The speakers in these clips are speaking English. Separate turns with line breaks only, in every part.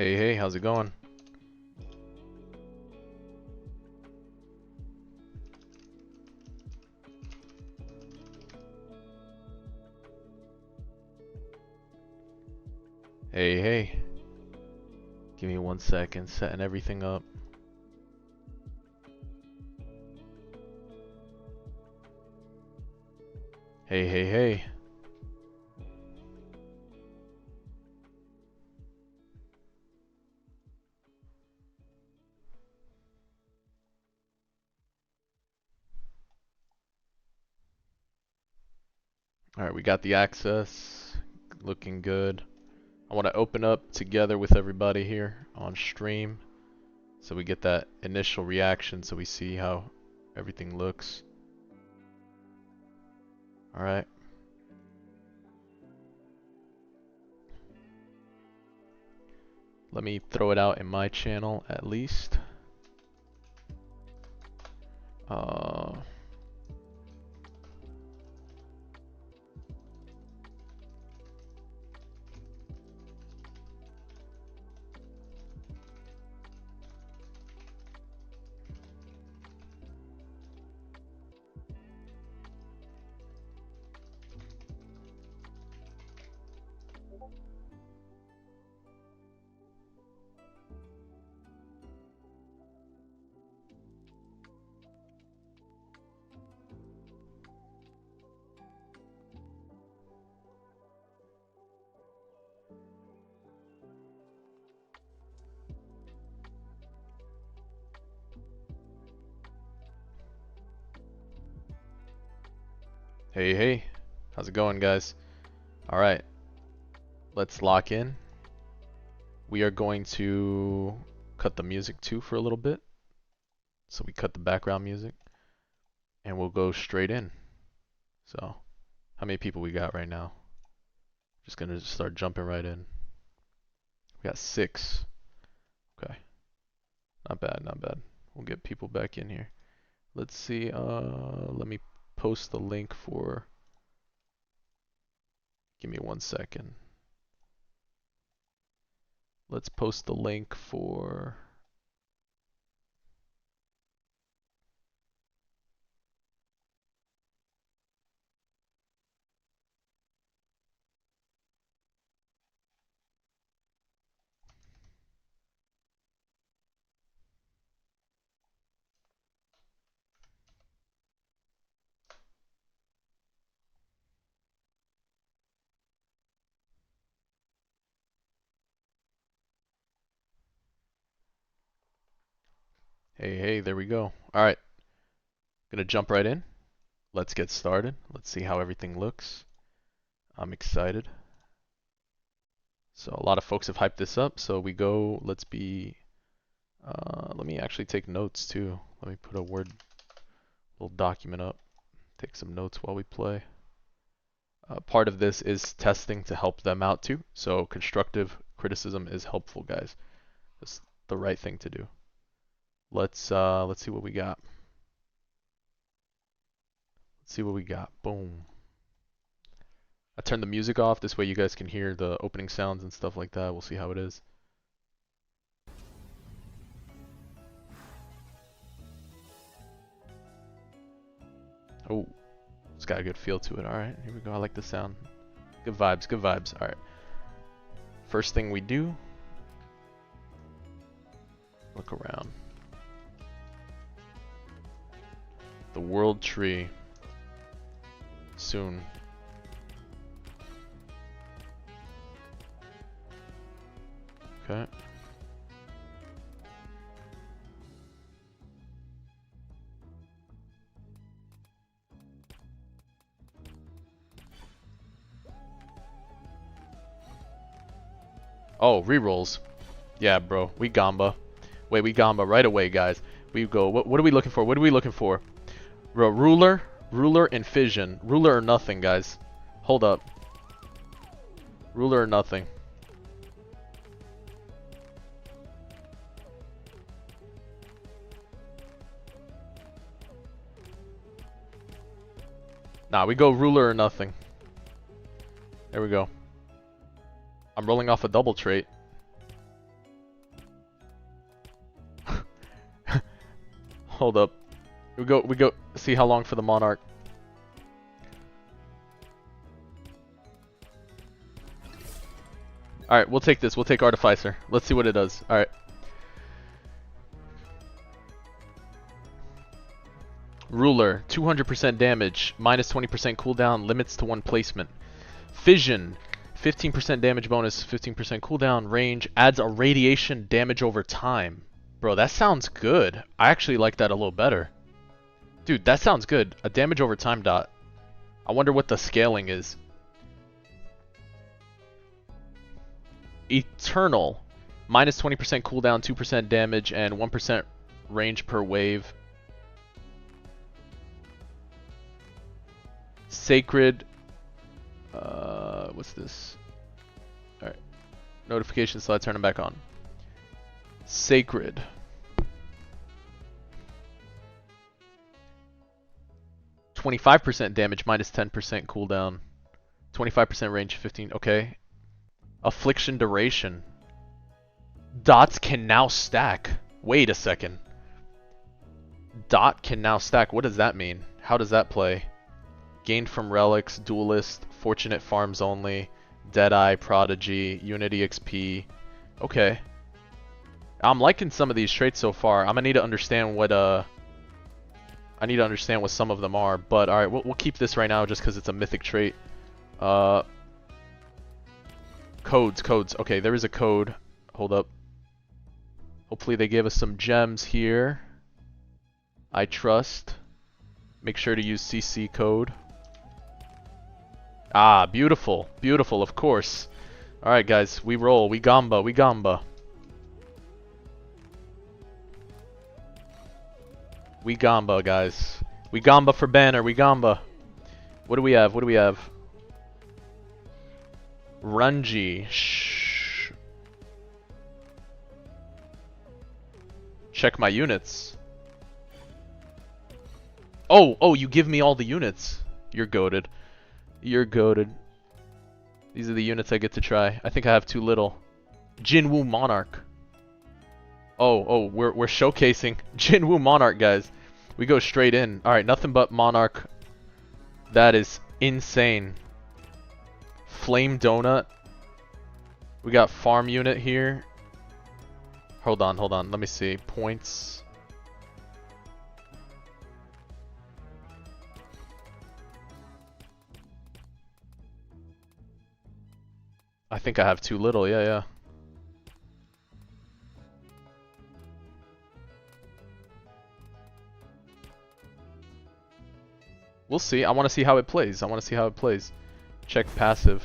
Hey, hey, how's it going? Hey, hey. Give me 1 second, setting everything up. Hey, hey, hey. Alright, we got the access. Looking good. I want to open up together with everybody here on stream so we get that initial reaction so we see how everything looks. Alright. Let me throw it out in my channel at least. Hey, hey. How's it going, guys? Alright. Let's lock in. We are going to cut the music too for a little bit. So we cut the background music. And we'll go straight in. So, how many people we got right now? Just gonna start jumping right in. We got 6. Okay. Not bad, not bad. We'll get people back in here. Let's see, let me post the link for... Give me 1 second. Let's post the link for... Hey, hey, there we go. Alright. Gonna jump right in. Let's get started. Let's see how everything looks. I'm excited. So a lot of folks have hyped this up, so we go, let's be... let me actually take notes too. Let me put a Word little document up. Take some notes while we play. Part of this is testing to help them out too. So constructive criticism is helpful, guys. That's the right thing to do. Let's see what we got. Let's see what we got. Boom. I turned the music off. This way you guys can hear the opening sounds and stuff like that. We'll see how it is. Oh, it's got a good feel to it. Alright, here we go. I like the sound. Good vibes, good vibes. Alright. First thing we do, look around. The world tree. Soon. Okay. Oh, rerolls. Yeah, bro. We Gamba. Wait, we Gamba right away, guys. We go. What are we looking for? What are we looking for? Ruler and fission. Ruler or nothing, guys. Hold up. Ruler or nothing. Nah, we go ruler or nothing. There we go. I'm rolling off a double trait. Hold up. We go see how long for the Monarch. Alright, we'll take this. We'll take Artificer. Let's see what it does. Alright. Ruler, 200% damage, minus 20% cooldown, limits to one placement. Fission, 15% damage bonus, 15% cooldown, range, adds a radiation damage over time. Bro, that sounds good. I actually like that a little better. Dude, that sounds good. A damage over time dot. I wonder what the scaling is. Eternal, minus 20% cooldown, 2% damage, and 1% range per wave. Sacred, what's this? Alright. Notifications, so I turn them back on. Sacred. %25 damage, minus 10% cooldown. 25% range, 15, okay. Affliction duration. Dots can now stack. Wait a second. Dot can now stack. What does that mean? How does that play? Gained from relics, duelist, fortunate farms only, Deadeye, Prodigy, Unity XP. Okay. I'm liking some of these traits so far. I'm gonna need to understand what I need to understand what some of them are, but alright, we'll keep this right now just because it's a mythic trait. Codes. Okay, there is a code. Hold up. Hopefully they gave us some gems here. I trust. Make sure to use CC code. Ah, beautiful. Beautiful, of course. Alright guys, we roll. We Gamba. We Gamba. We Gamba, guys. We Gamba for banner. We Gamba. What do we have? What do we have? Runji. Shh. Check my units. Oh, you give me all the units. You're goated. You're goated. These are the units I get to try. I think I have too little. Jin Woo Monarch. Oh, we're showcasing Jin Woo Monarch, guys. We go straight in. Alright, nothing but Monarch. That is insane. Flame Donut. We got farm unit here. Hold on. Let me see. Points. I think I have too little. Yeah. We'll see. I want to see how it plays. Check passive.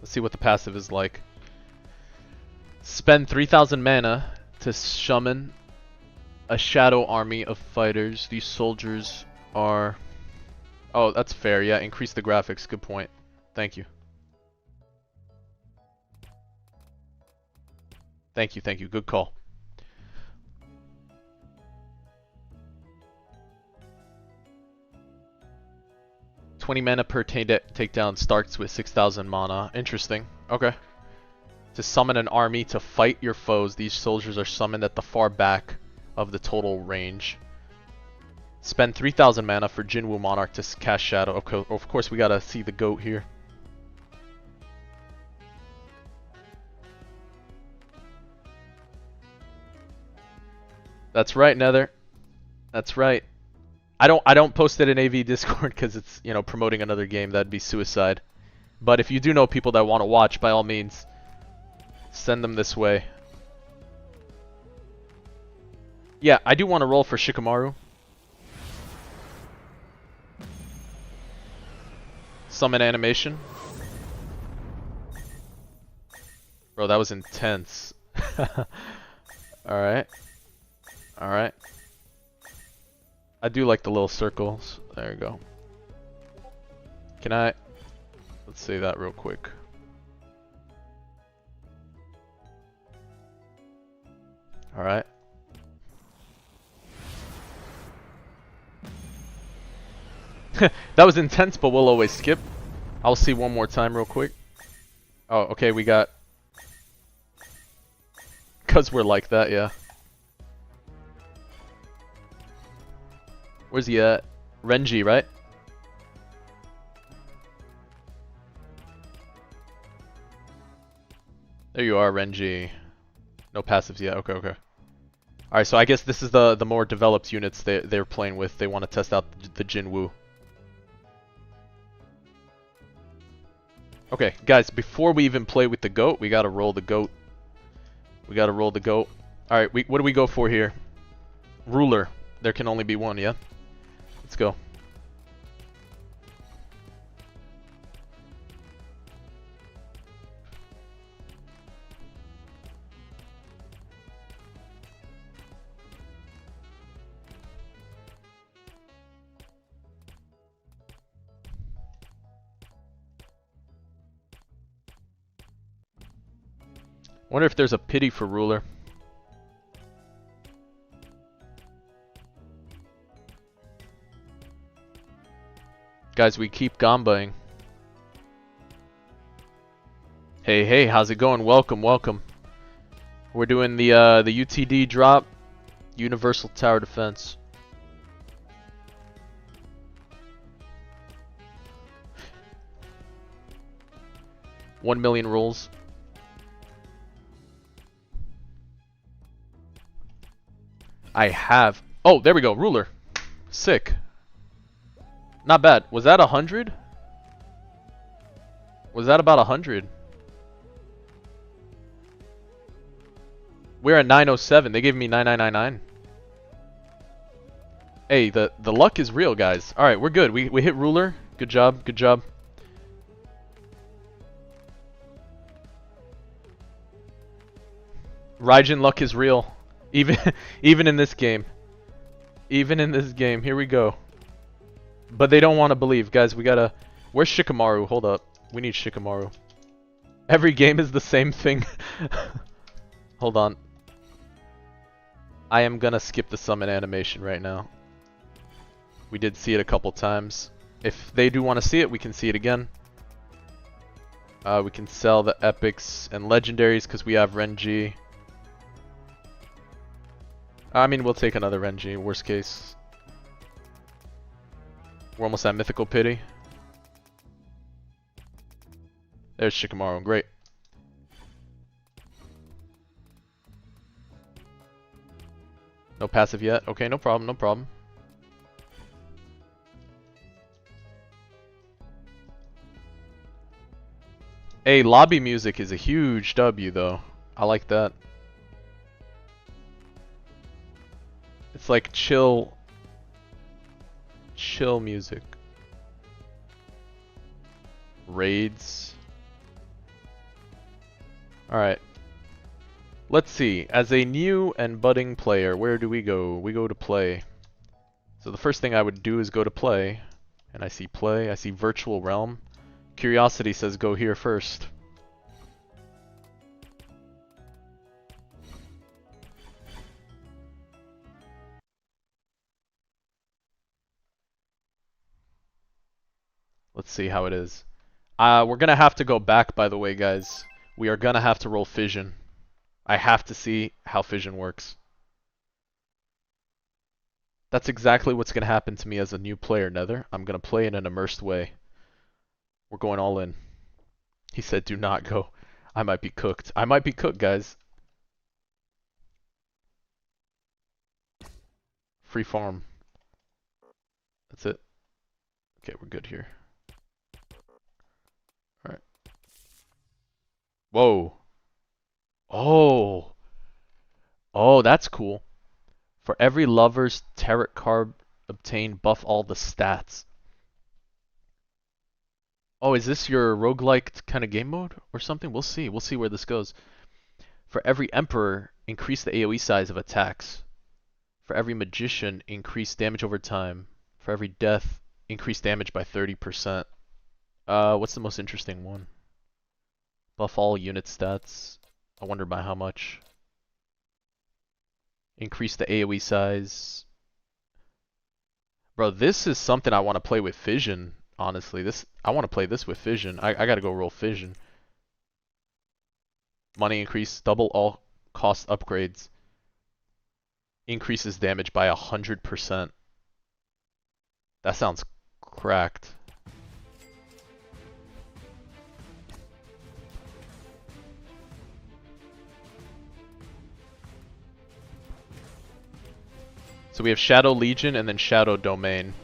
Let's see what the passive is like. Spend 3,000 mana to summon a shadow army of fighters. These soldiers are... Oh, that's fair. Yeah, increase the graphics. Good point. Thank you. Thank you. Good call. $20 mana per takedown starts with 6,000 mana. Interesting. Okay. To summon an army to fight your foes, these soldiers are summoned at the far back of the total range. Spend 3,000 mana for Jin Woo Monarch to cast Shadow. Okay, of course, we gotta see the goat here. That's right, Nether. That's right. I don't post it in AV Discord because it's, you know, promoting another game. That'd be suicide. But if you do know people that want to watch, by all means, send them this way. Yeah, I do want to roll for Shikamaru. Summon animation. Bro, that was intense. Alright. Alright. I do like the little circles. There you go. Can I... Let's say that real quick. Alright. That was intense, but we'll always skip. I'll see one more time real quick. Oh, okay, we got... Because we're like that, yeah. Where's he at? Renji, right? There you are, Renji. No passives yet. Okay, okay. Alright, so I guess this is the more developed units they're playing with. They want to test out the Jin Woo. Okay, guys, before we even play with the goat, we gotta roll the goat. We gotta roll the goat. Alright, what do we go for here? Ruler. There can only be one, yeah? Let's go. Wonder if there's a pity for ruler. Guys, we keep Gambaing. Hey, hey, how's it going? Welcome, welcome. We're doing the UTD drop, Universal Tower Defense. $1 million rolls. I have. Oh, there we go. Ruler. Sick. Not bad. Was that 100? Was that about 100? We're at 907. They gave me 9999. Hey, the luck is real, guys. All right, we're good. We hit ruler. Good job. Good job. Raijin luck is real. Even in this game. Even in this game. Here we go. But they don't want to believe. Guys, we gotta... Where's Shikamaru? Hold up. We need Shikamaru. Every game is the same thing. Hold on. I am gonna skip the summon animation right now. We did see it a couple times. If they do want to see it, we can see it again. We can sell the epics and legendaries because we have Renji. I mean, we'll take another Renji, worst case. We're almost at Mythical Pity. There's Shikamaru, great. No passive yet? Okay, no problem, no problem. Hey, lobby music is a huge W though. I like that. It's like chill music. Raids. Alright. Let's see. As a new and budding player, where do we go? We go to play. So the first thing I would do is go to play. And I see play. I see virtual realm. Curiosity says go here first. Let's see how it is. We're gonna have to go back, by the way, guys. We are gonna have to roll fission. I have to see how fission works. That's exactly what's gonna happen to me as a new player, Nether. I'm gonna play in an immersed way. We're going all in. He said, do not go. I might be cooked. I might be cooked, guys. Free farm. That's it. Okay, we're good here. Alright. Whoa. Oh. Oh, that's cool. For every lover's tarot card obtained, buff all the stats. Oh, is this your roguelike kind of game mode or something? We'll see. We'll see where this goes. For every emperor, increase the AoE size of attacks. For every magician, increase damage over time. For every death, increase damage by 30%. What's the most interesting one? Buff all unit stats. I wonder by how much. Increase the AoE size. Bro, this is something I want to play with fission. Honestly, I want to play this with fission. I gotta go roll fission. Money increase, double all cost upgrades. Increases damage by 100%. That sounds cracked. So we have Shadow Legion and then Shadow Domain.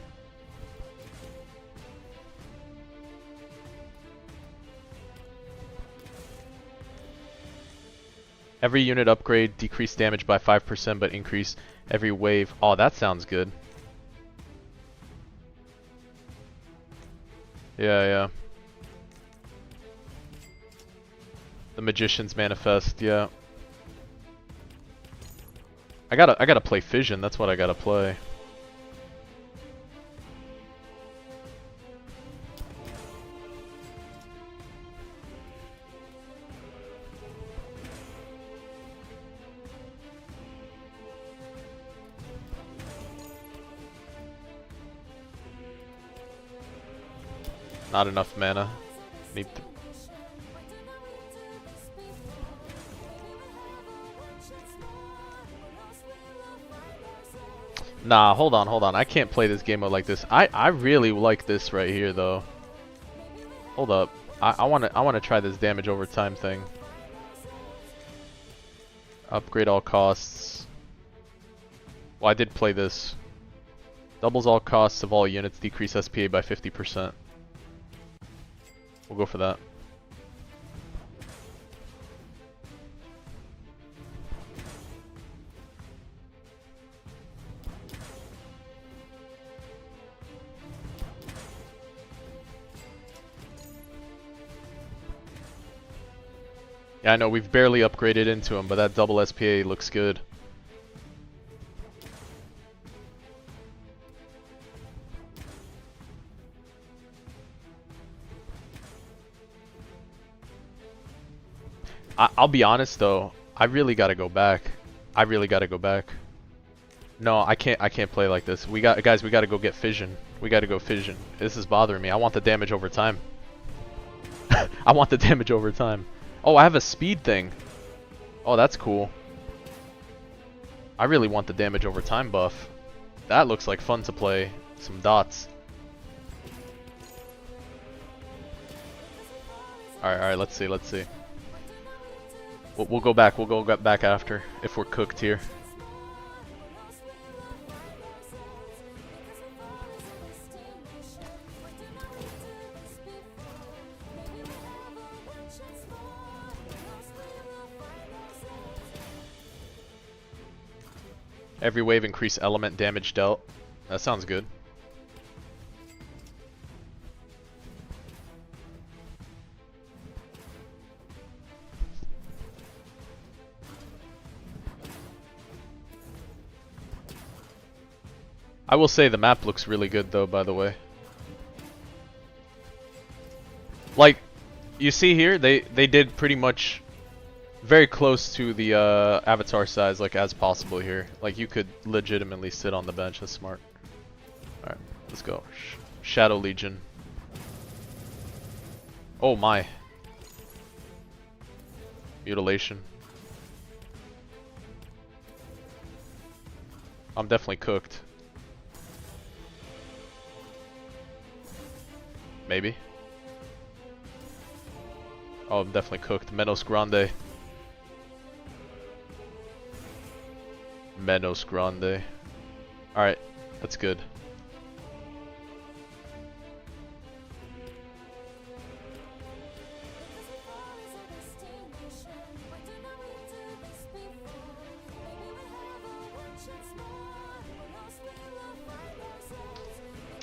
Every unit upgrade, decrease damage by 5% but increase every wave. Oh, that sounds good. Yeah, yeah. The Magician's Manifest, yeah. I gotta play Fission, that's what I gotta play. Not enough mana. Need to... Nah, hold on. I can't play this game mode like this. I really like this right here though. Hold up. I wanna try this damage over time thing. Upgrade all costs. Well, I did play this. Doubles all costs of all units, decrease SPA by 50%. We'll go for that. Yeah, I know we've barely upgraded into him, but that double SPA looks good. I'll be honest though, I really gotta go back. No, I can't play like this. Guys, we gotta go get Fission. We gotta go Fission. This is bothering me. I want the damage over time. I want the damage over time. Oh, I have a speed thing. Oh, that's cool. I really want the damage over time buff. That looks like fun to play. Some dots. Alright, let's see. We'll go back. We'll go back after if we're cooked here. Every wave increase element damage dealt. That sounds good. I will say the map looks really good though, by the way. Like, you see here, they did pretty much very close to the avatar size, like, as possible here. Like, you could legitimately sit on the bench. That's smart. Alright, let's go. Shadow Legion. Oh my. Mutilation. I'm definitely cooked. Maybe. Oh, I'm definitely cooked. Menos Grande. Menos Grande. Alright, that's good.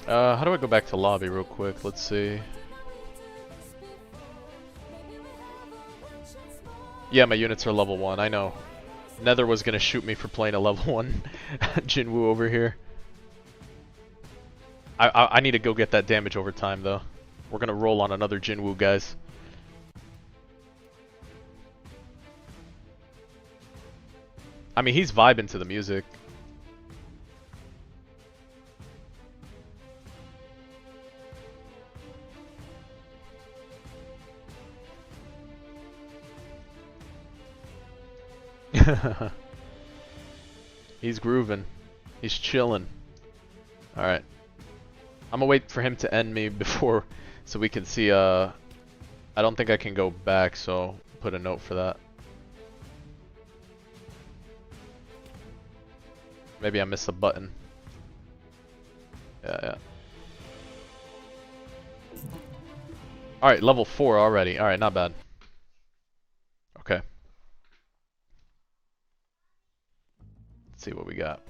How do I go back to lobby real quick? Let's see. Yeah, my units are level 1, I know. Nether was gonna shoot me for playing a level 1 Jin Woo over here. I need to go get that damage over time though. We're gonna roll on another Jin Woo, guys. I mean, he's vibing to the music. He's grooving. He's chilling. Alright. I'm gonna wait for him to end me before, so we can see, I don't think I can go back, so put a note for that. Maybe I missed a button. Yeah. Alright, level 4 already. Alright, not bad. Okay. Let's see what we got.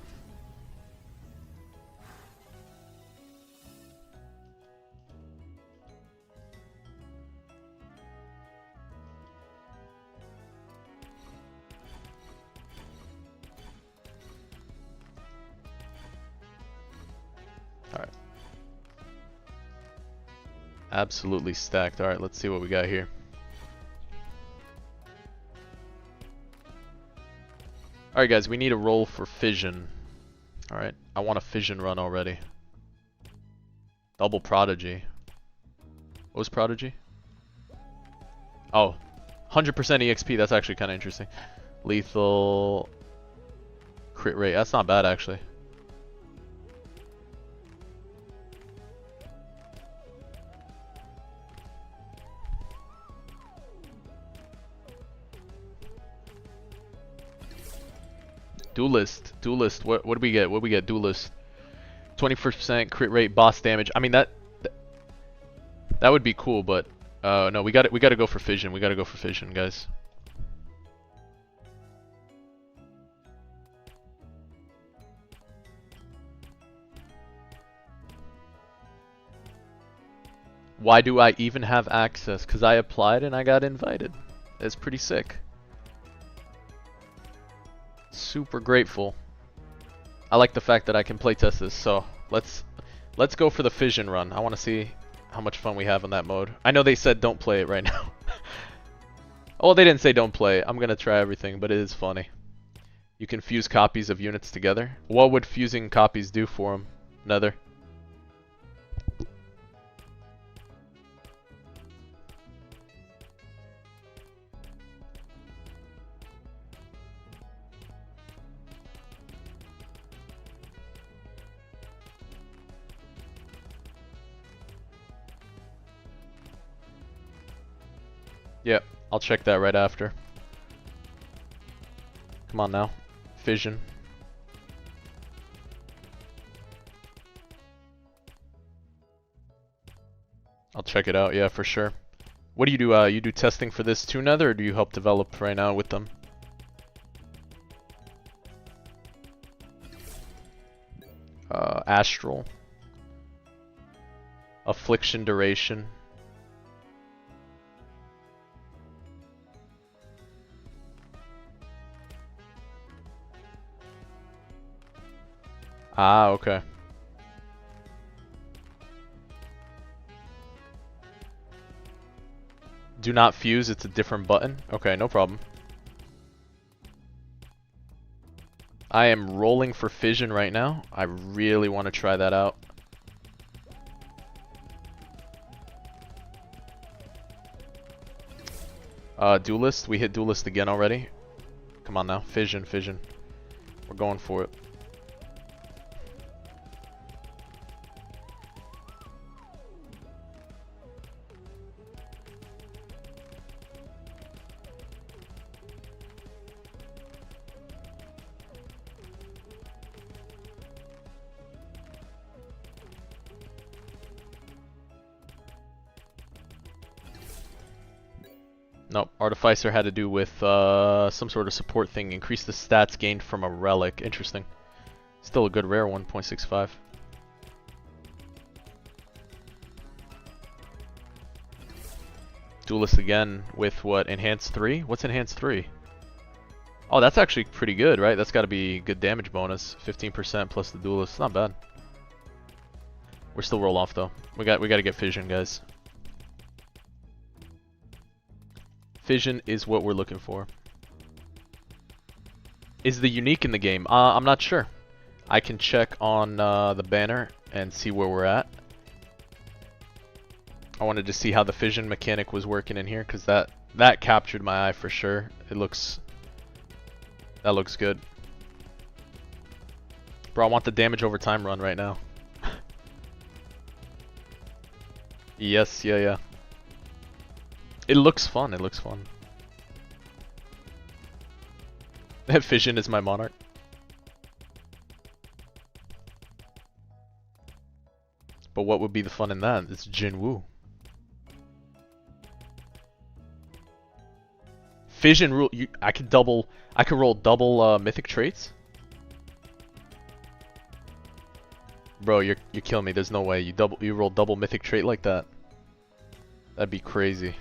Alright. Absolutely stacked. Alright, let's see what we got here. Alright guys, we need a roll for fission. Alright, I want a fission run already. Double prodigy. What was prodigy? Oh, 100% EXP, that's actually kind of interesting. Lethal crit rate, that's not bad actually. Duelist. What do we get? What do we get? Duelist. 20% crit rate, boss damage. I mean that would be cool, but no, we got to go for fission. We got to go for fission, guys. Why do I even have access? Because I applied and I got invited. That's pretty sick. Super grateful. I like the fact that I can playtest this, so let's go for the fission run. I want to see how much fun we have in that mode. I know they said don't play it right now. Oh, they didn't say don't play it. I'm gonna try everything, but it is funny. You can fuse copies of units together. What would fusing copies do for them, Nether? Yep, I'll check that right after. Come on now. Fission. I'll check it out, yeah, for sure. What do you do? You do testing for this too, Nether, or do you help develop right now with them? Astral. Affliction duration. Ah, okay. Do not fuse, it's a different button? Okay, no problem. I am rolling for fission right now. I really want to try that out. Duelist, we hit duelist again already. Come on now, fission. We're going for it. Nope, Artificer had to do with some sort of support thing. Increase the stats gained from a relic. Interesting. Still a good rare, 1.65. Duelist again with what? Enhanced 3? What's Enhanced 3? Oh, that's actually pretty good, right? That's got to be good damage bonus. 15% plus the Duelist. Not bad. We're still roll off though. We got to get fission, guys. Fission is what we're looking for. Is the unique in the game? I'm not sure. I can check on the banner and see where we're at. I wanted to see how the fission mechanic was working in here because that captured my eye for sure. It looks That looks good. Bro, I want the damage over time run right now. Yes, yeah. It looks fun, it looks fun. Fission is my monarch. But what would be the fun in that? It's Jin Woo. Fission rule. I could roll double mythic traits. Bro, you're killing me. There's no way you roll double mythic trait like that. That'd be crazy.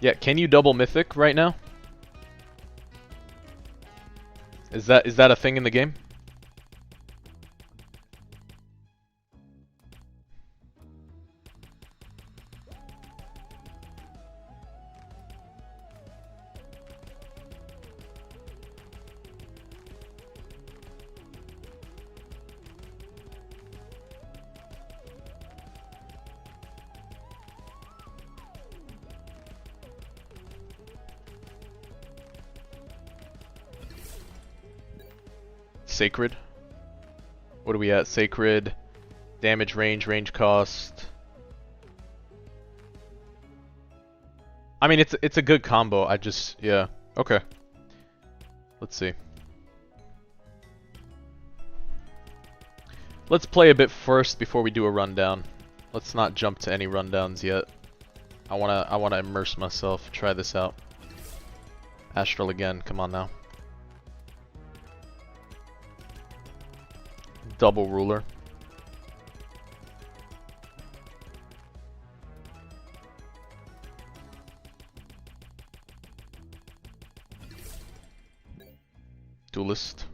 Yeah, can you double mythic right now? Is that a thing in the game? Sacred. What are we at? Sacred, damage, range cost. I mean, it's a good combo. Yeah. Okay. Let's see. Let's play a bit first before we do a rundown. Let's not jump to any rundowns yet. I wanna immerse myself. Try this out. Astral again. Come on now. Double ruler. Duelist.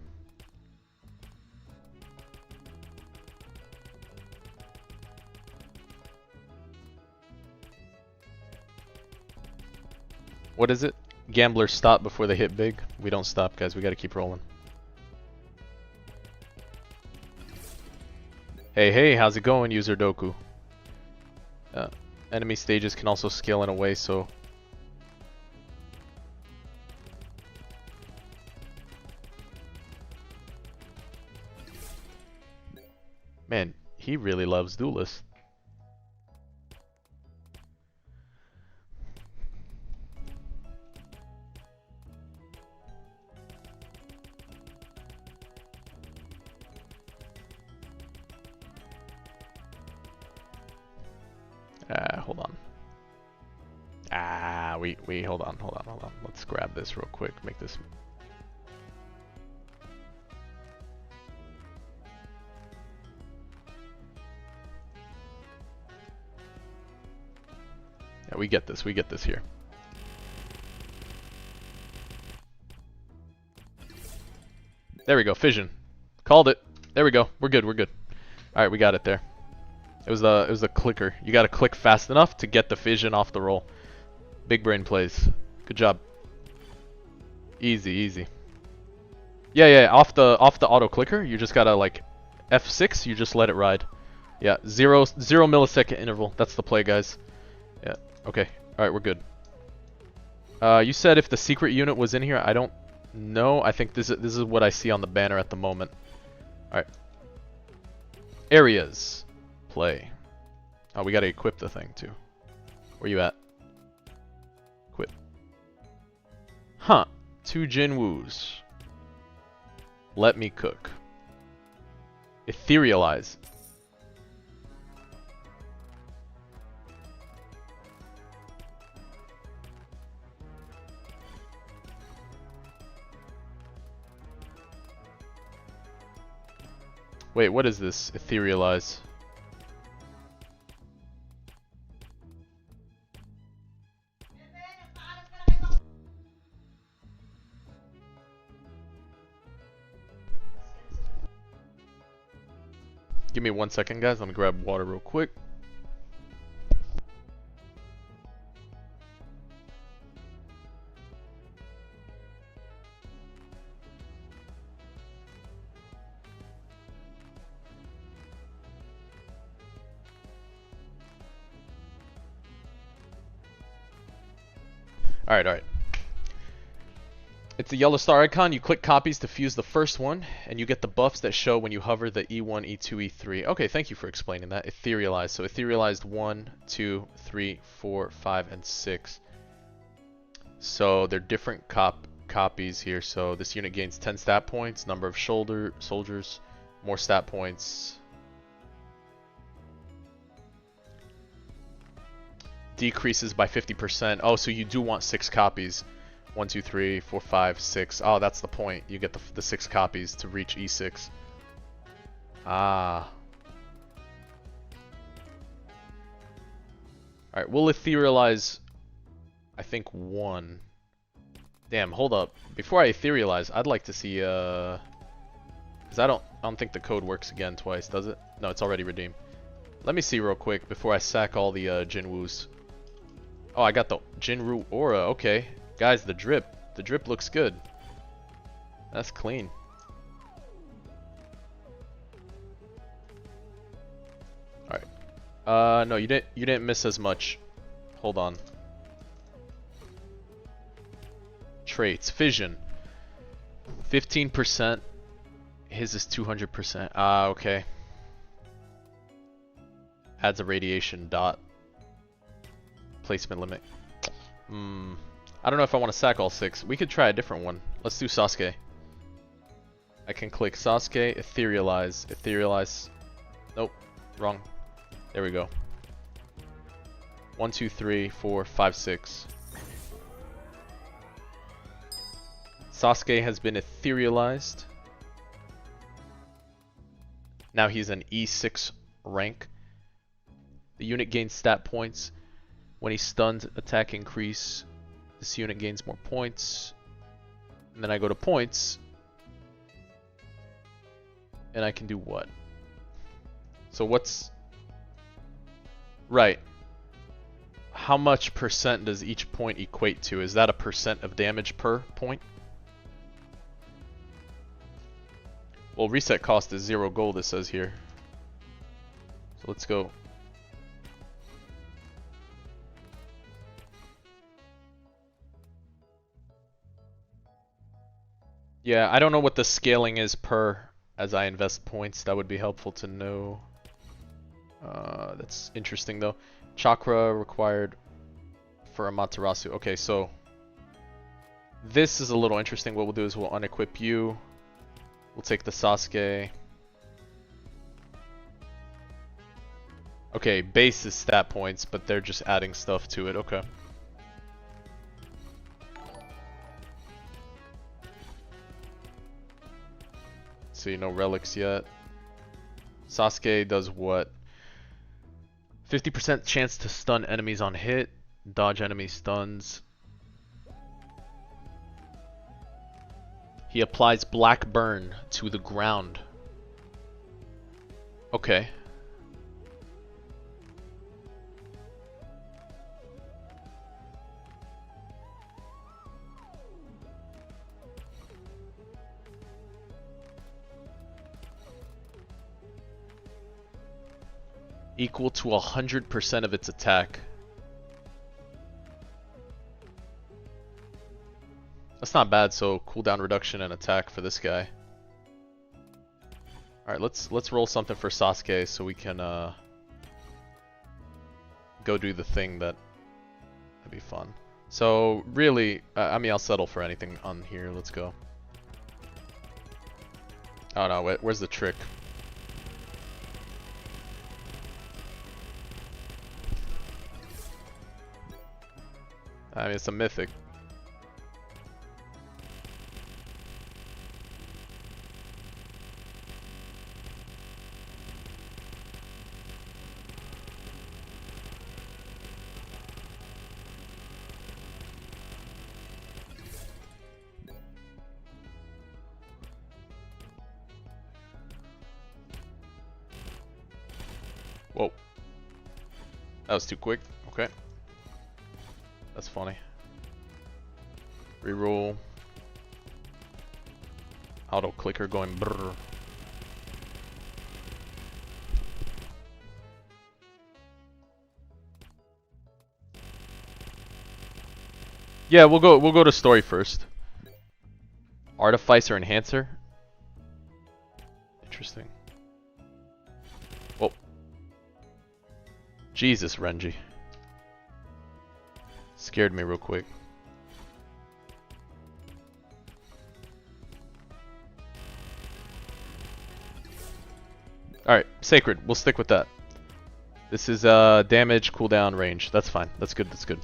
What is it? Gamblers stop before they hit big. We don't stop, guys. We gotta keep rolling. Hey, how's it going, user Doku? Enemy stages can also scale in a way, so... Man, he really loves Duelist. Hold on. Wait, hold on. Let's grab this real quick, make this... Yeah, we get this here. There we go, fission. Called it. There we go, we're good. Alright, we got it there. It was a clicker. You gotta click fast enough to get the fission off the roll. Big brain plays. Good job. Easy. Yeah, off the auto clicker, you just gotta like F6, you just let it ride. Yeah, zero millisecond interval. That's the play, guys. Yeah. Okay. Alright, we're good. You said if the secret unit was in here, I don't know. I think this is what I see on the banner at the moment. Alright. Areas. Play. Oh, we gotta equip the thing too. Where you at? Quit. Huh. 2 Jin Woos. Let me cook. Etherealize. Wait, what is this? Etherealize. Give me 1 second, guys. Let me grab water real quick. Alright, alright. It's a yellow star icon. You click copies to fuse the first one, and you get the buffs that show when you hover the E1, E2, E3. Okay, thank you for explaining that. Etherealized. So etherealized 1, 2, 3, 4, 5, and 6. So they're different copies here. So this unit gains 10 stat points, number of soldiers, more stat points. Decreases by 50%. Oh, so you do want 6 copies. 1, 2, 3, 4, 5, 6. Oh, that's the point. You get the 6 copies to reach E6. Ah. Alright, we'll etherealize, I think, 1. Damn, hold up. Before I etherealize, I'd like to see, because I don't think the code works again twice, does it? No, it's already redeemed. Let me see real quick before I sack all the Jin Woos. Oh, I got the Jin Woo aura. Okay. Guys, the drip. The drip looks good. That's clean. Alright. No, you didn't miss as much. Hold on. Traits. Fission. 15%. His is 200%. Ah, okay. Adds a radiation dot. Placement limit. I don't know if I want to sack all 6. We could try a different one. Let's do Sasuke. I can click Sasuke, etherealize. Nope, wrong. There we go. 1, 2, 3, 4, 5, 6. Sasuke has been etherealized. Now he's an E6 rank. The unit gains stat points. When he's stunned, attack increase. This unit gains more points. And then I go to points. And I can do what? So what's... Right. How much percent does each point equate to? Is that a percent of damage per point? Well, reset cost is 0 gold, it says here. So let's go. Yeah, I don't know what the scaling is per as I invest points. That would be helpful to know. That's interesting though. Chakra required for Amaterasu. Okay, so this is a little interesting. What we'll do is we'll unequip you. We'll take the Sasuke. Okay, base is stat points, but they're just adding stuff to it. Okay. See, no relics yet. Sasuke does what? 50% chance to stun enemies on hit, dodge enemy stuns. He applies black burn to the ground. Okay. Equal to 100% of its attack. That's not bad, so cooldown reduction and attack for this guy. Alright, let's roll something for Sasuke so we can go do the thing that'd be fun. So really, I mean, I'll settle for anything on here. Let's go. Oh no, wait, where's the trick? I mean, it's a mythic. Whoa. That was too quick. Okay. That's funny. Reroll. Auto clicker going brrr. Yeah, we'll go to story first. Artificer Enhancer. Interesting. Oh. Jesus, Renji. Scared me real quick. Alright, Sacred. We'll stick with that. This is damage, cooldown, range. That's fine. That's good, that's good.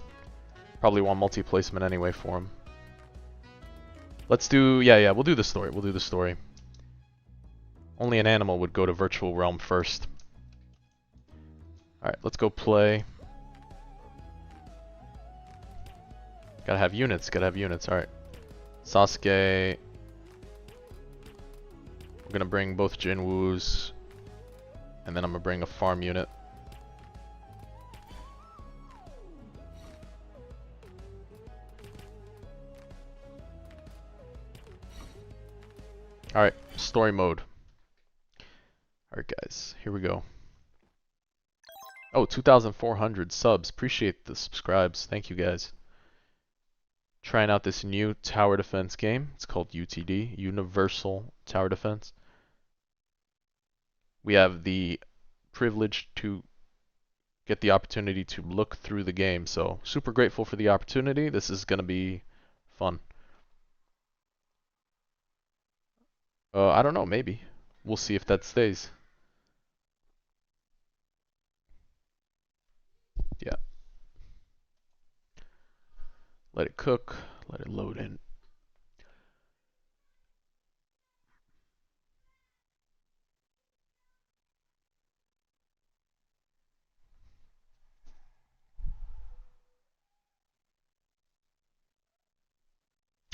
Probably want multi-placement anyway for him. Let's do... Yeah, we'll do the story. We'll do the story. Only an animal would go to Virtual Realm first. Alright, let's go play. Gotta have units, alright. Sasuke. We're gonna bring both Jin Woos. And then I'm gonna bring a farm unit. Alright, story mode. Alright guys, here we go. Oh, 2,400 subs. Appreciate the subscribes. Thank you guys. Trying out this new tower defense game. It's called UTD, Universal Tower Defense. We have the privilege to get the opportunity to look through the game, so super grateful for the opportunity. This is gonna be fun. I don't know, maybe. We'll see if that stays. Yeah. Let it cook, let it load in.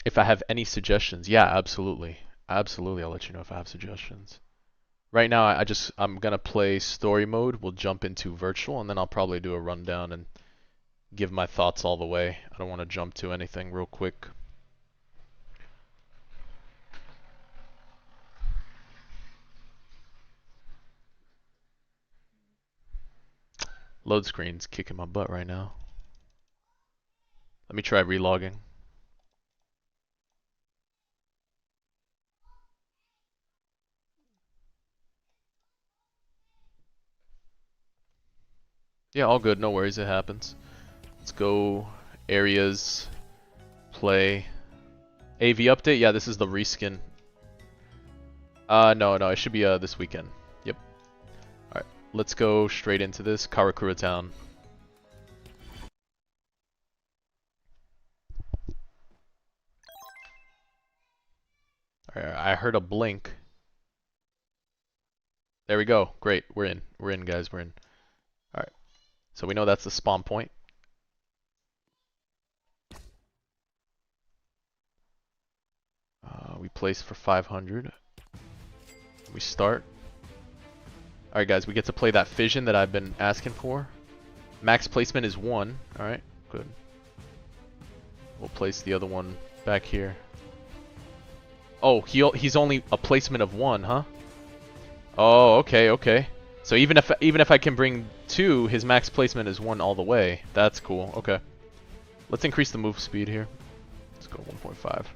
If I have any suggestions, yeah, absolutely. Absolutely, I'll let you know if I have suggestions. Right now, I'm gonna play story mode. We'll jump into virtual, and then I'll probably do a rundown and give my thoughts all the way. I don't want to jump to anything real quick. Load screen's kicking my butt right now. Let me try relogging. Yeah, all good, no worries, it happens. Let's go areas, play. AV update, yeah, this is the reskin. No, it should be this weekend. Yep. Alright, let's go straight into this. Karakura Town. Alright, I heard a blink. There we go. Great, we're in. We're in, guys, we're in. Alright, so we know that's the spawn point. We place for 500. We start. Alright guys, we get to play that fission that I've been asking for. Max placement is 1. Alright, good. We'll place the other one back here. Oh, he's only a placement of 1, huh? Oh, okay. So even if I can bring 2, his max placement is 1 all the way. That's cool. Okay. Let's increase the move speed here. Let's go 1.5.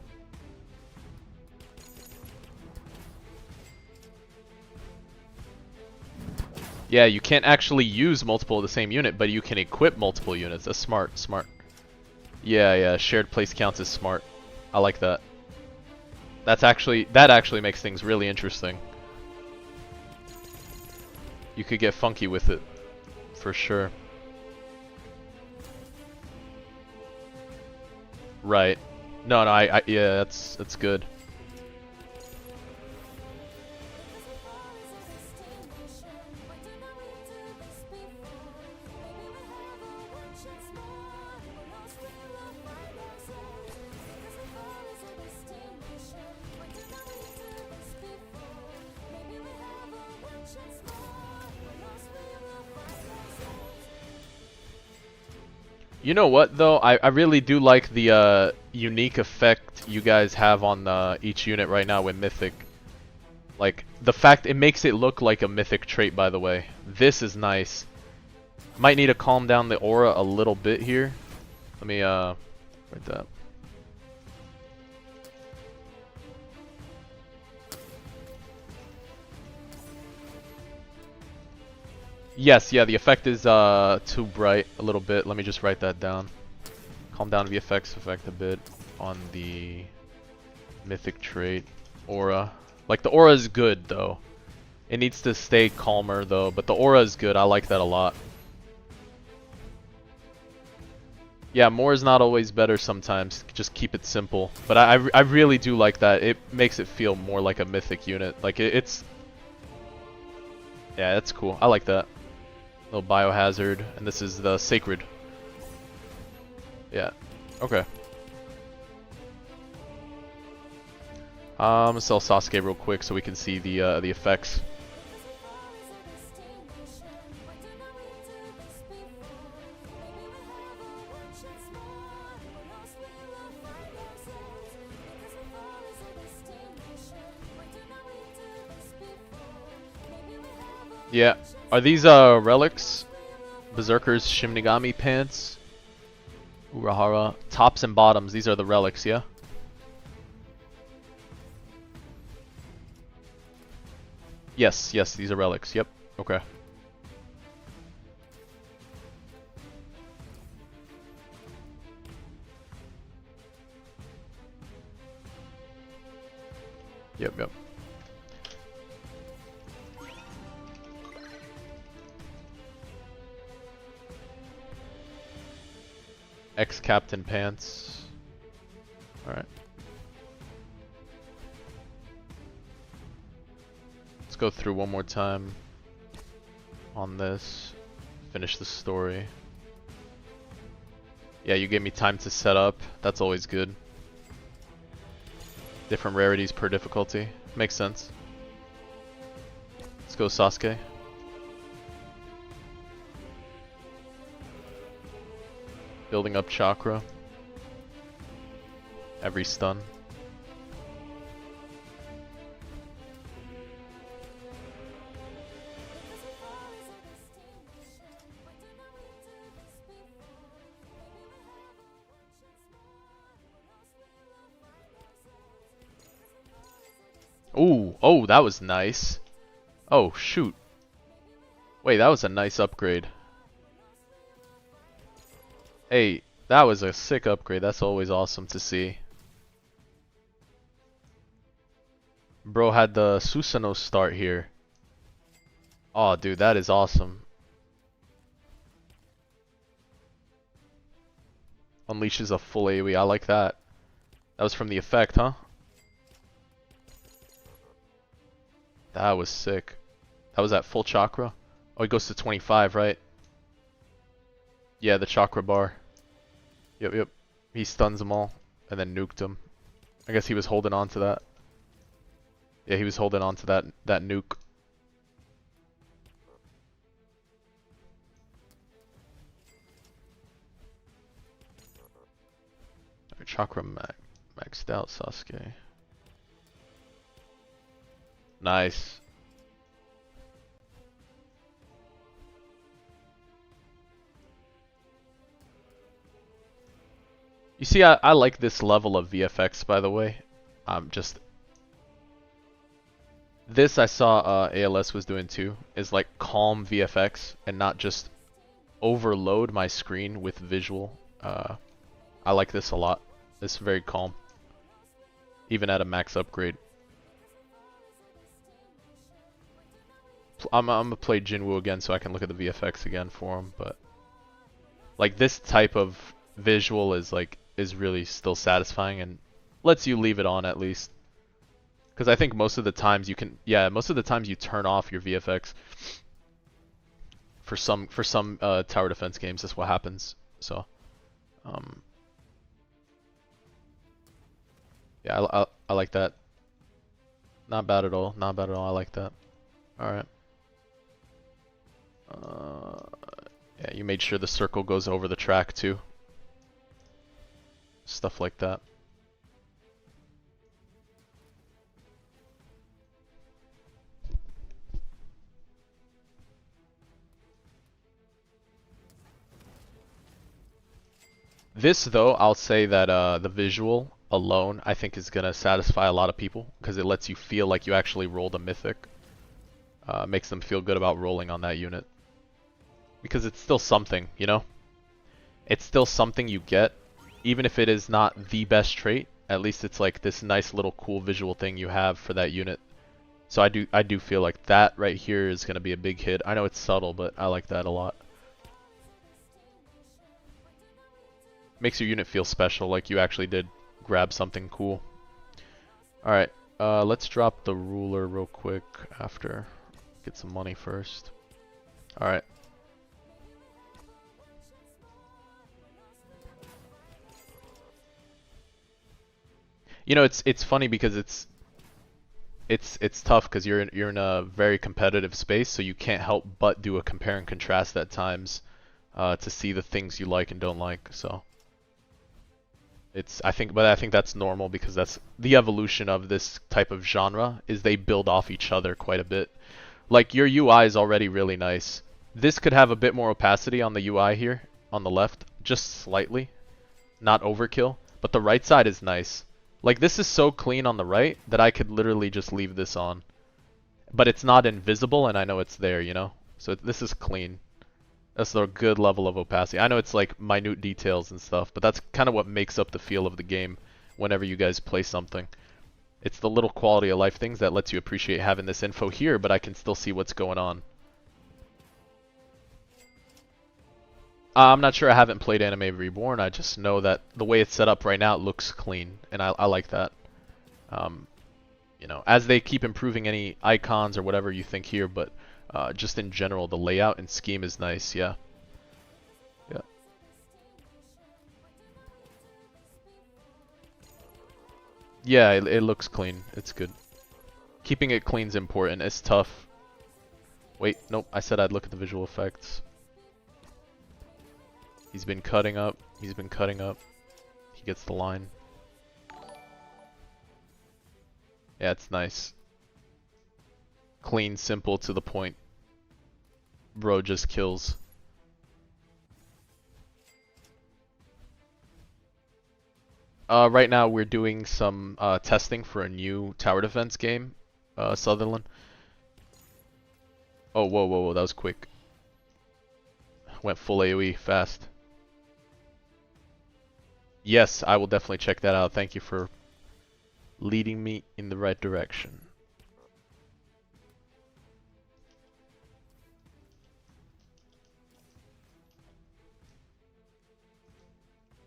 Yeah, you can't actually use multiple of the same unit, but you can equip multiple units. That's smart. Yeah, shared place counts as smart. I like that. That actually makes things really interesting. You could get funky with it, for sure. Right. No, yeah, that's good. You know what though? I really do like the unique effect you guys have on each unit right now with Mythic. Like, the fact it makes it look like a Mythic trait, by the way. This is nice. Might need to calm down the aura a little bit here. Let me Right that. Yes, yeah, the effect is too bright a little bit. Let me just write that down. Calm down the effects effect a bit on the mythic trait aura. Like the aura is good though. It needs to stay calmer though, but the aura is good. I like that a lot. Yeah, more is not always better sometimes. Just keep it simple. But I really do like that. It makes it feel more like a mythic unit. Like it's... Yeah, that's cool. I like that. Little biohazard. And this is the sacred. Yeah. Okay. I'm gonna sell Sasuke real quick so we can see the effects. Yeah. Are these relics? Berserker's Shinigami pants? Urahara. Tops and bottoms, these are the relics, yeah? Yes, yes, these are relics, yep. Okay. Yep, yep. Ex-Captain Pants. Alright. Let's go through one more time on this. Finish the story. Yeah, you gave me time to set up. That's always good. Different rarities per difficulty. Makes sense. Let's go Sasuke. Building up chakra. Every stun. Ooh, oh, that was nice. Oh, shoot. Wait, that was a nice upgrade. Hey, that was a sick upgrade. That's always awesome to see. Bro had the Susanoo start here. Oh, dude, that is awesome. Unleashes a full AoE. I like that. That was from the effect, huh? That was sick. That was at full chakra? Oh, he goes to 25, right? Yeah, the chakra bar. Yep, yep. He stuns them all and then nuked them. I guess he was holding on to that. Yeah, he was holding on to that nuke. Chakra maxed out Sasuke. Nice. You see, I like this level of VFX, by the way. This I saw ALS was doing too, is like calm VFX and not just overload my screen with visual. I like this a lot. It's very calm. Even at a max upgrade. I'm gonna play Jin Woo again so I can look at the VFX again for him, but like this type of visual is really still satisfying and lets you leave it on at least. Because I think most of the times most of the times you turn off your VFX. For some tower defense games, that's what happens. So, yeah, I like that. Not bad at all. Not bad at all. I like that. All right. Yeah, you made sure the circle goes over the track too. Stuff like that. This though, I'll say that the visual alone, I think, is gonna satisfy a lot of people because it lets you feel like you actually rolled a mythic. Makes them feel good about rolling on that unit because it's still something, you know. It's still something you get, even if it is not the best trait. At least it's like this nice little cool visual thing you have for that unit. So I do feel like that right here is gonna be a big hit. I know it's subtle, but I like that a lot. Makes your unit feel special, like you actually did grab something cool. Alright, let's drop the ruler real quick after. Get some money first. Alright. You know, it's funny because it's tough because you're in a very competitive space, so you can't help but do a compare and contrast at times to see the things you like and don't like. So I think that's normal because that's the evolution of this type of genre, is they build off each other quite a bit. Like your UI is already really nice. This could have a bit more opacity on the UI here on the left, just slightly, not overkill, but the right side is nice. Like this is so clean on the right that I could literally just leave this on. But it's not invisible and I know it's there, you know? So this is clean. That's a good level of opacity. I know it's like minute details and stuff, but that's kind of what makes up the feel of the game whenever you guys play something. It's the little quality of life things that lets you appreciate having this info here, but I can still see what's going on. I'm not sure, I haven't played Anime Reborn, I just know that the way it's set up right now, it looks clean, and I like that. You know, as they keep improving any icons or whatever you think here, but just in general, the layout and scheme is nice, yeah. Yeah. Yeah, it looks clean, it's good. Keeping it clean is important, it's tough. Wait, nope, I said I'd look at the visual effects. He's been cutting up. He's been cutting up. He gets the line. Yeah, it's nice. Clean, simple, to the point. Bro just kills. Right now we're doing some testing for a new tower defense game, Sutherland. Oh, whoa, whoa, whoa, that was quick. Went full AoE fast. Yes, I will definitely check that out. Thank you for leading me in the right direction.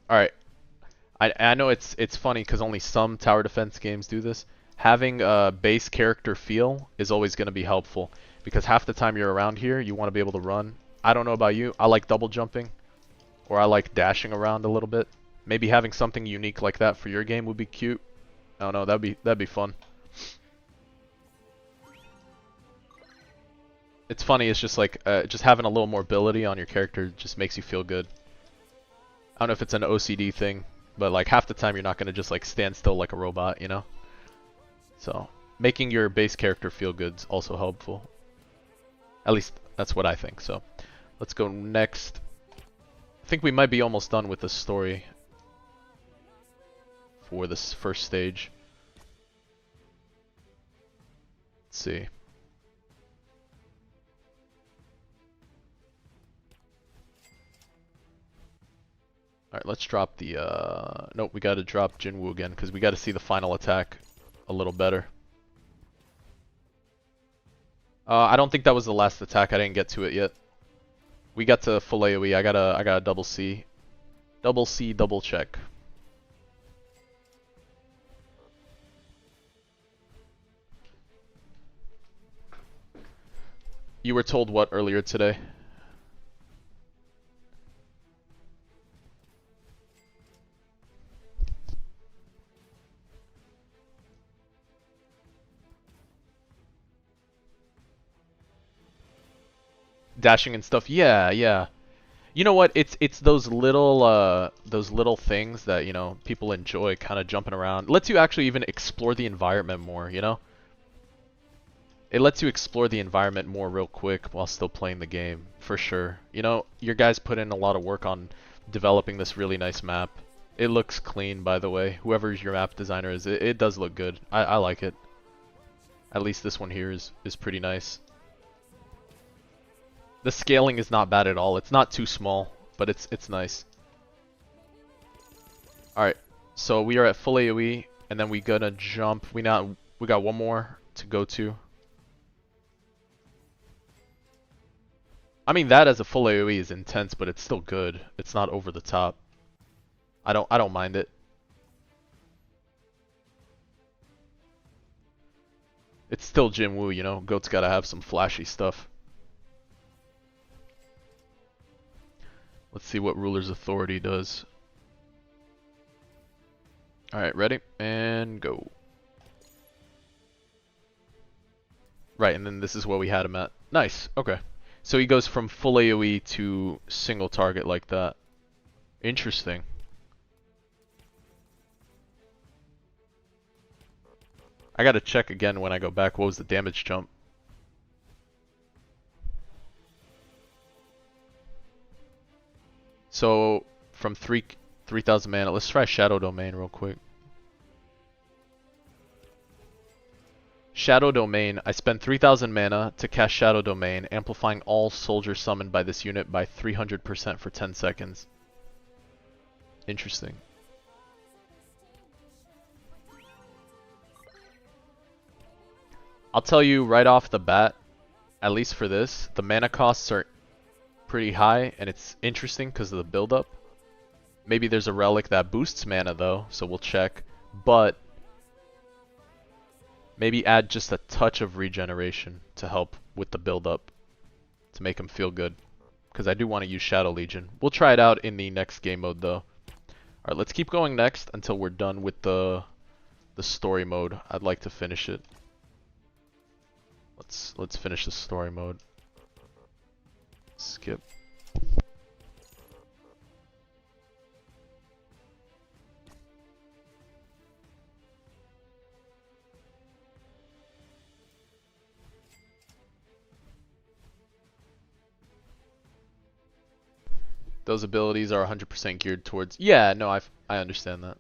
Alright. I know it's funny because only some tower defense games do this. Having a base character feel is always going to be helpful because half the time you're around here, you want to be able to run. I don't know about you. I like double jumping, or I like dashing around a little bit. Maybe having something unique like that for your game would be cute. I don't know, that'd be fun. It's funny, it's just like just having a little more ability on your character just makes you feel good. I don't know if it's an OCD thing, but like half the time you're not gonna just like stand still like a robot, you know? So making your base character feel good is also helpful. At least that's what I think. So let's go next. I think we might be almost done with the story for this first stage. Let's see. Alright, let's drop the, nope, we gotta drop Jin Woo again, because we gotta see the final attack a little better. I don't think that was the last attack, I didn't get to it yet. We got to full AoE, I got a double C. Double C, double check. You were told what earlier today? Dashing and stuff. Yeah, yeah. You know what? It's those little things that, you know, people enjoy, kind of jumping around. Lets you actually even explore the environment more, you know? It lets you explore the environment more real quick while still playing the game, for sure. You know, your guys put in a lot of work on developing this really nice map. It looks clean, by the way. Whoever your map designer is, it does look good. I like it. At least this one here is pretty nice. The scaling is not bad at all. It's not too small, but it's nice. Alright, so we are at full AoE, and then we gonna jump. We got one more to go to. I mean, that as a full AoE is intense, but it's still good. It's not over the top. I don't mind it. It's still Jin Woo, you know. Goat's gotta have some flashy stuff. Let's see what Ruler's Authority does. Alright, ready? And go. Right, and then this is what we had him at. Nice, okay. So he goes from full AoE to single target like that. Interesting. I gotta check again when I go back. What was the damage jump? So from 3,000 mana, let's try Shadow Domain real quick. Shadow Domain, I spend 3,000 mana to cast Shadow Domain, amplifying all soldiers summoned by this unit by 300% for 10 seconds. Interesting. I'll tell you right off the bat, at least for this, the mana costs are pretty high, and it's interesting because of the build-up. Maybe there's a relic that boosts mana though, so we'll check. But maybe add just a touch of regeneration to help with the build-up, to make him feel good. Because I do want to use Shadow Legion. We'll try it out in the next game mode though. Alright, let's keep going next until we're done with the story mode. I'd like to finish it. Let's finish the story mode. Skip. Those abilities are 100% geared towards... Yeah, no, I understand that.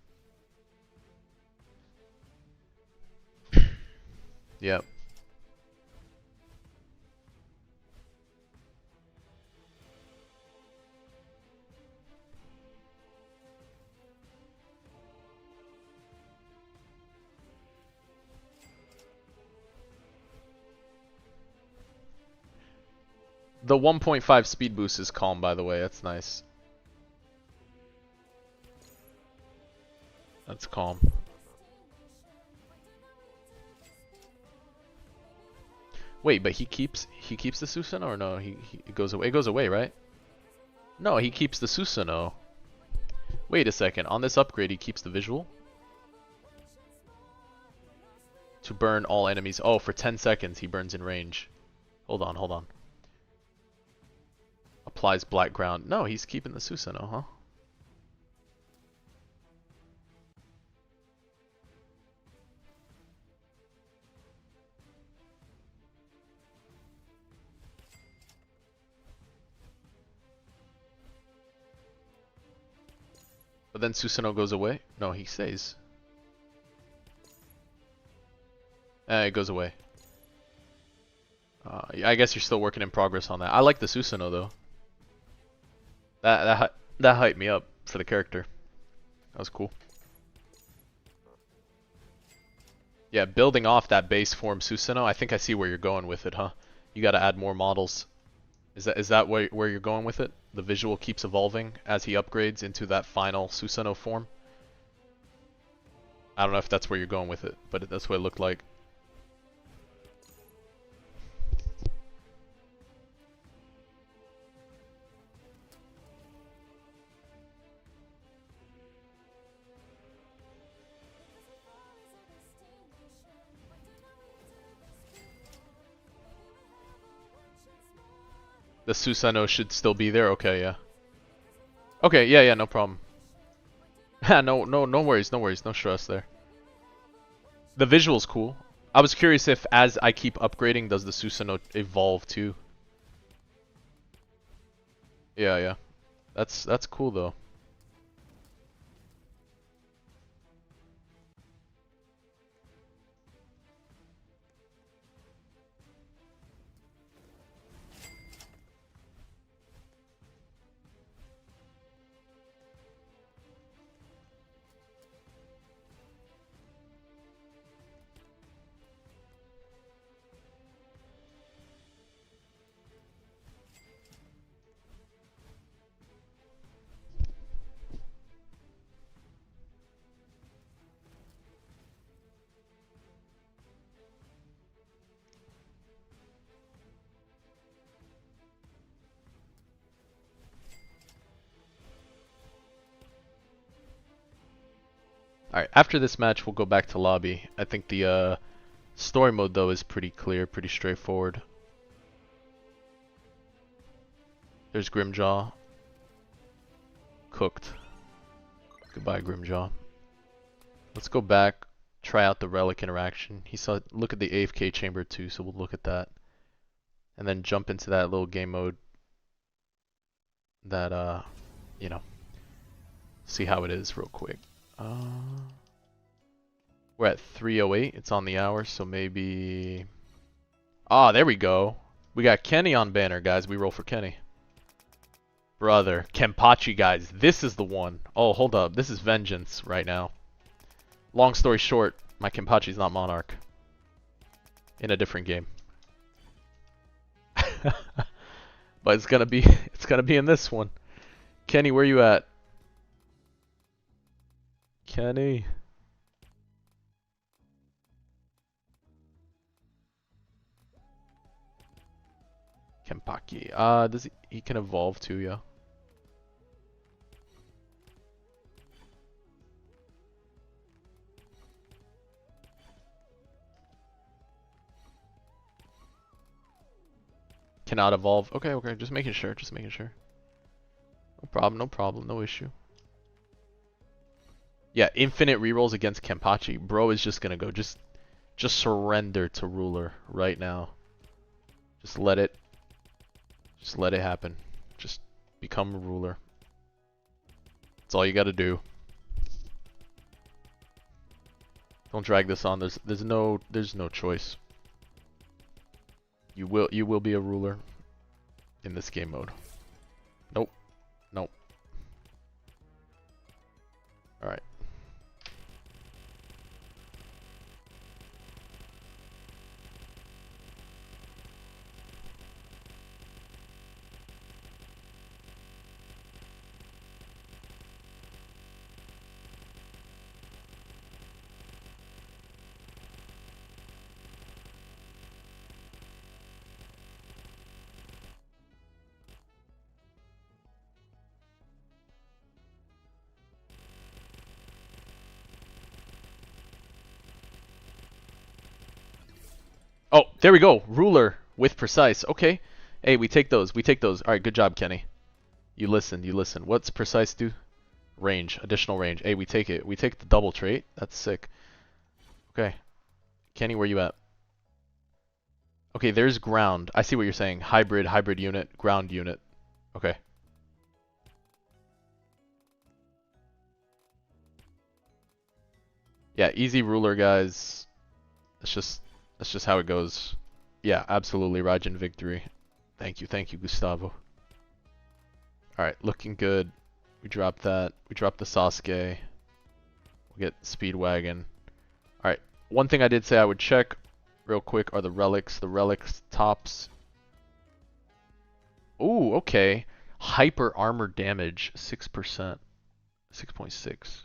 Yep. The 1.5 speed boost is calm, by the way. That's nice. That's calm. Wait, but he keeps the Susanoo, or no? He goes away. It goes away, right? No, he keeps the Susanoo. Wait a second. On this upgrade, he keeps the visual to burn all enemies. Oh, for 10 seconds, he burns in range. Hold on, hold on. Applies black ground. No, he's keeping the Susanoo, huh? But then Susanoo goes away? No, he stays. It goes away. I guess you're still working in progress on that. I like the Susanoo though. That hyped me up for the character. That was cool. Yeah, building off that base form Susanoo, I think I see where you're going with it, huh? You gotta add more models. Is that where you're going with it? The visual keeps evolving as he upgrades into that final Susanoo form? I don't know if that's where you're going with it, but that's what it looked like. The Susanoo should still be there? Okay, yeah. Okay, yeah, no problem. no worries, no stress there. The visual's cool. I was curious if as I keep upgrading, does the Susanoo evolve too? Yeah, yeah. That's cool though. Alright, after this match, we'll go back to lobby. I think the story mode, though, is pretty clear, pretty straightforward. There's Grimjaw. Cooked. Goodbye, Grimjaw. Let's go back, try out the relic interaction. He saw, look at the AFK chamber too, so we'll look at that. And then jump into that little game mode that, you know, see how it is real quick. We're at 3:08. It's on the hour, so maybe... Ah, there we go. We got Kenny on banner, guys. We roll for Kenny. Brother. Kempachi, guys. This is the one. Oh, hold up. This is Vengeance right now. Long story short, my Kempachi's not Monarch. In a different game. But it's gonna be in this one. Kenny, where you at? Kenny. Kempachi. Does he can evolve too, yeah. Cannot evolve. Okay, okay, just making sure, just making sure. No problem, no problem, no issue. Yeah, infinite rerolls against Kempachi. Bro is just gonna go, just surrender to ruler right now. Just let it happen. Just become a ruler. That's all you gotta do. Don't drag this on. There's no choice. You will be a ruler in this game mode. Nope. Nope. Alright. Oh, there we go. Ruler with precise. Okay. Hey, we take those. We take those. All right, good job, Kenny. You listen. You listen. What's precise do? Range. Additional range. Hey, we take it. We take the double trait. That's sick. Okay. Kenny, where you at? Okay, there's ground. I see what you're saying. Hybrid unit, ground unit. Okay. Yeah, easy ruler, guys. That's just how it goes. Yeah, absolutely. Raijin victory. Thank you, Gustavo. Alright, looking good. We dropped that. We dropped the Sasuke. We'll get Speedwagon. Alright, one thing I did say I would check real quick are the relics. The relics tops. Ooh, okay. Hyper armor damage, 6%. 6.6.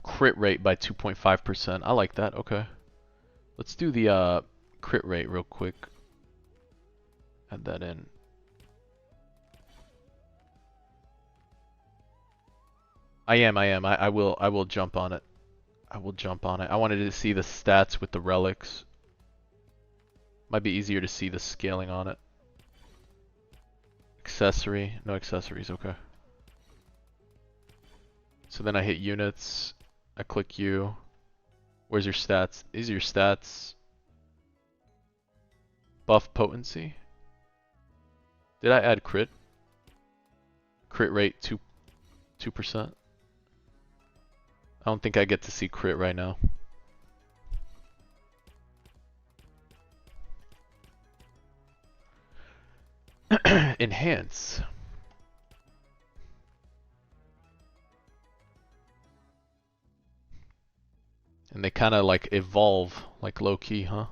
Crit rate by 2.5%. I like that. Okay. Let's do the crit rate real quick. Add that in. I am. I will jump on it. I will jump on it. I wanted to see the stats with the relics. Might be easier to see the scaling on it. Accessory. No accessories. Okay. So then I hit units. I click U. Where's your stats? These are your stats. Buff potency. Did I add crit? Crit rate 2%. I don't think I get to see crit right now. Enhance. And they kind of like evolve, like low key, huh?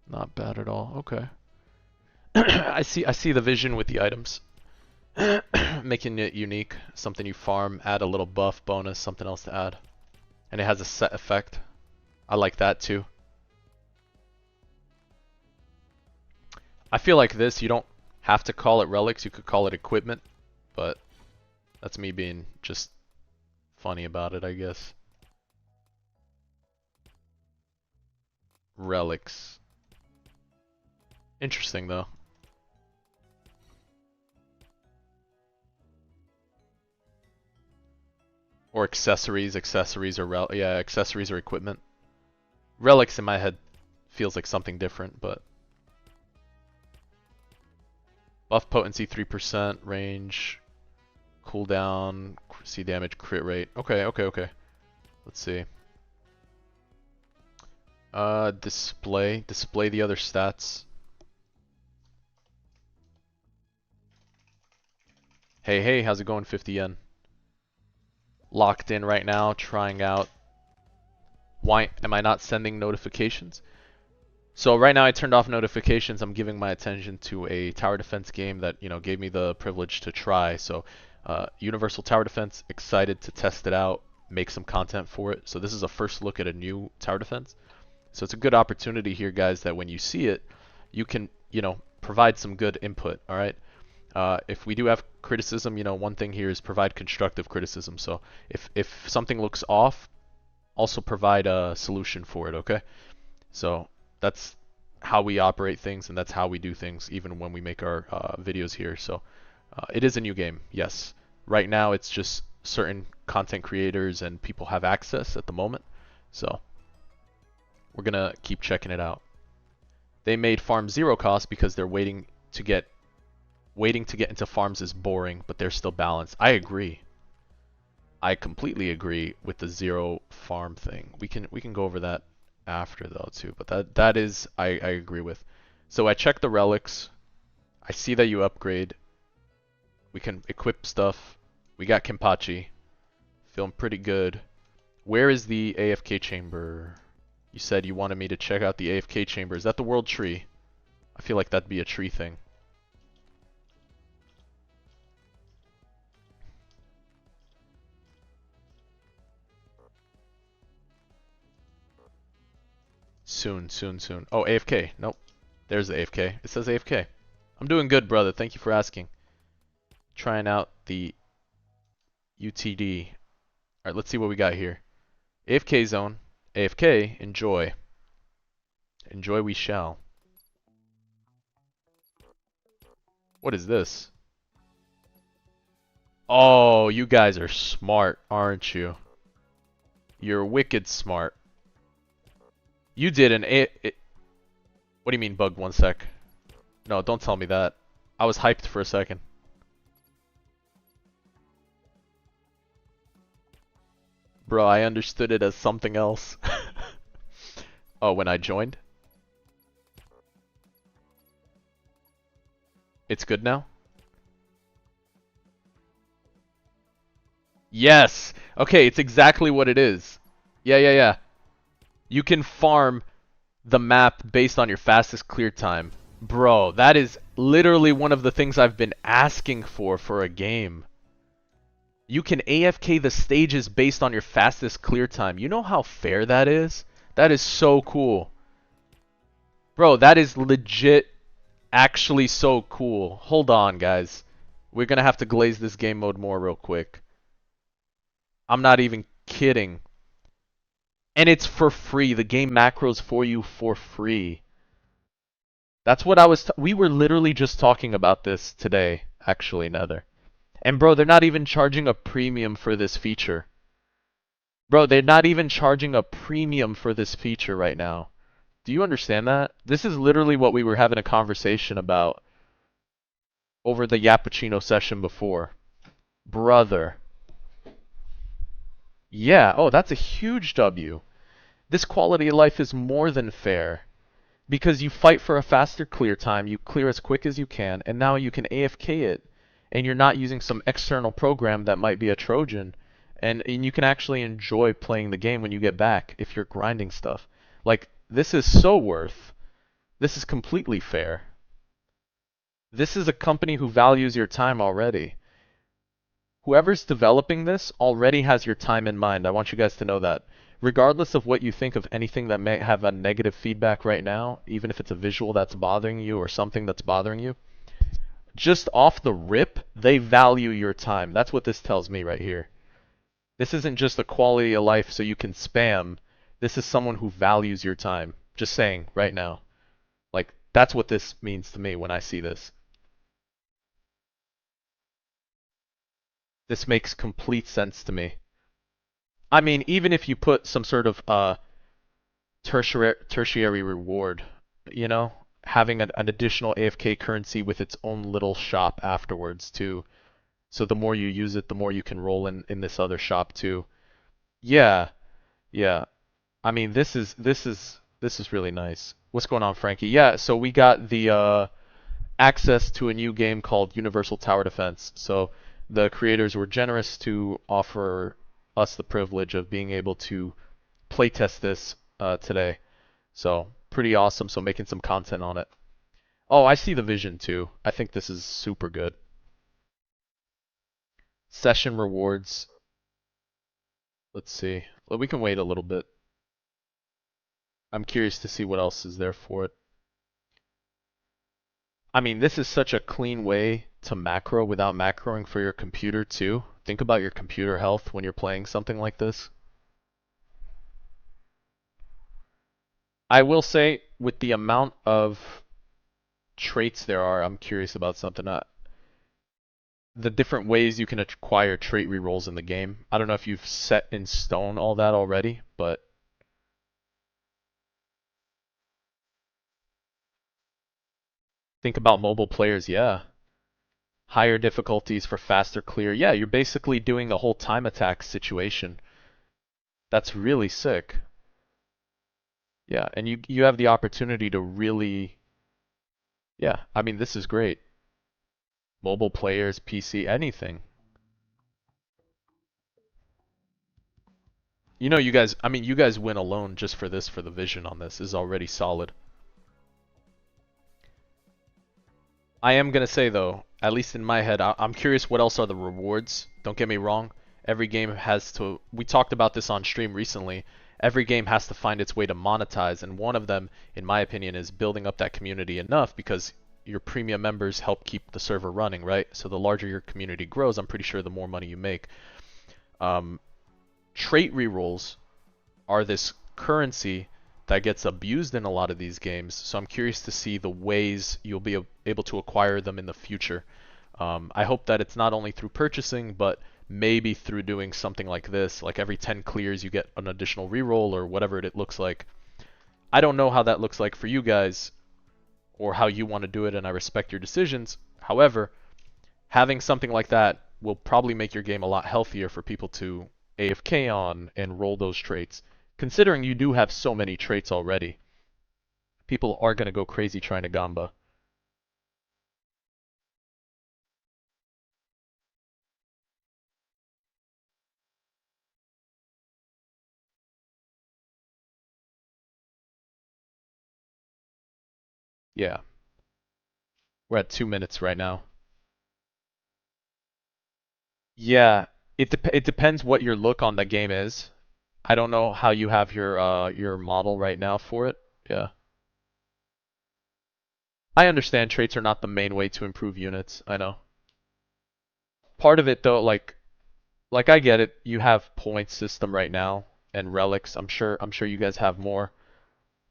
Not bad at all. Okay. I see the vision with the items. Making it unique, something you farm, add a little buff bonus, something else to add. And it has a set effect. I like that too. I feel like this, you don't have to call it relics, you could call it equipment, but that's me being just funny about it, I guess. Relics. Interesting though. Or accessories, accessories or accessories or equipment. Relics in my head feels like something different, but buff potency 3%, range, cooldown, see damage, crit rate. Okay. Let's see. Display the other stats. Hey, how's it going? 50 yen. Locked in right now, trying out. Why am I not sending notifications? So right now I turned off notifications. I'm giving my attention to a tower defense game that, you know, gave me the privilege to try. So Universal Tower Defense, excited to test it out, make some content for it. So this is a first look at a new tower defense. So it's a good opportunity here, guys, that when you see it, you can, you know, provide some good input, all right? If we do have criticism, you know, one thing here is provide constructive criticism. So if something looks off, also provide a solution for it, okay? So that's how we operate things, and that's how we do things, even when we make our videos here. So it is a new game, yes. Right now, it's just certain content creators and people have access at the moment. So we're gonna keep checking it out. They made farm zero cost because they're waiting to get into farms is boring, but they're still balanced. I agree. I completely agree with the zero farm thing. We can go over that after though too, but that is I agree with. So I check the relics. I see that you upgrade. We can equip stuff. We got Kempachi. Feeling pretty good. Where is the AFK chamber? You said you wanted me to check out the AFK chamber. Is that the world tree? I feel like that'd be a tree thing. Soon. Oh, AFK. Nope. There's the AFK. It says AFK. I'm doing good, brother. Thank you for asking. Trying out the UTD. Alright, let's see what we got here. AFK zone. AFK. Enjoy. Enjoy we shall. What is this? Oh, you guys are smart, aren't you? You're wicked smart. You did an What do you mean bugged? 1 sec. No, don't tell me that. I was hyped for a second. Bro, I understood it as something else. Oh, when I joined? It's good now? Yes! Okay, it's exactly what it is. Yeah. You can farm the map based on your fastest clear time. Bro, that is literally one of the things I've been asking for a game. You can AFK the stages based on your fastest clear time. You know how fair that is? That is so cool. Bro, that is legit actually so cool. Hold on, guys. We're gonna have to glaze this game mode more real quick. I'm not even kidding. And it's for free. The game macros for you for free. That's what I was. We were literally just talking about this today, actually, Nether. And bro, they're not even charging a premium for this feature. Bro, they're not even charging a premium for this feature right now. Do you understand that? This is literally what we were having a conversation about over the Yappuccino session before. Brother. Yeah, oh, that's a huge W. This quality of life is more than fair. Because you fight for a faster clear time, you clear as quick as you can, and now you can AFK it. And you're not using some external program that might be a Trojan. And you can actually enjoy playing the game when you get back if you're grinding stuff. Like, this is so worth. This is completely fair. This is a company who values your time already. Whoever's developing this already has your time in mind. I want you guys to know that. Regardless of what you think of anything that may have a negative feedback right now, even if it's a visual that's bothering you or something that's bothering you, just off the rip, they value your time. That's what this tells me right here. This isn't just a quality of life so you can spam. This is someone who values your time. Just saying right now. Like, that's what this means to me when I see this. This makes complete sense to me. I mean, even if you put some sort of tertiary reward, you know, having an additional AFK currency with its own little shop afterwards too. So the more you use it, the more you can roll in this other shop too. Yeah, yeah. I mean, this is really nice. What's going on, Frankie? Yeah, so we got the access to a new game called Universal Tower Defense. So the creators were generous to offer us the privilege of being able to playtest this today. So pretty awesome. So making some content on it. Oh, I see the vision too. I think this is super good. Session rewards. Let's see. Well, we can wait a little bit. I'm curious to see what else is there for it. I mean, this is such a clean way to macro without macroing for your computer too. Think about your computer health when you're playing something like this. I will say, with the amount of traits there are, I'm curious about something. The different ways you can acquire trait rerolls in the game. I don't know if you've set in stone all that already, but think about mobile players, yeah. Higher difficulties for faster clear. Yeah, you're basically doing a whole time attack situation. That's really sick. Yeah, and you have the opportunity to really, yeah, I mean, this is great. Mobile players, PC, anything. You know, you guys, I mean, you guys win alone just for this, for the vision on this is already solid. I am gonna say though, at least in my head, I'm curious what else are the rewards. Don't get me wrong. Every game has to. We talked about this on stream recently. Every game has to find its way to monetize, and one of them, in my opinion, is building up that community enough because your premium members help keep the server running, right? So the larger your community grows, I'm pretty sure the more money you make. Um, Trait rerolls are this currency that gets abused in a lot of these games. So I'm curious to see the ways you'll be able to acquire them in the future. I hope that it's not only through purchasing, but maybe through doing something like this. Like every 10 clears, you get an additional reroll or whatever it looks like. I don't know how that looks like for you guys or how you want to do it, and I respect your decisions. However, having something like that will probably make your game a lot healthier for people to AFK on and roll those traits. Considering you do have so many traits already, people are going to go crazy trying to Gamba. Yeah, we're at 2 minutes right now. Yeah, it depends what your look on the game is. I don't know how you have your model right now for it. Yeah. I understand traits are not the main way to improve units. I know. Part of it though, like I get it. You have point system right now. and relics. I'm sure you guys have more.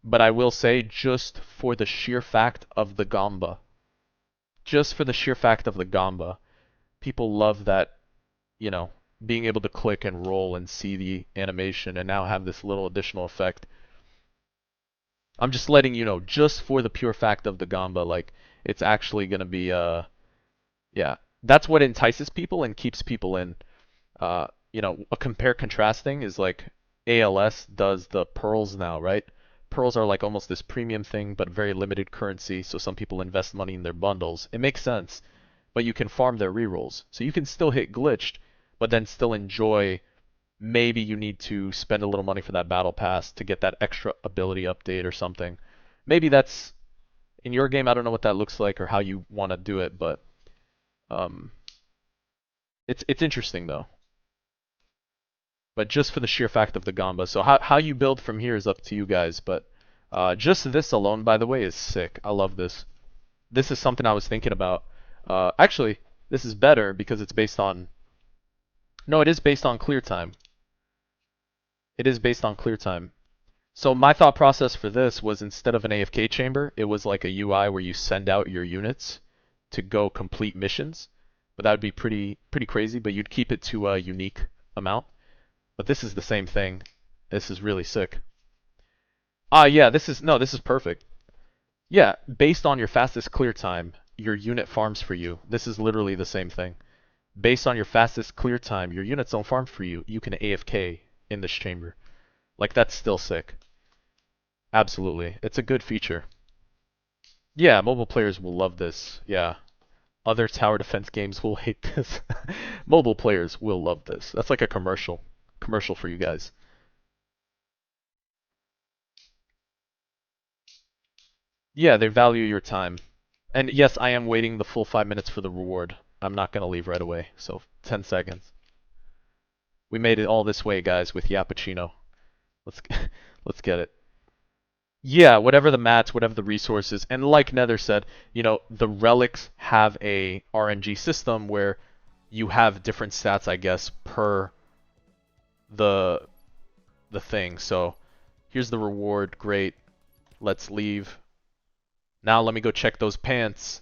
But I will say, just for the sheer fact of the Gamba, just for the sheer fact of the Gamba, people love that, you know, being able to click and roll and see the animation and now have this little additional effect. I'm just letting you know, just for the pure fact of the Gamba, like, it's actually gonna be, yeah. That's what entices people and keeps people in. A compare contrast thing is like ALS does the pearls now, right? Pearls are like almost this premium thing, but very limited currency, so some people invest money in their bundles. It makes sense, but you can farm their rerolls. So you can still hit glitched, but then still enjoy. Maybe you need to spend a little money for that battle pass to get that extra ability update or something. Maybe that's in your game. I don't know what that looks like or how you want to do it, but um, it's interesting though. But just for the sheer fact of the Gamba. So how you build from here is up to you guys, but just this alone, by the way, is sick. I love this. This is something I was thinking about. Actually, this is better because it's based on... No, it is based on clear time. It is based on clear time. So my thought process for this was instead of an AFK chamber, it was like a UI where you send out your units to go complete missions. But that would be pretty crazy, but you'd keep it to a unique amount. But this is the same thing. This is really sick. Yeah, this is perfect. Yeah, based on your fastest clear time, your unit farms for you. This is literally the same thing. Based on your fastest clear time, your units don't farm for you. You can AFK in this chamber. Like, that's still sick. Absolutely. It's a good feature. Yeah, mobile players will love this. Yeah. Other tower defense games will hate this. Mobile players will love this. That's like a commercial. Commercial for you guys. Yeah, they value your time. And yes, I am waiting the full 5 minutes for the reward. I'm not going to leave right away. So 10 seconds. We made it all this way, guys, with Yappuccino. Let's let's get it. Yeah, whatever the mats, whatever the resources, and like Nether said, the relics have a RNG system where you have different stats, I guess, per the thing. So here's the reward. Great. Let's leave. Now let me go check those pants.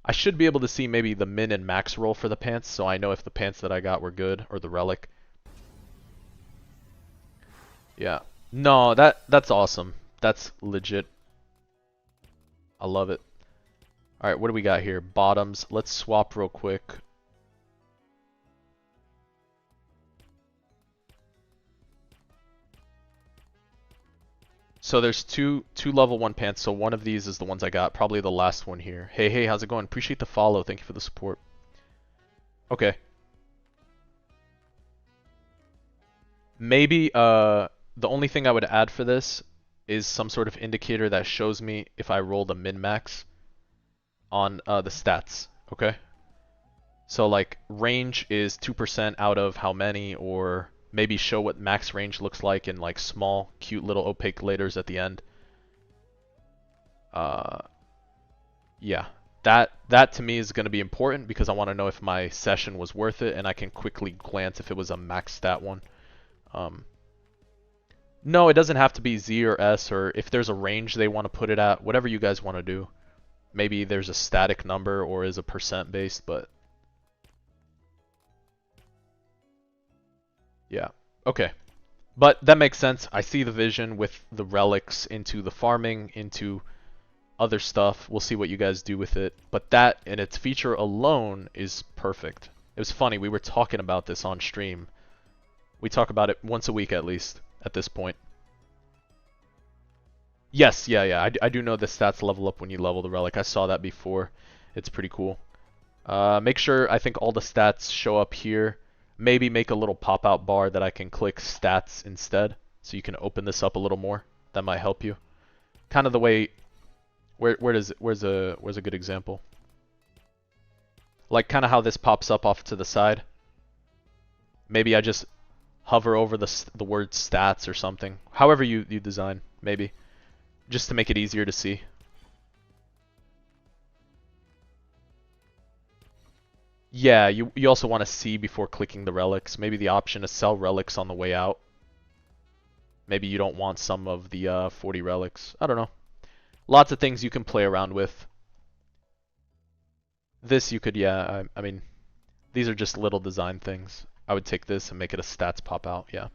I should be able to see maybe the min and max roll for the pants, so I know if the pants that I got were good, or the relic. Yeah. No, that's awesome. That's legit. I love it. Alright, what do we got here? Bottoms. Let's swap real quick. So there's two level 1 pants, so one of these is the ones I got, probably the last one here. Hey, how's it going? Appreciate the follow. Thank you for the support. Okay. Maybe the only thing I would add for this is some sort of indicator that shows me if I roll the min-max on the stats, okay? So like range is 2% out of how many, or maybe show what max range looks like in like small, cute little opaque letters at the end. Yeah, that to me is going to be important because I want to know if my session was worth it, and I can quickly glance if it was a max stat one. No, it doesn't have to be Z or S, or if there's a range they want to put it at, whatever you guys want to do. Maybe there's a static number or is a percent based, but yeah. Okay. But that makes sense. I see the vision with the relics into the farming, into other stuff. We'll see what you guys do with it. But that and its feature alone is perfect. It was funny, we were talking about this on stream. We talk about it once a week at least at this point. Yes, yeah. I do know the stats level up when you level the relic. I saw that before. It's pretty cool. Make sure, I think all the stats show up here. Maybe make a little pop-out bar that I can click stats instead, so you can open this up a little more. That might help you. Kind of the way, where's a good example? Like kind of how this pops up off to the side. Maybe I just hover over the word stats or something. However you design, maybe. Just to make it easier to see. Yeah, you also want to see before clicking the relics. Maybe the option to sell relics on the way out. Maybe you don't want some of the 40 relics. I don't know. Lots of things you can play around with. This you could, yeah, I mean, these are just little design things. I would take this and make it a stats pop out, yeah.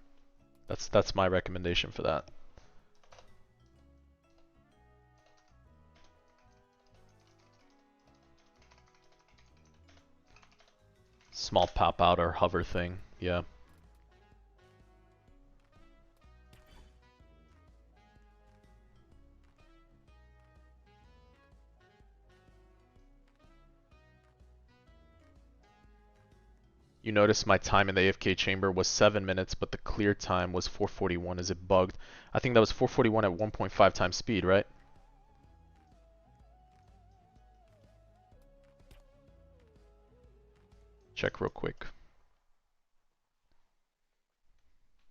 That's my recommendation for that. Small pop out or hover thing, yeah. You notice my time in the AFK chamber was 7 minutes, but the clear time was 441. Is it bugged? I think that was 441 at 1.5 times speed, right? Check real quick.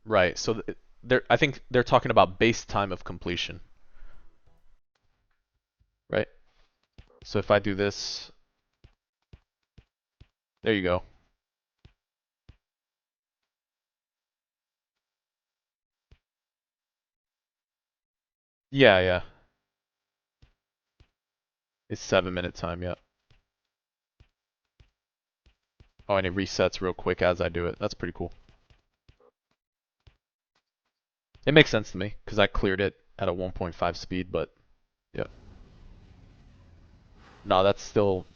Right, so I think they're talking about base time of completion. Right? So if I do this, there you go. Yeah, yeah. It's 7 minute time, yeah. Oh, and it resets real quick as I do it. That's pretty cool. It makes sense to me, because I cleared it at a 1.5 speed, but yeah. No, that's still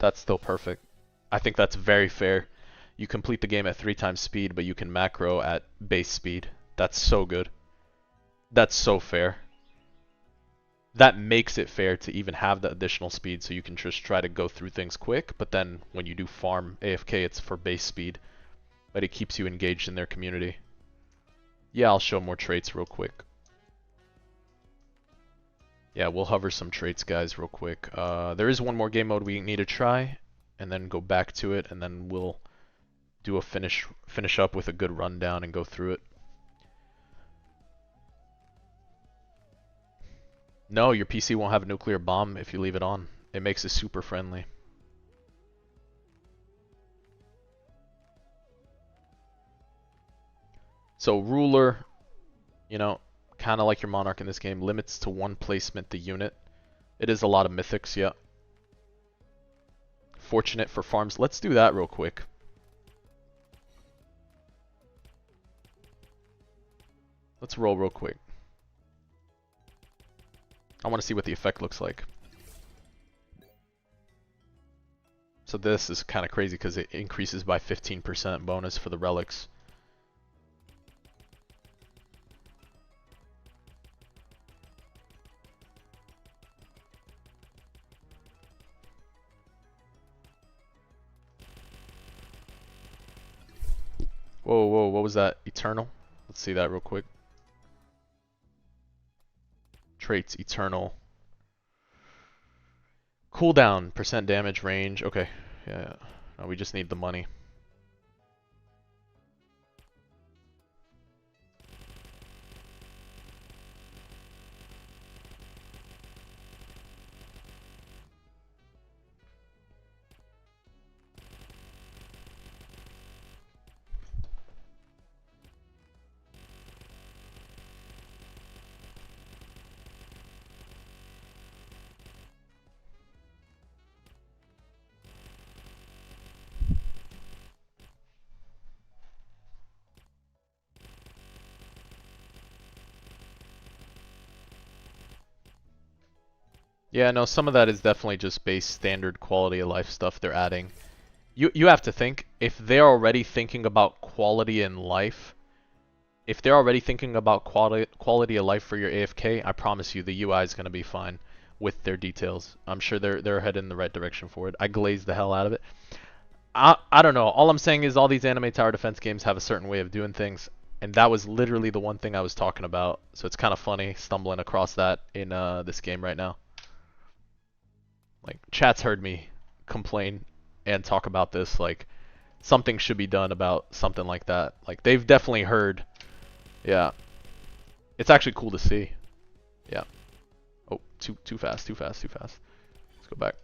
perfect. I think that's very fair. You complete the game at 3 times speed, but you can macro at base speed. That's so good. That's so fair. That makes it fair to even have the additional speed, so you can just try to go through things quick, but then when you do farm AFK, it's for base speed. But it keeps you engaged in their community. Yeah, I'll show more traits real quick. Yeah, we'll hover some traits, guys, real quick. There is one more game mode we need to try, and then go back to it, and then we'll do a finish up with a good rundown and go through it. No, your PC won't have a nuclear bomb if you leave it on. It makes it super friendly. So ruler, you know, kind of like your monarch in this game, limits to one placement the unit. It is a lot of mythics, yeah. Fortunate for farms. Let's do that real quick. Let's roll real quick. I want to see what the effect looks like. So this is kind of crazy because it increases by 15% bonus for the relics. Whoa, whoa, what was that? Eternal? Let's see that real quick. Traits, Eternal. Cooldown, percent damage, range. Okay, yeah. No, we just need the money. Yeah, no, some of that is definitely just base standard quality of life stuff they're adding. You have to think, if they're already thinking about quality in life, if they're already thinking about quality of life for your AFK, I promise you the UI is going to be fine with their details. I'm sure they're headed in the right direction for it. I glazed the hell out of it. I don't know. All I'm saying is all these anime tower defense games have a certain way of doing things, and that was literally the one thing I was talking about. So it's kind of funny stumbling across that in this game right now. Like, chat's heard me complain and talk about this. Like, something should be done about something like that. Like, they've definitely heard. Yeah. It's actually cool to see. Yeah. Oh, too fast, too fast, too fast. Let's go back.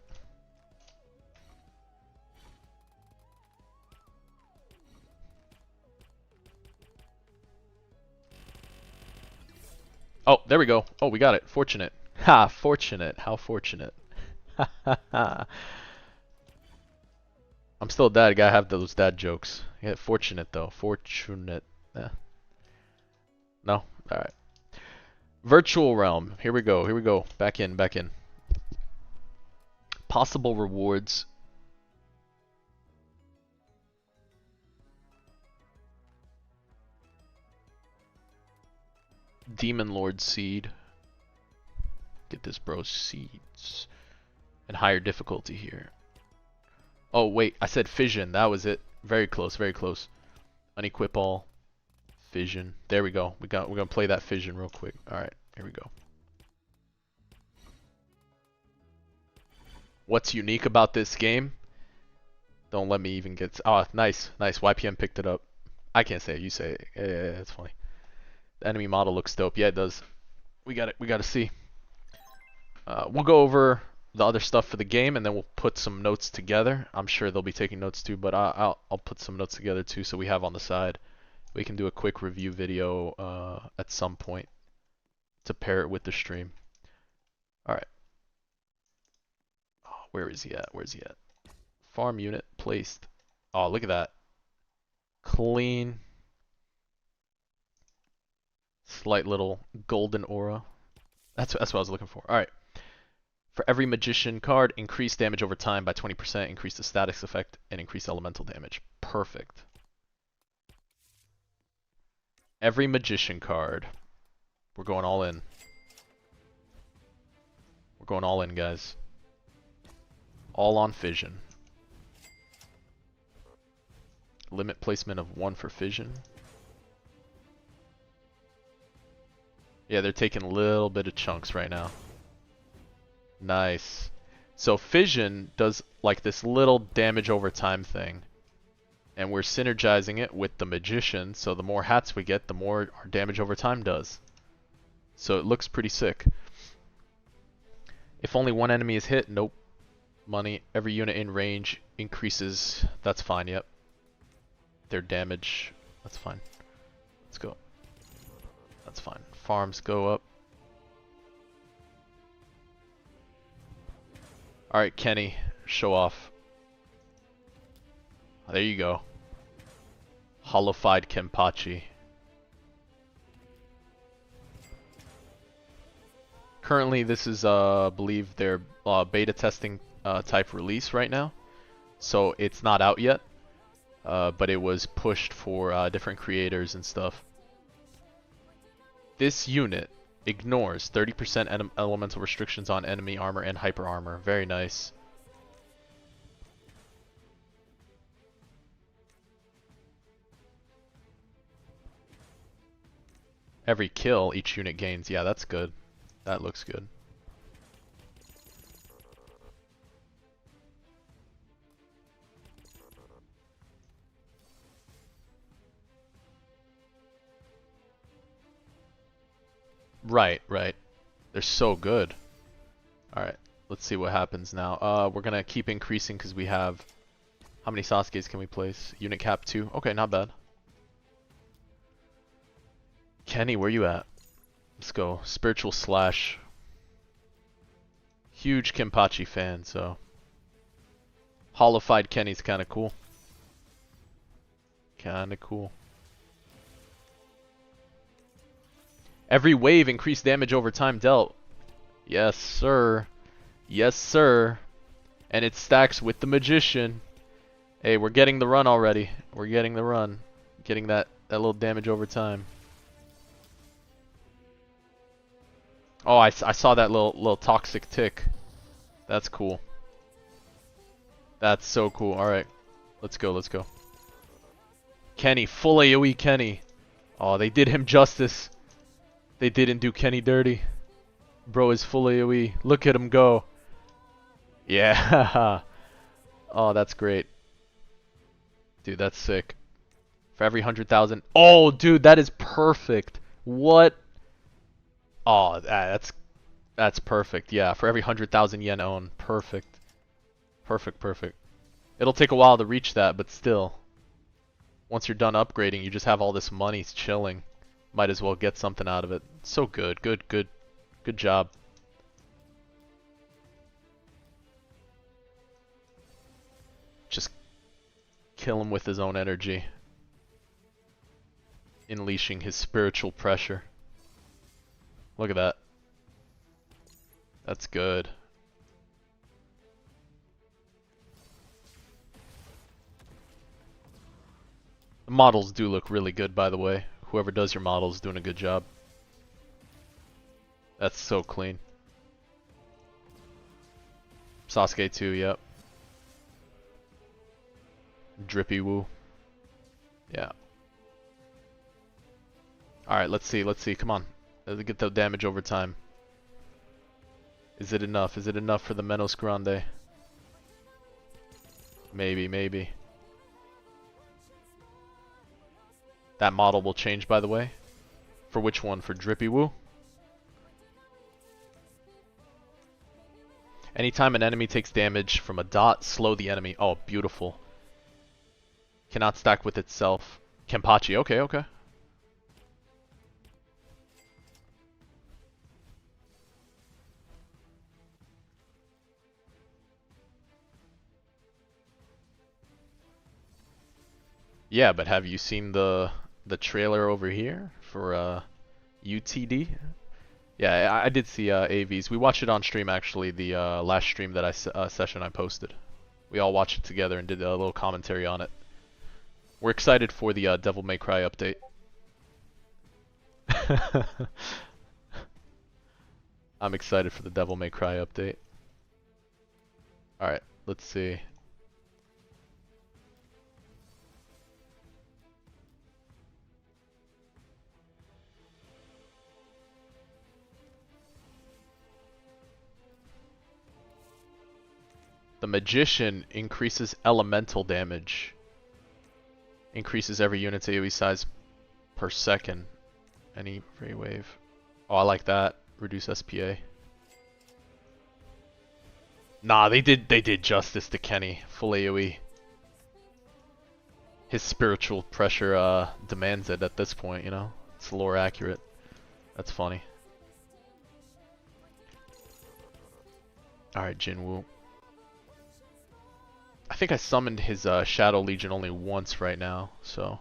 Oh, there we go. Oh, we got it. Fortunate. Ha, fortunate. How fortunate. Ha ha ha. I'm still a dad. I gotta have those dad jokes. Yeah, fortunate though. Fortunate. Yeah. No? Alright. Virtual realm. Here we go. Here we go. Back in. Back in. Possible rewards. Demon Lord Seed. Get this, bro. Seeds. And higher difficulty here. Oh, wait. I said fission. That was it. Very close. Very close. Unequip all. Fission. There we go. We're gonna play that fission real quick. Alright. Here we go. What's unique about this game? Don't let me even get... Oh, nice. Nice. YPM picked it up. I can't say it. You say it. Yeah, it's funny. The enemy model looks dope. Yeah, it does. We got it. We got to see. We'll go over the other stuff for the game, and then we'll put some notes together. I'm sure they'll be taking notes too, but I'll put some notes together too, so we have on the side. We can do a quick review video at some point to pair it with the stream. All right. Oh, where is he at? Where's he at? Farm unit placed. Oh, look at that. Clean. Slight little golden aura. That's what I was looking for. All right. For every magician card, increase damage over time by 20%, increase the status effect, and increase elemental damage. Perfect. Every magician card. We're going all in. We're going all in, guys. All on fission. Limit placement of 1 for fission. Yeah, they're taking a little bit of chunks right now. Nice. So fission does like this little damage over time thing. And we're synergizing it with the magician, so the more hats we get, the more our damage over time does. So it looks pretty sick. If only one enemy is hit, nope. Money. Every unit in range increases. That's fine, yep. Their damage. That's fine. Let's go. That's fine. Farms go up. Alright, Kenny. Show off. There you go. Hollowified Kempachi. Currently, this is, I believe, their beta testing type release right now. So it's not out yet. But it was pushed for different creators and stuff. This unit ignores 30% elemental restrictions on enemy armor and hyper armor. Very nice. Every kill, each unit gains. Yeah, that's good. That looks good. Right, right. They're so good. Alright, let's see what happens now. We're gonna keep increasing because we have... How many Sasukes can we place? Unit cap 2. Okay, not bad. Kenny, where you at? Let's go. Spiritual Slash. Huge Kempachi fan, so... Hollowified Kenny's kinda cool. Kinda cool. Every wave increased damage over time dealt. Yes, sir. Yes, sir. And it stacks with the magician. Hey, we're getting the run already. We're getting the run. Getting that little damage over time. Oh, I saw that little toxic tick. That's cool. That's so cool. Alright. Let's go, let's go. Kenny, full AoE Kenny. Oh, they did him justice. They didn't do Kenny dirty. Bro is full AoE. Look at him go. Yeah. Oh, that's great. Dude, that's sick. For every 100,000. Oh, dude, that is perfect. What? Oh, that's perfect. Yeah, for every 100,000 yen own. Perfect. Perfect, perfect. It'll take a while to reach that, but still. Once you're done upgrading, you just have all this money chilling. Might as well get something out of it. So good, good job. Just kill him with his own energy. Unleashing his spiritual pressure. Look at that. That's good. The models do look really good, by the way. Whoever does your models is doing a good job. That's so clean. Sasuke too, yep. Drippy Woo. Yeah. Alright, let's see, come on. Let's get the damage over time. Is it enough? Is it enough for the Menos Grande? Maybe. That model will change, by the way. For which one? For Drippy Woo? Anytime an enemy takes damage from a dot, slow the enemy. Oh, beautiful. Cannot stack with itself. Kempachi, okay. Yeah, but have you seen the trailer over here for UTD? Yeah, I did see AVs. We watched it on stream actually, the last stream that session I posted. We all watched it together and did a little commentary on it. We're excited for the Devil May Cry update. I'm excited for the Devil May Cry update. Alright, let's see. The Magician increases elemental damage. Increases every unit's AoE size per second. Any free wave. Oh, I like that. Reduce SPA. Nah, they did justice to Kenny. Full AoE. His spiritual pressure demands it at this point, you know? It's lore accurate. That's funny. Alright, Jin Woo. I think I summoned his Shadow Legion only once right now, so...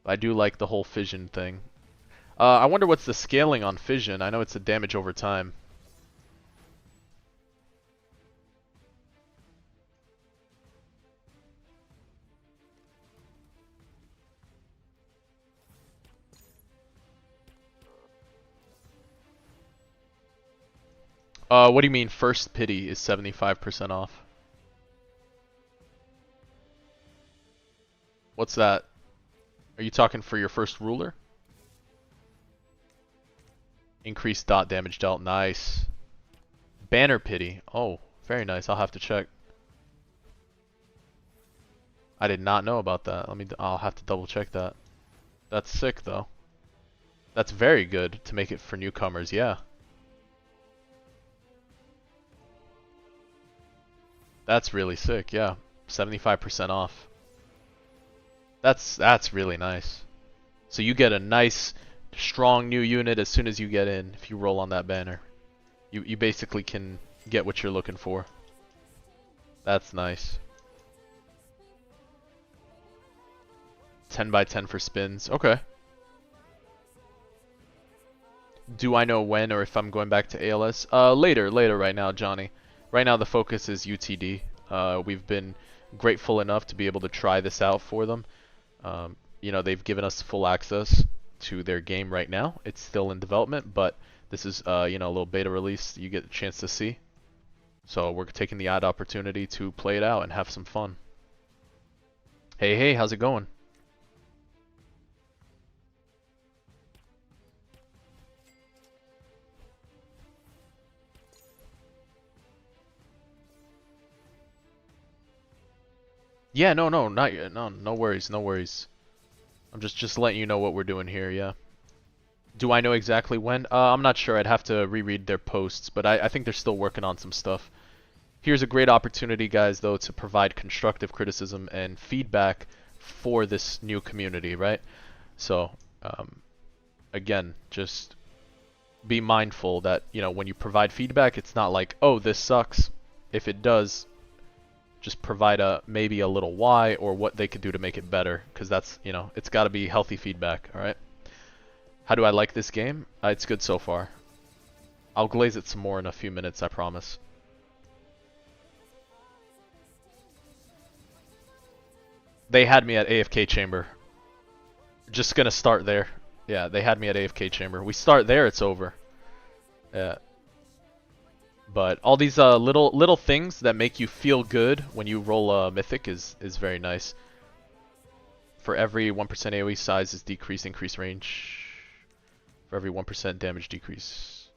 I do like the whole fission thing. I wonder what's the scaling on fission. I know it's a damage over time. What do you mean first pity is 75% off? What's that? Are you talking for your first ruler? Increased dot damage dealt. Nice. Banner pity. Oh, very nice. I'll have to check. I did not know about that. I'll have to double check that. That's sick though. That's very good to make it for newcomers, yeah. That's really sick, yeah. 75% off. That's really nice. So you get a nice, strong new unit as soon as you get in, if you roll on that banner. You basically can get what you're looking for. That's nice. 10 by 10 for spins. Okay. Do I know when or if I'm going back to ALS? Later right now, Johnny. Right now the focus is UTD. We've been grateful enough to be able to try this out for them. You know, they've given us full access to their game right now. It's still in development, but this is, you know, a little beta release you get a chance to see. So we're taking the odd opportunity to play it out and have some fun. Hey, how's it going? Yeah, no, not yet. No worries. I'm just letting you know what we're doing here, yeah. Do I know exactly when? I'm not sure. I'd have to reread their posts, but I think they're still working on some stuff. Here's a great opportunity, guys, though, to provide constructive criticism and feedback for this new community, right? So, again, just be mindful that, you know, when you provide feedback, it's not like, oh, this sucks. If it does, just provide maybe a little why or what they could do to make it better, because that's, you know, it's got to be healthy feedback. All right. How do I like this game? It's good so far. I'll glaze it some more in a few minutes, I promise. They had me at AFK chamber. Just gonna start there. Yeah, they had me at AFK chamber. We start there, it's over. Yeah. But all these little things that make you feel good when you roll a mythic is very nice. For every 1% AoE size is decrease, increase range. For every 1% damage decrease.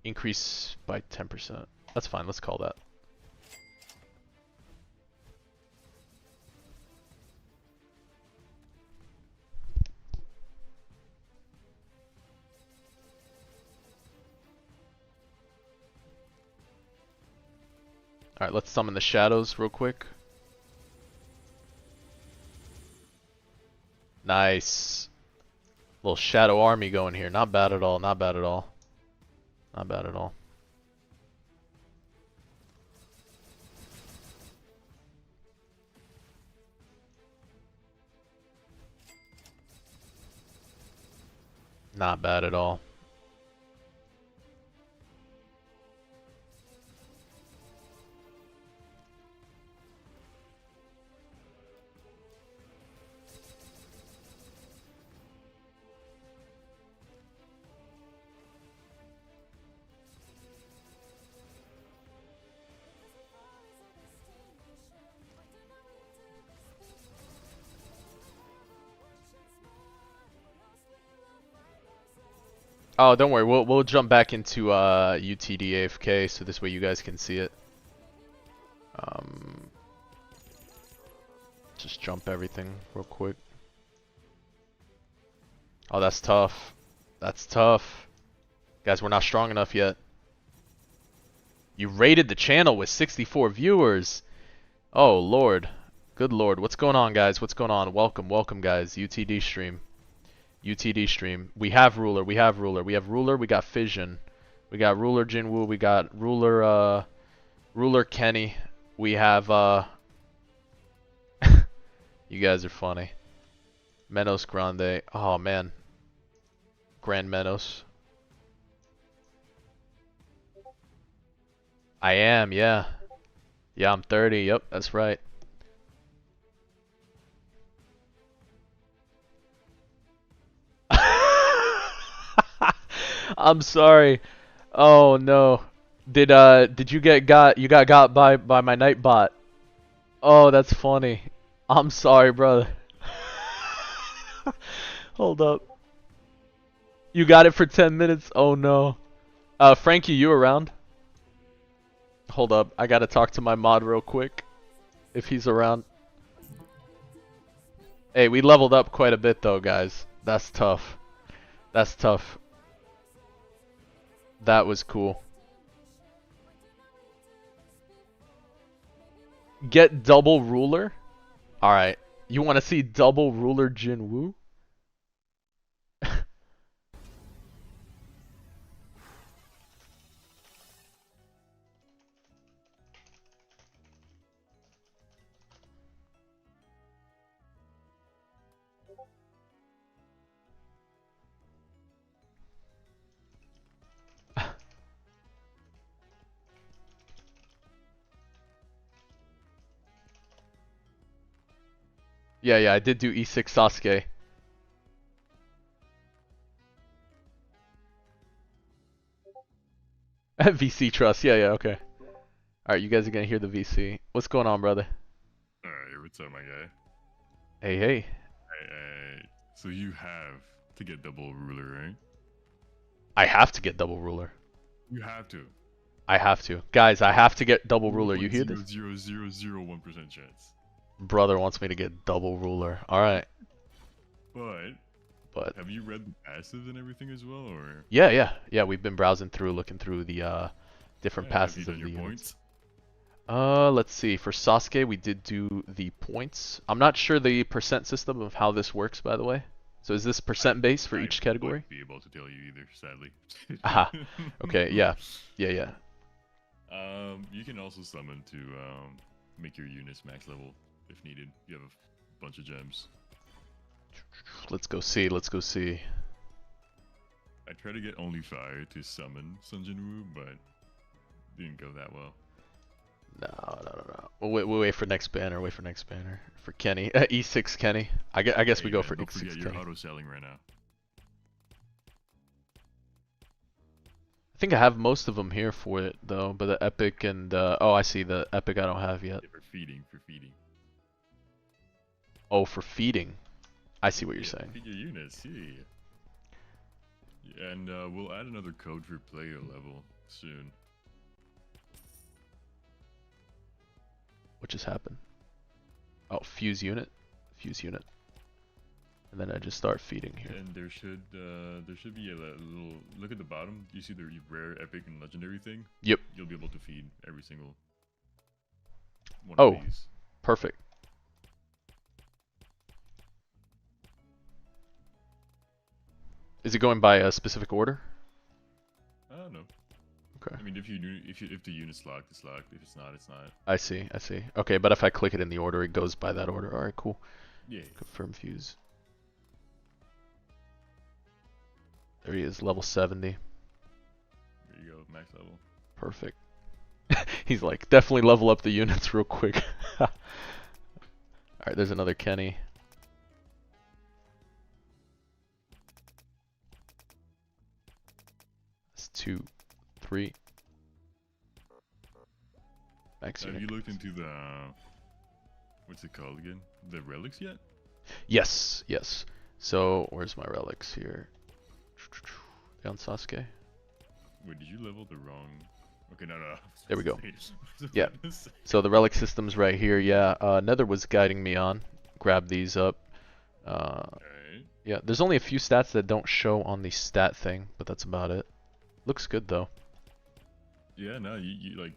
Increase by 10%. That's fine, let's call that. Alright, let's summon the shadows real quick. Nice. Little shadow army going here. Not bad at all, not bad at all. Not bad at all. Not bad at all. Oh, don't worry. We'll jump back into UTD AFK so this way you guys can see it. Just jump everything real quick. Oh, that's tough. That's tough. Guys, we're not strong enough yet. You rated the channel with 64 viewers. Oh, Lord. Good Lord. What's going on, guys? What's going on? Welcome, welcome, guys. UTD stream. UTD stream. We have ruler. We have ruler. We have ruler. We got fission. We got ruler Jin Woo. We got ruler ruler Kenny. We have you guys are funny. Menos Grande. Oh man. Grand Menos. I am, yeah. Yeah, I'm 30. Yep, that's right. I'm sorry. Oh no. Did you got got by my night bot? Oh, that's funny. I'm sorry, brother. Hold up. You got it for 10 minutes? Oh no. Frankie, you around? Hold up. I gotta talk to my mod real quick. If he's around. Hey, we leveled up quite a bit though, guys. That's tough. That's tough. That was cool. Get double ruler? Alright. You wanna see double ruler Jin Woo? Yeah, I did do E6 Sasuke. VC trust, yeah, okay. Alright, you guys are gonna hear the VC. What's going on, brother?
Alright, what's up, my guy?
Hey.
So you have to get double ruler, right?
I have to get double ruler.
You have to.
I have to. Guys, I have to get double ruler. You hear this?
0.0001% chance.
Brother wants me to get double ruler. Alright.
But have you read the passives and everything as well, or?
Yeah, we've been browsing through, looking through the different passes
have you done
of the
your
units. Let's see. For Sasuke, we did do the points. I'm not sure the percent system of how this works, by the way. So is this percent base for
I
each category?
wouldn't be able to tell you either, sadly.
Aha. Okay, yeah. Yeah, yeah.
You can also summon to make your units max level if needed. You have a bunch of gems.
Let's go see, let's go see.
I tried to get only fire to summon Jin Woo, but didn't go that well.
No. We'll wait for next banner, wait for next banner. For Kenny. E6 Kenny. I guess
Hey,
we go
man,
for
don't
E6
forget
Kenny.
you're auto-selling right now.
I think I have most of them here for it, though. But the Epic and... oh, I see. The Epic I don't have yet.
Yeah, for feeding.
Oh, for feeding. I see what you're
Yeah,
saying.
feed your units, yeah. And we'll add another code for player level soon.
What just happened? Oh, fuse unit. Fuse unit. And then I just start feeding here.
And there should be a little look at the bottom. You see the rare, epic, and legendary thing?
Yep.
You'll be able to feed every single one
Oh,
of these.
perfect. Is it going by a specific order?
No.
Okay.
I mean, if the unit's locked, it's locked. If it's not, it's not.
I see. Okay, but if I click it in the order, it goes by that order. Alright, cool.
Yeah.
Confirm fuse. There he is, level 70.
There you go, max level.
Perfect. He's like, definitely level up the units real quick. Alright, there's another Kenny. That's 2, 3. Max
Have
unit.
you looked into the what's it called again? The relics yet?
Yes. So, where's my relics here? Down Sasuke.
Wait, did you level the wrong? Okay, no.
There we go. Yeah. So the relic system's right here. Yeah. Nether was guiding me on. Grab these up.
Alright.
Yeah. There's only a few stats that don't show on the stat thing, but that's about it. Looks good though.
Yeah, no, you like.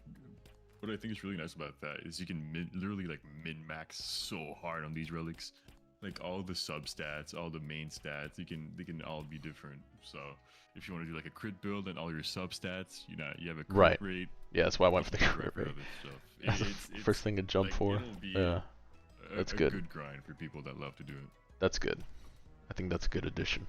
What I think is really nice about that is you can literally like min-max so hard on these relics. Like all the sub-stats, all the main stats, they can all be different. So if you want to do like a crit build and all your sub-stats, you have a crit rate.
Yeah, that's why I went for the crit
for
rate.
other stuff. It's
First thing to jump
like,
for.
it'll be
Yeah, that's
a
good.
good grind for people that love to do it.
That's good. I think that's a good addition.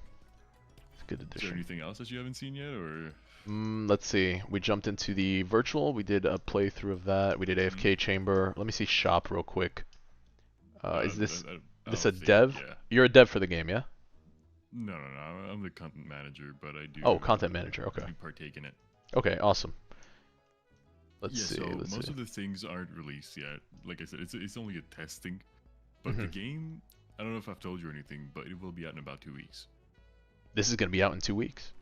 It's a good
Is there
addition.
anything else that you haven't seen yet, or?
Let's see. We jumped into the virtual. We did a playthrough of that. We did AFK chamber. Let me see shop real quick. Is this a dev?
Yeah.
You're a dev for the game, yeah?
No. I'm the content manager, but I do.
Oh, content manager. Okay.
I do partake in it.
Okay, awesome. Let's see.
So
Let's
most
see.
of the things aren't released yet. Like I said, it's only a testing. But the game, I don't know if I've told you anything, but it will be out in about 2 weeks.
This is gonna be out in 2 weeks.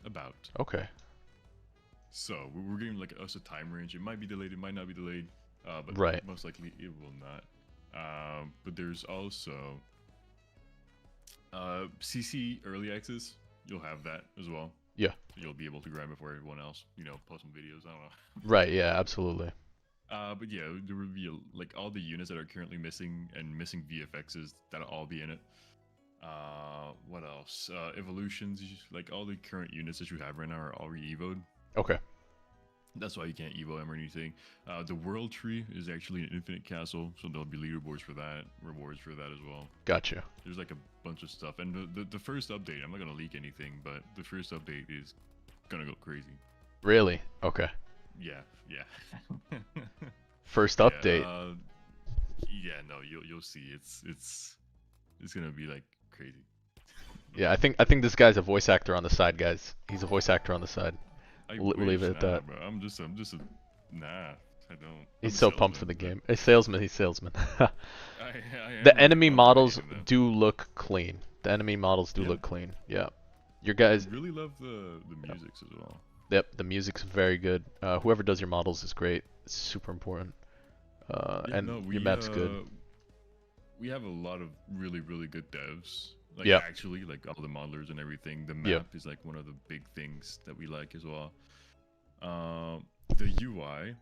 About.
Okay.
So we're getting like us a time range. It might be delayed. It might not be delayed. But
Right.
most likely it will not. But there's also CC early access. You'll have that as well.
Yeah.
So you'll be able to grind before everyone else. Post some videos. I don't know.
Right. Yeah. Absolutely.
But yeah, there will be like all the units that are currently missing and missing VFXs that'll all be in it. What else? Evolutions, like all the current units that you have right now are already evoed.
Okay.
That's why you can't evo them or anything. The world tree is actually an infinite castle, so there'll be leaderboards for that, rewards for that as well.
Gotcha.
There's like a bunch of stuff, and the first update, I'm not gonna leak anything, but the first update is gonna go crazy.
Really? Okay.
Yeah.
First update.
Yeah, no, you'll see. It's gonna be like crazy.
Yeah, I think this guy's a voice actor on the side, guys. He's a voice actor on the side. We'll leave it at that.
Bro. I'm just a nah. I don't.
He's so pumped for the game. A salesman. He's salesman.
I
The
am
enemy
pumped
models
for the game,
do look clean. The enemy models do
Yeah.
look clean. Yeah. Your guys.
I really love the musics as well.
Yep. The music's very good. Whoever does your models is great. It's super important. Your map's good.
We have a lot of really good devs. Like
Yep.
actually, like all the modelers and everything. The map
Yep.
is like one of the big things that we like as well. The UI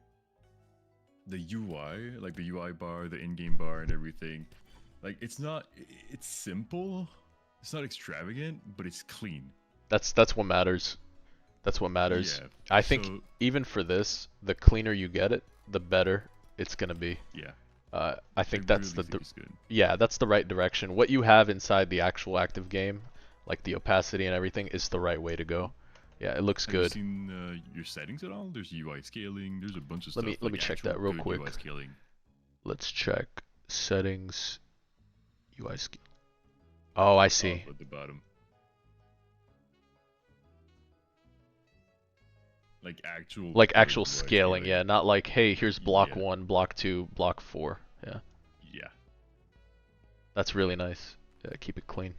the UI, like the UI bar, the in-game bar, and everything, like it's simple. It's not extravagant, but it's clean.
That's what matters. That's what matters.
Yeah.
I think
So
even for this, the cleaner you get it, the better it's gonna be.
yeah,
I
I
think that's
really
the
think it's good.
yeah, that's the right direction. What you have inside the actual active game, like the opacity and everything, is the right way to
Mhm.
go. Yeah, it looks
Have you
good.
seen your settings at all? There's UI scaling. There's a bunch of
Let
stuff
me
like
check
actual
that real
good
quick.
UI scaling.
Let's check settings UI. Oh, I
Up
see.
at the bottom, like actual
Like
good
actual
UI
scaling,
scaling.
yeah, not like hey, here's block
Yeah,
1, block 2, block 4. Yeah.
yeah.
That's really nice. Yeah, keep it clean.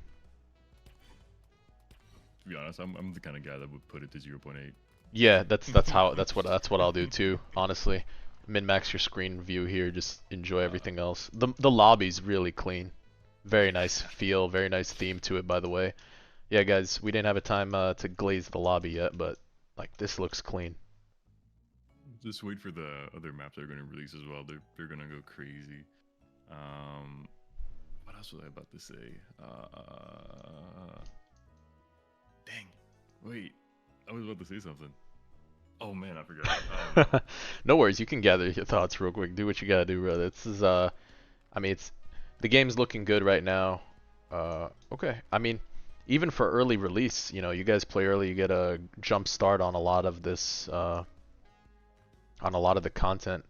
To be honest, I'm the kind of guy that would put it to 0.8.
Yeah, that's what I'll do too, honestly. Min-max your screen view here, just enjoy
uh,
everything else. The lobby's really clean. Very nice feel, very nice theme to it, by the way. Yeah, guys, we didn't have a time to glaze the lobby yet, but like this looks clean.
just wait for the other maps they're going to release as well. They're going to go crazy. Um, what else was I about to say? Dang. Wait, I was about to say something. Oh man, I forgot.
No worries, you can gather your thoughts real quick. Do what you gotta do, brother. This is I mean, it's the game's looking good right now. Okay. I mean, even for early release, you know, you guys play early, you get a jump start on a lot of this, on a lot of the content.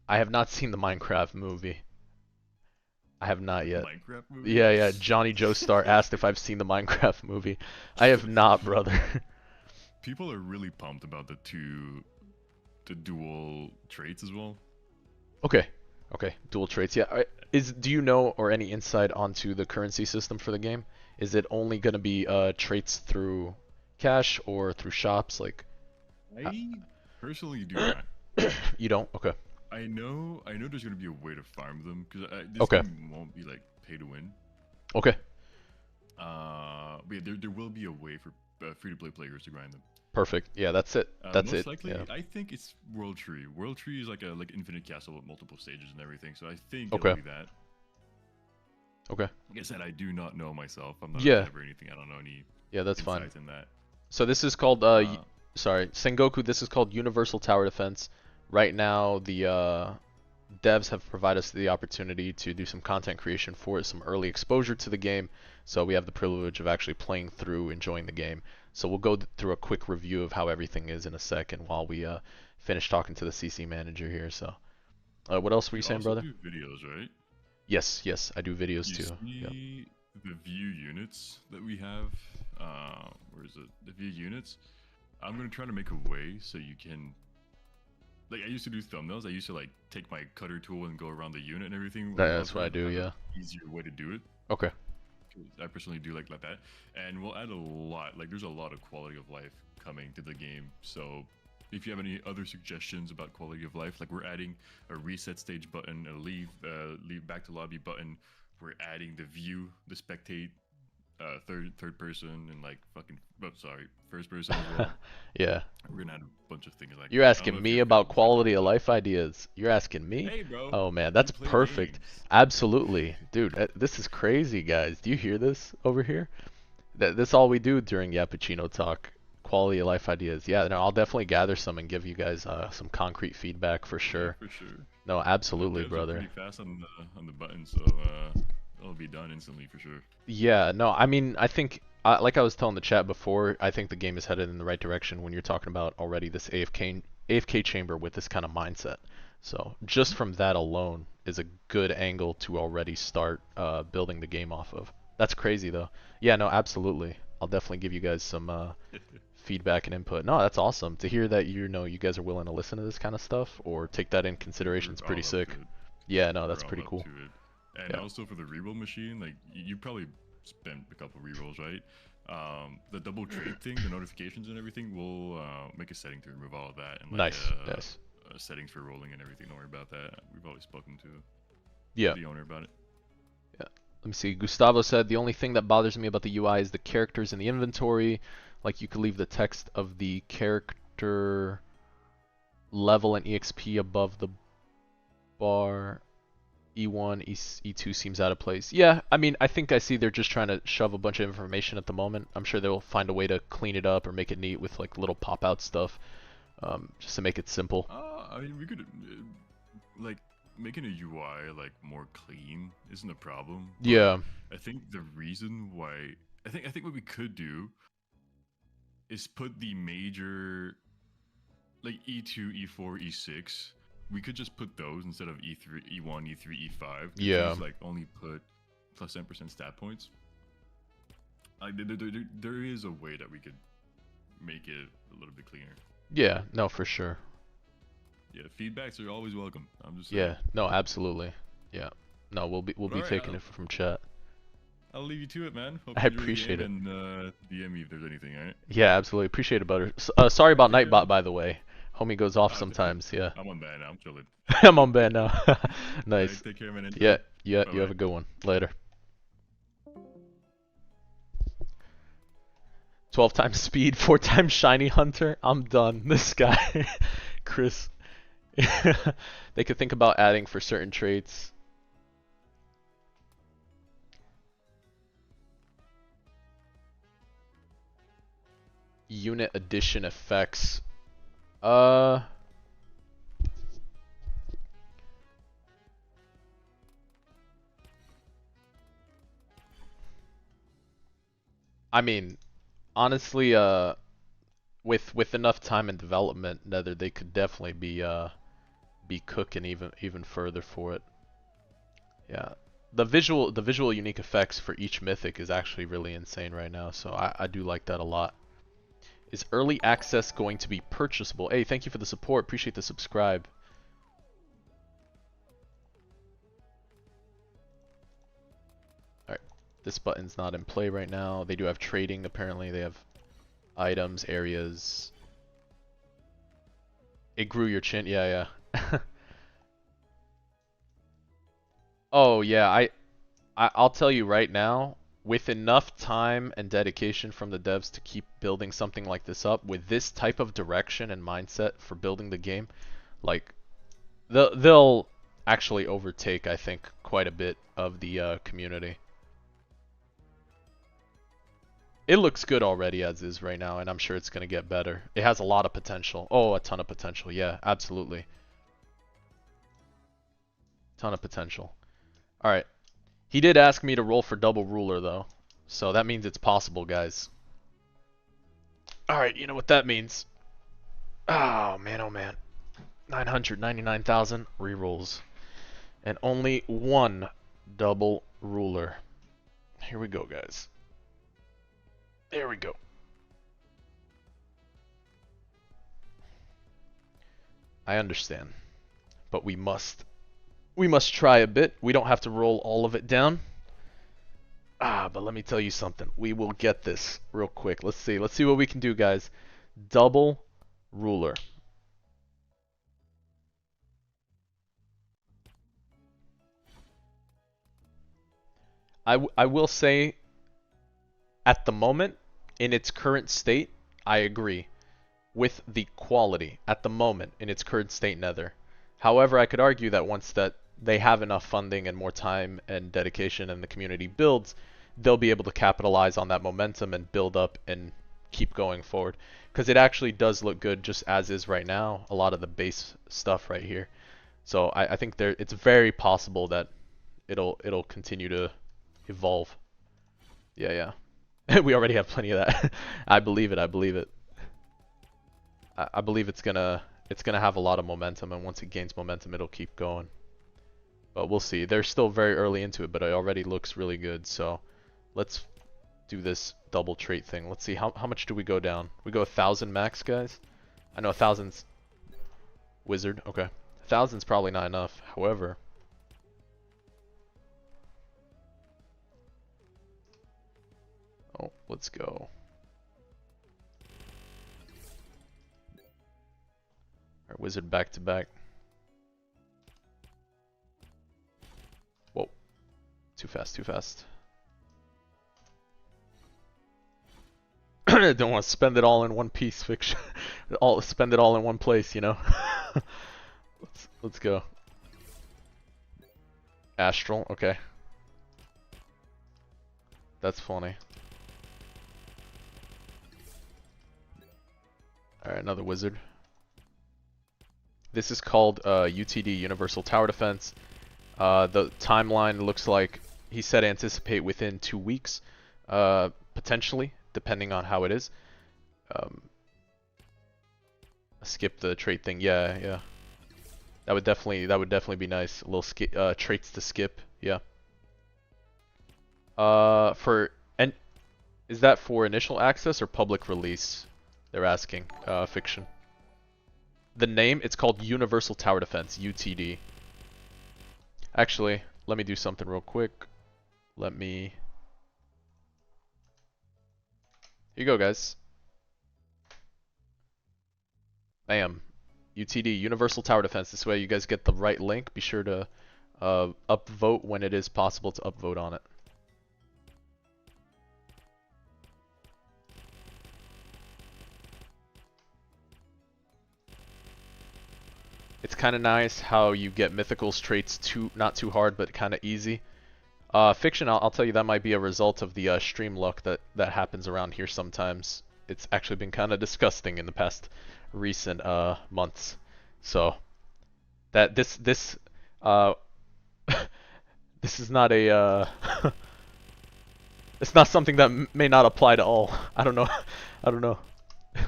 I have not seen the Minecraft movie. I have not yet.
Minecraft movie.
Yeah, yeah. Johnny Joestar asked if I've seen the Minecraft movie. I have not, brother.
People are really pumped about the dual traits as well.
Okay. Okay. Dual traits. Yeah. Do you know or any insight onto the currency system for the game? Is it only going to be traits through cash or through shops? Like,
I personally do not.
you don't? Okay.
I know there's gonna be a way to farm them because this
Okay.
game won't be like pay to win.
Okay.
But yeah, there will be a way for free to play players to grind them.
Perfect. Yeah, that's it. That's
Most
it.
likely,
Yeah.
I think it's World Tree. World Tree is like a infinite castle with multiple stages and everything. So I think it'll
Okay.
be that.
Okay.
Like I said, I do not know myself. I'm not a
Yeah.
dev or anything. I don't know any
Yeah, that's fine.
insights in that.
So this is called
Uh,
sorry, Sengoku, this is called Universal Tower Defense. Right now the devs have provided us the opportunity to do some content creation for it, some early exposure to the game. So we have the privilege of actually playing through, enjoying the game. So we'll go through a quick review of how everything is in a second while we finish talking to the CC manager here. So what else were you
you
saying,
also
brother?
do videos, right?
Yes, yes, I do videos
You
too. Yep.
see the view units that we have. Where is it? The view units. I'm gonna try to make a way so you can. Like I used to do thumbnails. I used to like take my cutter tool and go around the unit and everything. I'd love
That's what I do,
have
yeah.
an easier way to do it.
Okay.
'Cause I personally do like that, and we'll add a lot. Like there's a lot of quality of life coming to the game. So if you have any other suggestions about quality of life, like we're adding a reset stage button, a leave back to lobby button. We're adding the view, the spectate, third person, and like fucking. Oh, sorry, first person as well.
Yeah.
We're gonna add a bunch of things like
You're
that. I don't know
asking
if
me
you're
about
familiar
quality of
with
life ideas. You're asking me?
Hey, bro,
Oh man,
you
that's
play
perfect.
games.
Absolutely. Dude, this is crazy, guys. Do you hear this over here? That's all we do during Yappuccino Talk. Quality of life ideas. Yeah, no, I'll definitely gather some and give you guys some concrete feedback for
Yeah,
sure.
for sure.
No,
The
absolutely,
devs are
brother.
pretty fast on the button, so it'll be done instantly for sure.
Yeah, no, I mean, I think, like I was telling the chat before, I think the game is headed in the right direction when you're talking about already this AFK chamber with this kind of mindset. So just from that alone is a good angle to already start building the game off of. That's crazy though. Yeah, no, absolutely. I'll definitely give you guys some feedback and input. No, that's awesome to hear that you guys are willing to listen to this kind of stuff or take that in consideration. It's
We're
pretty
all up to
sick.
it.
Yeah, no,
We're
that's
all
pretty
up
cool.
to it. And
Yeah.
also for the reroll machine, like you probably spent a couple rerolls, right? The double trade thing, the notifications and everything, we'll make a setting to remove all of that and like
Nice. Nice.
settings for rolling and everything. Don't worry about that. We've always spoken to
Yeah.
the owner about it.
Yeah. Let me see. Gustavo said the only thing that bothers me about the UI is the characters in the inventory. Like you could leave the text of the character level and EXP above the bar, E1, E2 seems out of place. Yeah, I mean, I think I see they're just trying to shove a bunch of information at the moment. I'm sure they'll find a way to clean it up or make it neat with like little pop-out stuff, just to make it simple.
I mean, we could like making a UI like more clean isn't a problem. But
Yeah,
I think the reason why I think what we could do is put the major like E2, E4, E6. We could just put those instead of E3, E1, E3, E5.
yeah,
These like only put plus 10% stat points. There is a way that we could make it a little bit cleaner.
yeah. No, for sure.
Yeah, feedbacks are always welcome. I'm just saying.
Yeah, no, absolutely. Yeah, no, we'll
But
be
all right,
taking it from chat.
I'll leave you to it, man. Hope
I
you enjoy the
appreciate
game
it.
and DM me if there's anything. All right.
Yeah, absolutely appreciate it, Butter. Sorry about
Take care,
Nightbot,
man.
by the way. Homie goes off
Ah,
sometimes. Yeah,
I'm on ban now. I'm chilling.
I'm on ban now.
All right,
Nice.
take care, man.
Yeah,
Enjoy.
yeah.
Bye
You have
bye.
a good one. Later. 12 times speed, 4 times shiny hunter. I'm done. This guy, Chris. They could think about adding for certain traits. Unit addition effects. Uh, I mean, honestly, with enough time and development, Nether, they could definitely be cooking even further for it. Yeah. The visual unique effects for each mythic is actually really insane right now, so I do like that a lot. Is early access going to be purchasable? Hey, thank you for the support. Appreciate the subscribe. Alright, this button's not in play right now. They do have trading, apparently. They have items, areas. It grew your chin. Yeah, yeah. Oh, yeah, I'll tell you right now, with enough time and dedication from the devs to keep building something like this up, with this type of direction and mindset for building the game, like they'll actually overtake, I think, quite a bit of the community. It looks good already as is right now, and I'm sure it's gonna get better. It has a lot of potential. Oh, a ton of potential. Yeah, absolutely. Ton of potential. All right. He did ask me to roll for double ruler though, so that means it's possible, guys. Alright, you know what that means. Oh man, oh man. 999,000 rerolls. And only one double ruler. Here we go, guys. There we go. I understand. But we must try a bit. We don't have to roll all of it down. But let me tell you something. We will get this real quick. Let's see. Let's see what we can do, guys. Double ruler. I will say, at the moment, in its current state, I agree with the quality at the moment in its current state Nether. However, I could argue that once that they have enough funding and more time and dedication and the community builds, they'll be able to capitalize on that momentum and build up and keep going forward. Because it actually does look good just as is right now, a lot of the base stuff right here. So I think it's very possible that it'll continue to evolve. Yeah, yeah. We already have plenty of that. I believe it. I believe it. I believe it's gonna have a lot of momentum, and once it gains momentum, it'll keep going. But we'll see. They're still very early into it, but it already looks really good. So let's do this double trait thing. Let's see how much do we go down. We go 1,000 max, guys. I know 1,000's wizard. Okay, 1,000's probably not enough. However. Oh, let's go. Alright, wizard back to back. Whoa. Too fast, too fast. Don't want to spend it all in one piece, fiction. Spend it all in one place, you know? Let's go. Astral, okay. That's funny. Alright, another wizard. This is called UTD, Universal Tower Defense. The timeline looks like he said anticipate within 2 weeks, potentially, depending on how it is. Skip the trait thing. Yeah, yeah. That would definitely be nice. A little traits to skip. Yeah. And is that for initial access or public release? They're asking. Fiction. The name, it's called Universal Tower Defense, UTD. Actually, let me do something real quick. Here you go, guys. Bam. UTD, Universal Tower Defense. This way you guys get the right link. Be sure to upvote when it is possible to upvote on it. It's kind of nice how you get Mythical's traits not too hard, but kind of easy. Fiction, I'll tell you, that might be a result of the stream luck that happens around here sometimes. It's actually been kind of disgusting in the past recent months. So that this this is not a it's not something that may not apply to all. I don't know. I don't know.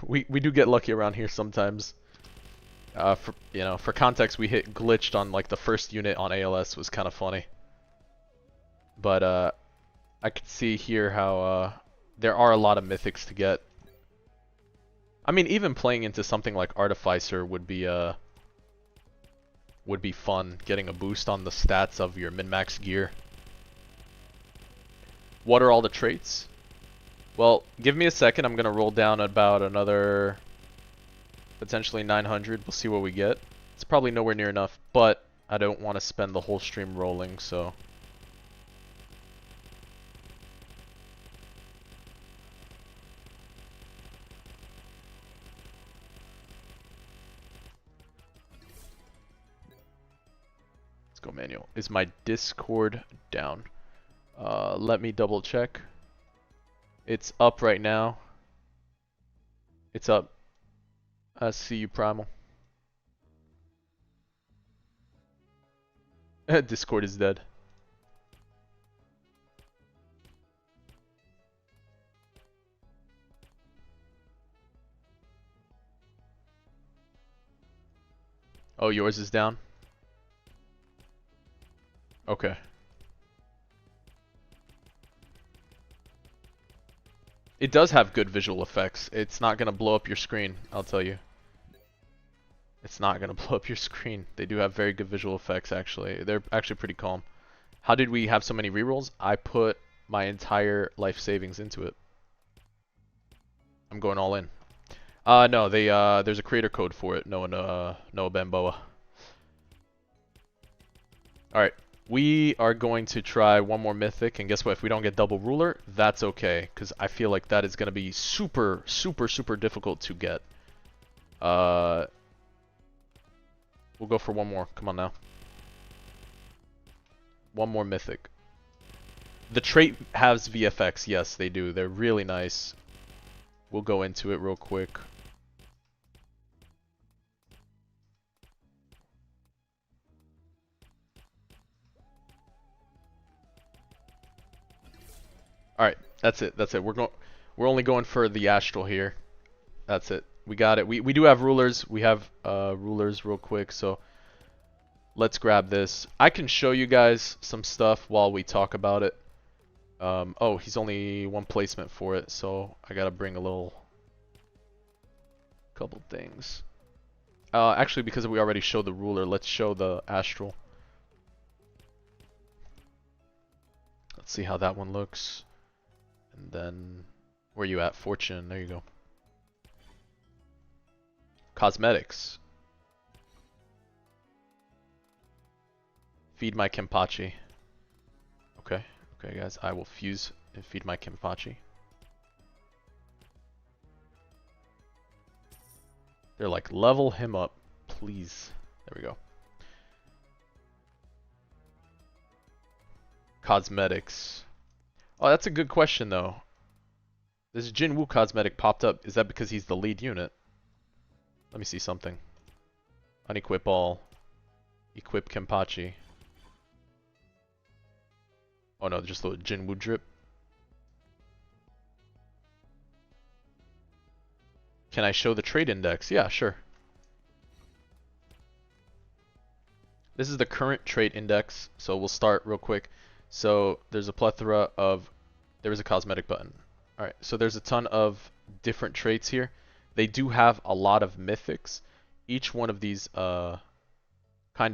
We do get lucky around here sometimes. For context, we hit glitched on like the first unit on ALS. Was kind of funny. But I could see here how there are a lot of mythics to get. I mean, even playing into something like Artificer would be fun, getting a boost on the stats of your min-max gear. What are all the traits? Well, give me a second. I'm gonna roll down about another potentially 900. We'll see what we get. It's probably nowhere near enough, but I don't want to spend the whole stream rolling, so. Let's go manual. Is my Discord down? Let me double check. It's up right now. It's up. I see you, Primal. Discord is dead. Oh, yours is down? Okay. It does have good visual effects. It's not gonna blow up your screen, I'll tell you. It's not gonna blow up your screen. They do have very good visual effects, actually. They're actually pretty calm. How did we have so many rerolls? I put my entire life savings into it. I'm going all in. No, there's a creator code for it. Noah Bamboa. Alright. We are going to try one more mythic, and guess what? If we don't get double ruler, that's okay, because I feel like that is going to be super, super, super difficult to get. We'll go for one more. Come on now. One more mythic. The trait has VFX. Yes, they do. They're really nice. We'll go into it real quick. Alright, that's it. That's it. We're only going for the astral here. That's it. We got it. We do have rulers. We have rulers real quick, so let's grab this. I can show you guys some stuff while we talk about it. Oh, he's only one placement for it, so I gotta bring a couple things. Actually, because we already showed the ruler, let's show the astral. Let's see how that one looks. And then, where you at? Fortune, there you go. Cosmetics. Feed my Kempachi. Okay, okay guys, I will fuse and feed my Kempachi. They're like, level him up, please. There we go. Cosmetics. Oh, that's a good question though. This Jin Woo cosmetic popped up. Is that because he's the lead unit? Let me see something. Unequip all. Equip Kempachi. Oh no, just the Jin Woo drip. Can I show the trade index? Yeah, sure. This is the current trait index, so we'll start real quick. So there's a plethora of, there is a cosmetic button. Alright, so there's a ton of different traits here. They do have a lot of mythics. Each one of these kind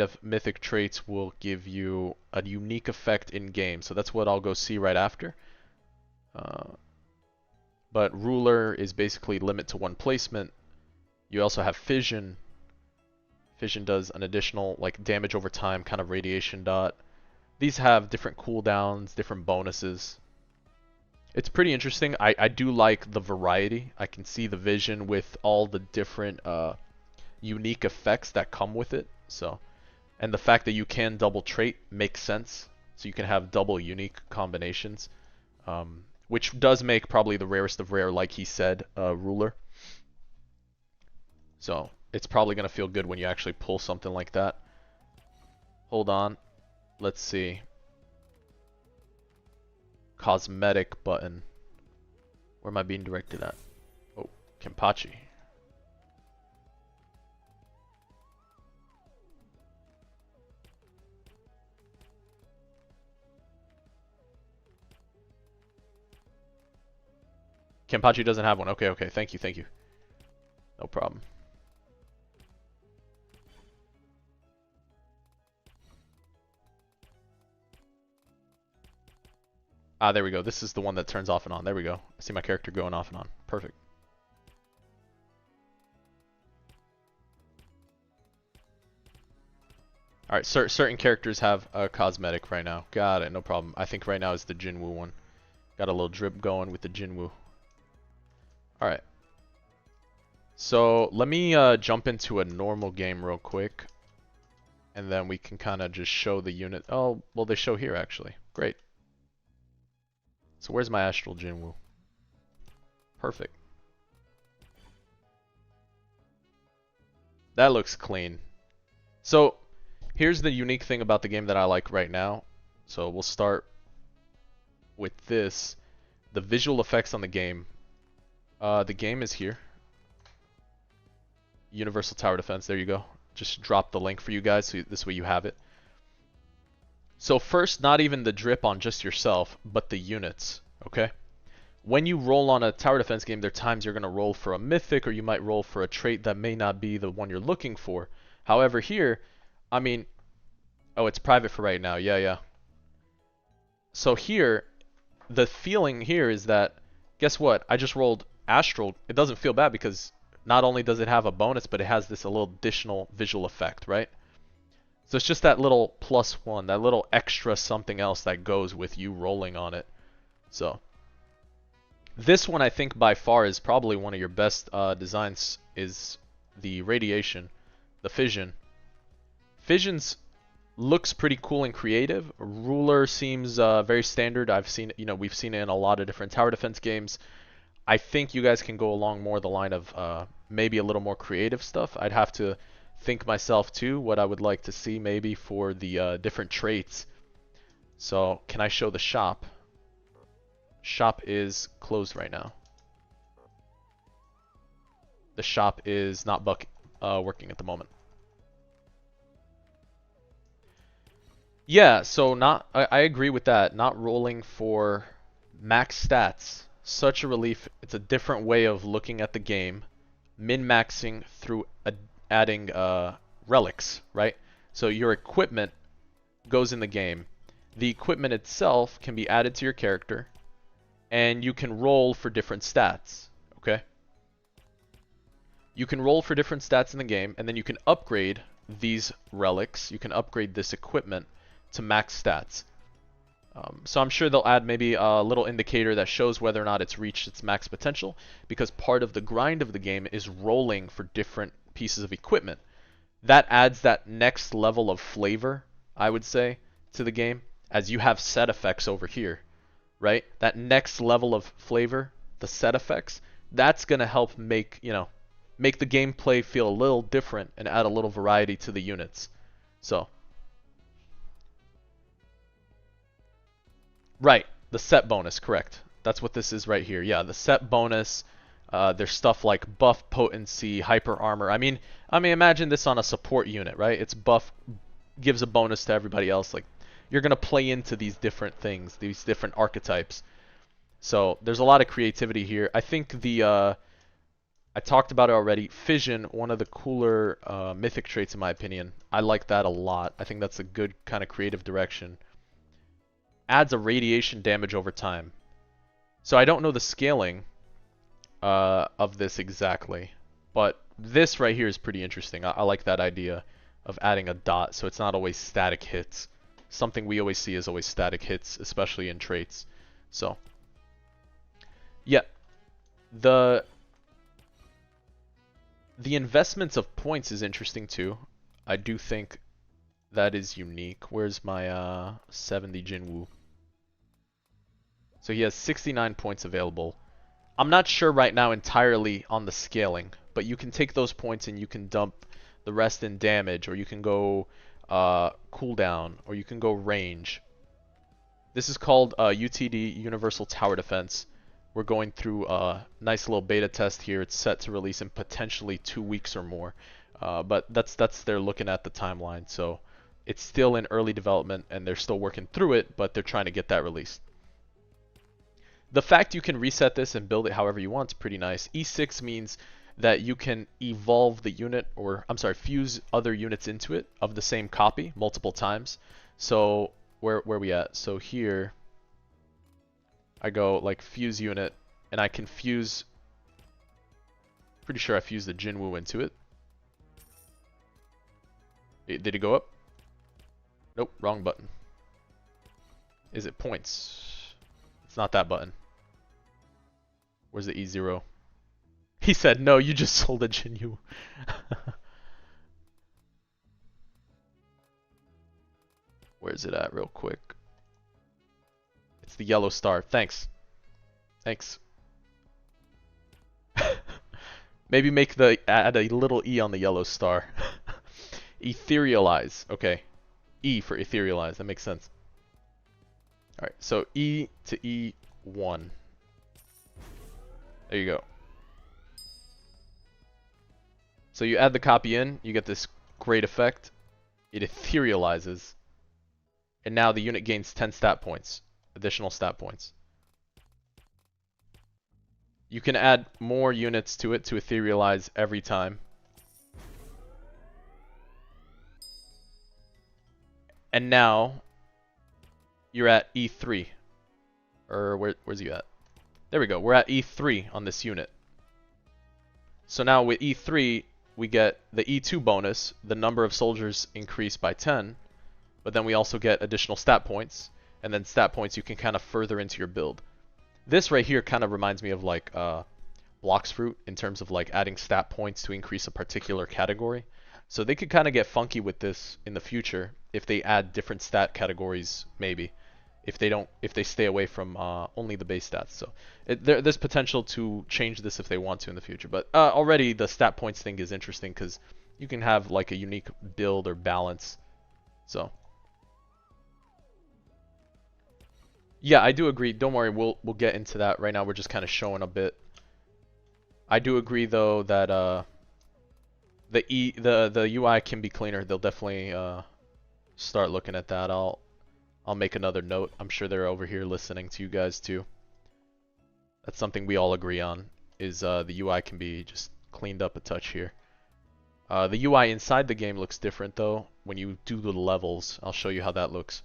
of mythic traits will give you a unique effect in game. So that's what I'll go see right after. But ruler is basically limit to one placement. You also have fission. Fission does an additional like damage over time, kind of radiation dot. These have different cooldowns, different bonuses. It's pretty interesting. I do like the variety. I can see the vision with all the different unique effects that come with it. So, and the fact that you can double trait makes sense. So you can have double unique combinations, which does make probably the rarest of rare, like he said, ruler. So it's probably going to feel good when you actually pull something like that. Hold on. Let's see. Cosmetic button. Where am I being directed at? Oh, Kempachi. Kempachi doesn't have one. Okay, okay. Thank you, thank you. No problem. Ah, there we go. This is the one that turns off and on. There we go. I see my character going off and on. Perfect. Alright, certain characters have a cosmetic right now. Got it, no problem. I think right now is the Jin Woo one. Got a little drip going with the Jin Woo. Alright. So, let me jump into a normal game real quick. And then we can kind of just show the unit. Oh, well, they show here, actually. Great. So where's my Astral Jin Woo? Perfect. That looks clean. So here's the unique thing about the game that I like right now. So we'll start with this. The visual effects on the game. The game is here. Universal Tower Defense. There you go. Just drop the link for you guys so this way you have it. So first, not even the drip on just yourself, but the units, okay? When you roll on a tower defense game, there are times you're going to roll for a mythic, or you might roll for a trait that may not be the one you're looking for. However, here, I mean, oh, it's private for right now, yeah. So here, the feeling here is that, guess what? I just rolled Astral. It doesn't feel bad because not only does it have a bonus, but it has this a little additional visual effect, right? So it's just that little +1, that little extra something else that goes with you rolling on it. So this one I think by far is probably one of your best designs is the radiation, the fission. Fissions looks pretty cool and creative. Ruler seems very standard. I've seen, we've seen it in a lot of different tower defense games. I think you guys can go along more the line of maybe a little more creative stuff. I'd have to think myself too what I would like to see maybe for the different traits. So can I show the shop? Shop is closed right now. The shop is not working at the moment. Yeah, so I agree with that. Not rolling for max stats. Such a relief. It's a different way of looking at the game. Min-maxing through adding relics, right? So your equipment goes in the game. The equipment itself can be added to your character, and you can roll for different stats, okay? You can roll for different stats in the game, and then you can upgrade these relics. You can upgrade this equipment to max stats. So I'm sure they'll add maybe a little indicator that shows whether or not it's reached its max potential, because part of the grind of the game is rolling for different pieces of equipment. That adds that next level of flavor, I would say, to the game, as you have set effects over here, right? That next level of flavor, the set effects, that's going to help make, make the gameplay feel a little different and add a little variety to the units. So, right, the set bonus, correct. That's what this is right here. Yeah, the set bonus. There's stuff like buff potency, hyper armor. I mean, imagine this on a support unit, right? It's buff gives a bonus to everybody else. Like, you're gonna play into these different things, these different archetypes. So there's a lot of creativity here. I think I talked about it already. Fission, one of the cooler mythic traits in my opinion. I like that a lot. I think that's a good kind of creative direction. Adds a radiation damage over time. So I don't know the scaling of this exactly, but this right here is pretty interesting. I like that idea of adding a dot so it's not always static hits. Something we always see is always static hits, especially in traits. So, yeah, the investments of points is interesting too. I do think that is unique. Where's my 70 Jin Woo? So he has 69 points available. I'm not sure right now entirely on the scaling, but you can take those points and you can dump the rest in damage, or you can go cooldown, or you can go range. This is called UTD, Universal Tower Defense. We're going through a nice little beta test here. It's set to release in potentially 2 weeks or more, but that's they're looking at the timeline, so it's still in early development and they're still working through it, but they're trying to get that released. The fact you can reset this and build it however you want is pretty nice. E6 means that you can evolve the unit, or I'm sorry, fuse other units into it of the same copy multiple times. So where we at? So here I go like fuse unit, and I can fuse, pretty sure I fused the Jin Woo into it. Did it go up? Nope, wrong button. Is it points? It's not that button. Where's the E0? He said, no, you just sold a Jin Woo. Where's it at real quick? It's the yellow star. Thanks. Thanks. Maybe add a little E on the yellow star. Etherealize. Okay. E for etherealize. That makes sense. Alright, so E to E1. There you go. So you add the copy in, you get this great effect. It etherealizes. And now the unit gains 10 stat points. Additional stat points. You can add more units to it to etherealize every time. And now you're at E3. Or where's you at? There we go. We're at E3 on this unit. So now with E3, we get the E2 bonus. The number of soldiers increase by 10. But then we also get additional stat points. And then stat points you can kind of further into your build. This right here kind of reminds me of like Blox Fruit in terms of like adding stat points to increase a particular category. So they could kind of get funky with this in the future if they add different stat categories, maybe. If they stay away from only the base stats. So there's potential to change this if they want to in the future. But already the stat points thing is interesting because you can have like a unique build or balance. So yeah, I do agree. Don't worry, we'll get into that. Right now we're just kind of showing a bit. I do agree though that the UI can be cleaner. They'll definitely start looking at that. I'll make another note. I'm sure they're over here listening to you guys too. That's something we all agree on, is the UI can be just cleaned up a touch here. The UI inside the game looks different though when you do the levels. I'll show you how that looks.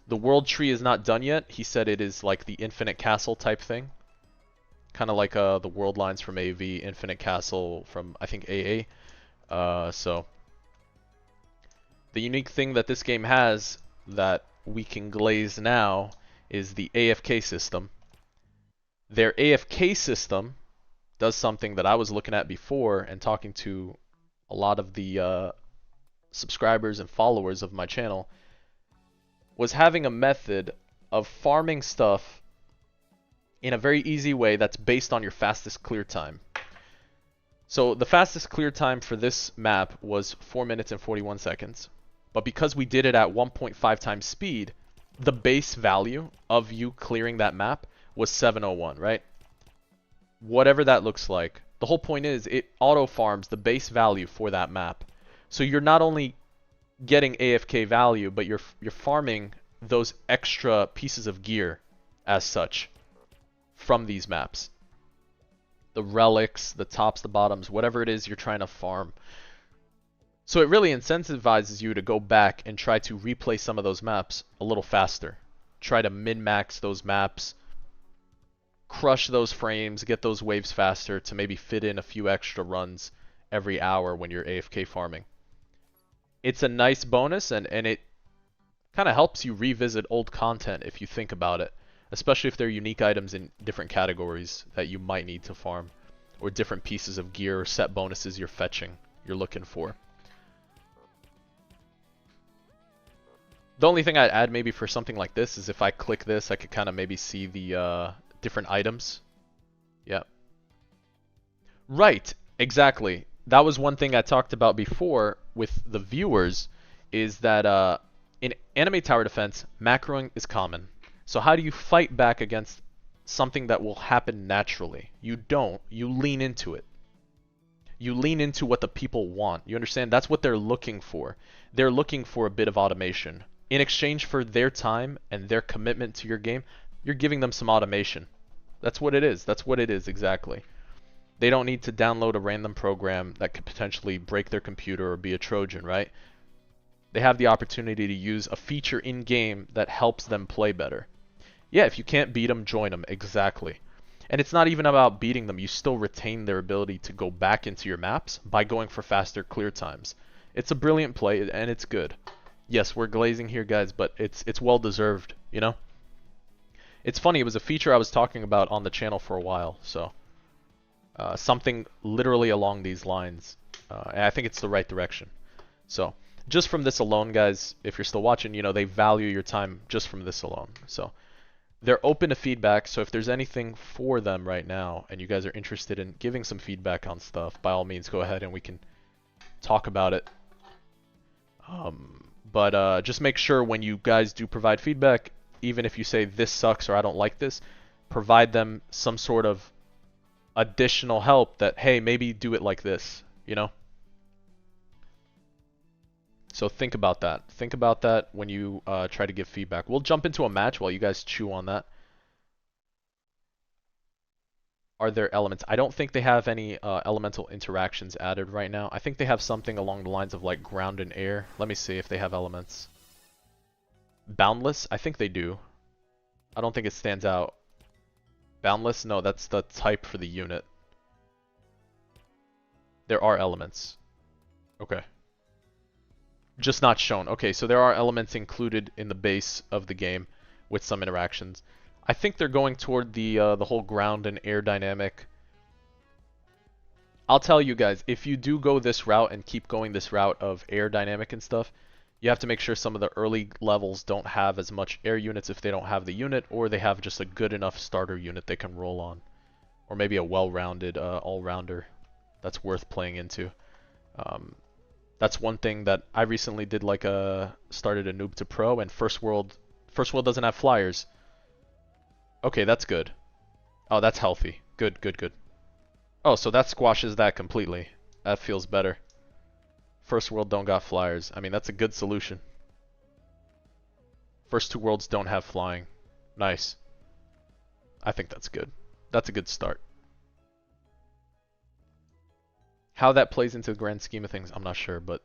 The world tree is not done yet. He said it is like the infinite castle type thing. Kind of like the world lines from AV, infinite castle from I think AA. So the unique thing that this game has that we can glaze now is the AFK system. Their AFK system does something that I was looking at before and talking to a lot of the subscribers and followers of my channel. was having a method of farming stuff in a very easy way that's based on your fastest clear time. So the fastest clear time for this map was 4 minutes and 41 seconds. But because we did it at 1.5 times speed, the base value of you clearing that map was 701, right? Whatever that looks like. The whole point is it auto farms the base value for that map. So you're not only getting AFK value, but you're farming those extra pieces of gear as such from these maps. The relics, the tops, the bottoms, whatever it is you're trying to farm. So it really incentivizes you to go back and try to replay some of those maps a little faster. Try to min-max those maps, crush those frames, get those waves faster to maybe fit in a few extra runs every hour when you're AFK farming. It's a nice bonus, and it kind of helps you revisit old content if you think about it, especially if they're unique items in different categories that you might need to farm, or different pieces of gear or set bonuses you're fetching, you're looking for. The only thing I'd add maybe for something like this is if I click this, I could kind of maybe see the different items. Yeah. Right, exactly. That was one thing I talked about before with the viewers, is that in anime tower defense, macroing is common. So how do you fight back against something that will happen naturally? You don't. You lean into it. You lean into what the people want. You understand? That's what they're looking for. They're looking for a bit of automation. In exchange for their time and their commitment to your game, you're giving them some automation. That's what it is. That's what it is exactly. They don't need to download a random program that could potentially break their computer or be a Trojan, right? They have the opportunity to use a feature in-game that helps them play better. Yeah, if you can't beat them, join them. Exactly. And it's not even about beating them. You still retain their ability to go back into your maps by going for faster clear times. It's a brilliant play, and it's good. Yes, we're glazing here, guys, but it's well deserved, you know? It's funny, it was a feature I was talking about on the channel for a while, so something literally along these lines. And I think it's the right direction. So, just from this alone, guys, if you're still watching, you know, they value your time just from this alone. So, they're open to feedback, so if there's anything for them right now, and you guys are interested in giving some feedback on stuff, by all means, go ahead and we can talk about it. But just make sure when you guys do provide feedback, even if you say this sucks or I don't like this, provide them some sort of additional help that, hey, maybe do it like this, you know? So think about that. Think about that when you try to give feedback. We'll jump into a match while you guys chew on that. Are there elements? I don't think they have any elemental interactions added right now. I think they have something along the lines of like ground and air. Let me see if they have elements. Boundless? I think they do. I don't think it stands out. Boundless? No, that's the type for the unit. There are elements. Okay. Just not shown. Okay, so there are elements included in the base of the game with some interactions. I think they're going toward the whole ground and air dynamic. I'll tell you guys, if you do go this route and keep going this route of air dynamic and stuff, you have to make sure some of the early levels don't have as much air units if they don't have the unit, or they have just a good enough starter unit they can roll on. Or maybe a well-rounded all-rounder that's worth playing into. That's one thing that I recently did, like started a noob to pro, and first world doesn't have flyers. Okay, that's good. Oh, that's healthy. Good, good, good. Oh, so that squashes that completely. That feels better. First world don't got flyers. I mean, that's a good solution. First two worlds don't have flying. Nice. I think that's good. That's a good start. How that plays into the grand scheme of things, I'm not sure, but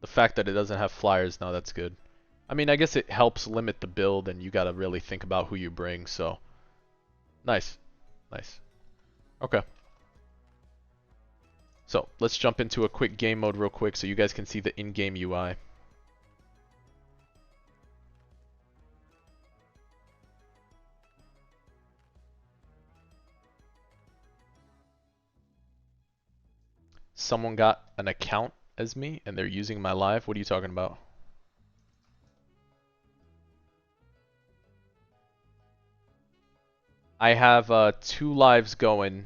the fact that it doesn't have flyers, no, that's good. I mean, I guess it helps limit the build, and you gotta really think about who you bring, so... Nice. Nice. Okay. So, let's jump into a quick game mode real quick so you guys can see the in-game UI. Someone got an account as me, and they're using my live? What are you talking about? I have 2 lives going,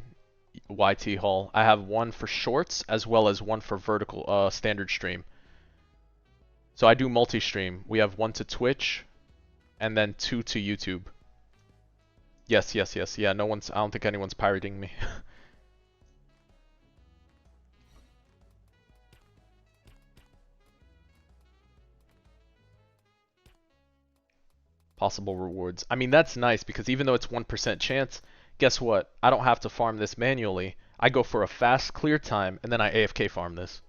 YT Hall. I have one for shorts as well as one for vertical standard stream. So I do multi-stream. We have one to Twitch and then 2 to YouTube. Yes, yes, yes. Yeah, no one's I don't think anyone's pirating me. Possible rewards. I mean, that's nice because even though it's 1% chance, guess what? I don't have to farm this manually. I go for a fast clear time and then I AFK farm this.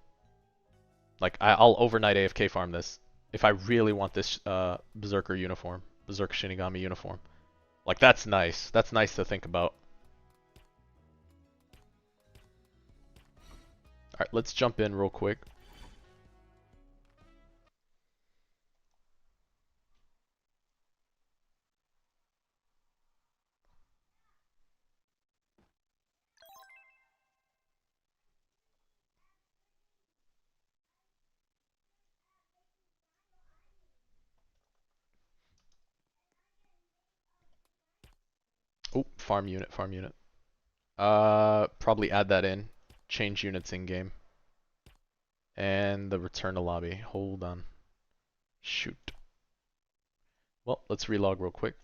Like, I'll overnight AFK farm this if I really want this Berserker uniform. Berserker Shinigami uniform. Like, that's nice. That's nice to think about. Alright, let's jump in real quick. Oh, farm unit, farm unit. Probably add that in. Change units in game. And the return to lobby. Hold on. Shoot. Well, let's relog real quick.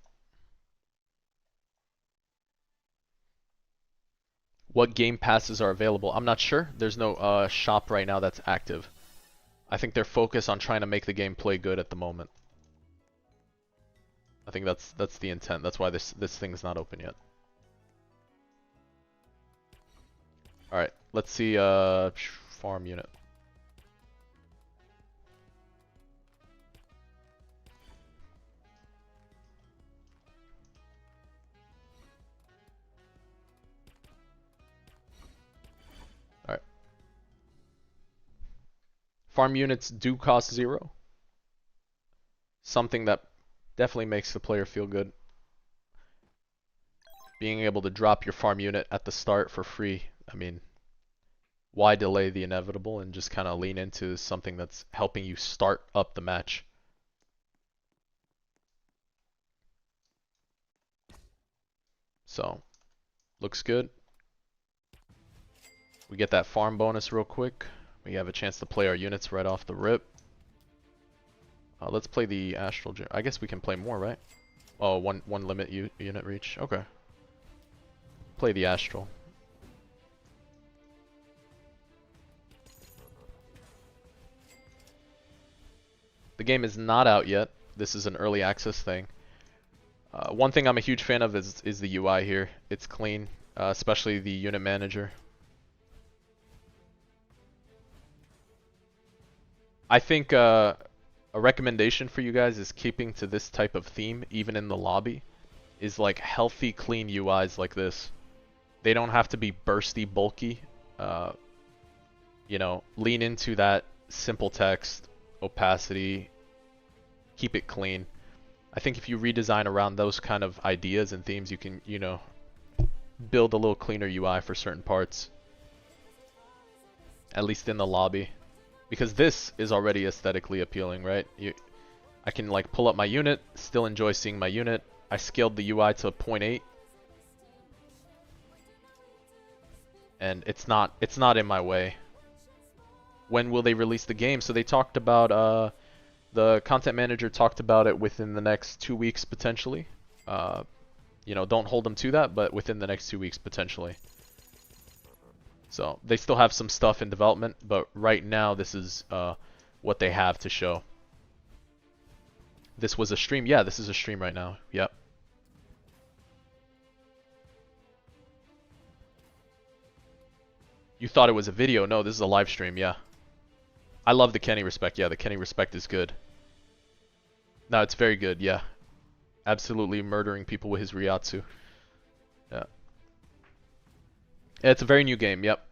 What game passes are available? I'm not sure. There's no shop right now that's active. I think they're focused on trying to make the game play good at the moment. I think that's the intent. That's why this thing's not open yet. All right, let's see farm unit. All right. Farm units do cost 0. Something that definitely makes the player feel good. Being able to drop your farm unit at the start for free. I mean, why delay the inevitable and just kind of lean into something that's helping you start up the match? So, looks good. We get that farm bonus real quick. We have a chance to play our units right off the rip. Let's play the Astral Gem. I guess we can play more, right? Oh, one limit unit reach. Okay. Play the Astral. The game is not out yet. This is an early access thing. One thing I'm a huge fan of is the UI here. It's clean, especially the unit manager. I think a recommendation for you guys is keeping to this type of theme, even in the lobby, is like healthy, clean UIs like this. They don't have to be bursty, bulky. You know, lean into that simple text, opacity, keep it clean. I think if you redesign around those kind of ideas and themes, you can, you know, build a little cleaner UI for certain parts. At least in the lobby. Because this is already aesthetically appealing, right? I can like pull up my unit, still enjoy seeing my unit. I scaled the UI to 0.8. And it's not in my way. When will they release the game? So they talked about the content manager talked about it within the next 2 weeks potentially. You know, don't hold them to that, but within the next 2 weeks potentially. So they still have some stuff in development, but right now this is what they have to show. This was a stream. Yeah, this is a stream right now. Yep. You thought it was a video. No, this is a live stream. Yeah. I love the Kenny respect. Yeah, the Kenny respect is good. No, it's very good. Yeah. Absolutely murdering people with his Ryatsu. Yeah. It's a very new game, yep.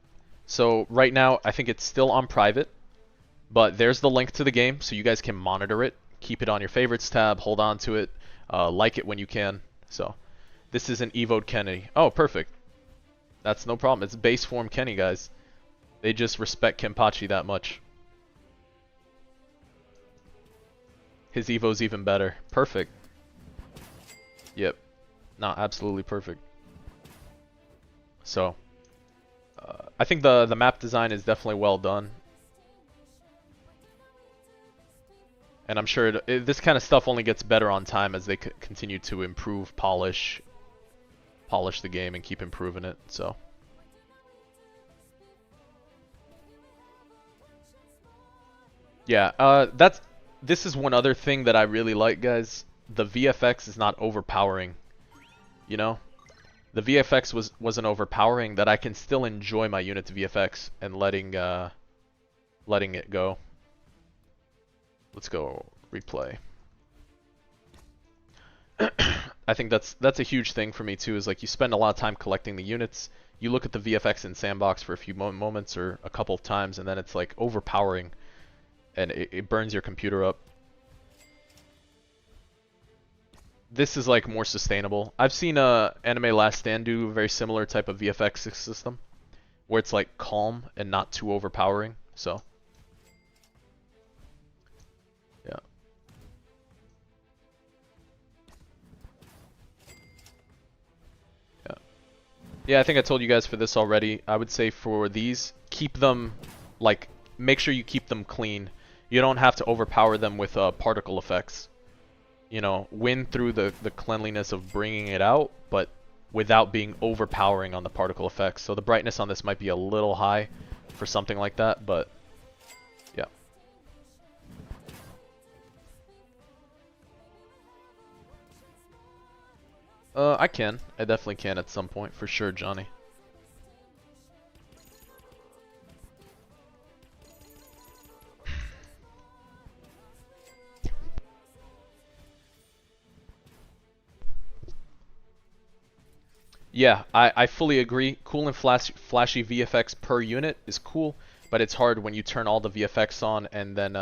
So right now, I think it's still on private, but there's the link to the game, so you guys can monitor it, keep it on your favorites tab, hold on to it, like it when you can. So this is an Evoed Kenny. Oh, perfect. That's no problem. It's base form Kenny, guys. They just respect Kempachi that much. His Evo's even better. Perfect. Yep. Not absolutely perfect. So, I think the map design is definitely well done. And I'm sure this kind of stuff only gets better on time as they continue to improve, polish the game and keep improving it. So, yeah, this is one other thing that I really like, guys. The VFX is not overpowering. You know, the VFX wasn't overpowering. That I can still enjoy my unit's VFX and letting it go. Let's go replay. I think that's a huge thing for me too. Is like you spend a lot of time collecting the units. You look at the VFX in Sandbox for a few moments or a couple of times, and then it's like overpowering, and it burns your computer up. This is like more sustainable. I've seen Anime Last Stand do a very similar type of VFX system, where it's like calm and not too overpowering. So, yeah. Yeah. Yeah, I think I told you guys for this already. I would say for these, keep them, like, make sure you keep them clean. You don't have to overpower them with particle effects. You know, win through the cleanliness of bringing it out, but without being overpowering on the particle effects. So the brightness on this might be a little high for something like that, but yeah. I can. I definitely can at some point, for sure, Johnny. Yeah, I fully agree. Cool and flashy VFX per unit is cool, but it's hard when you turn all the VFX on and then,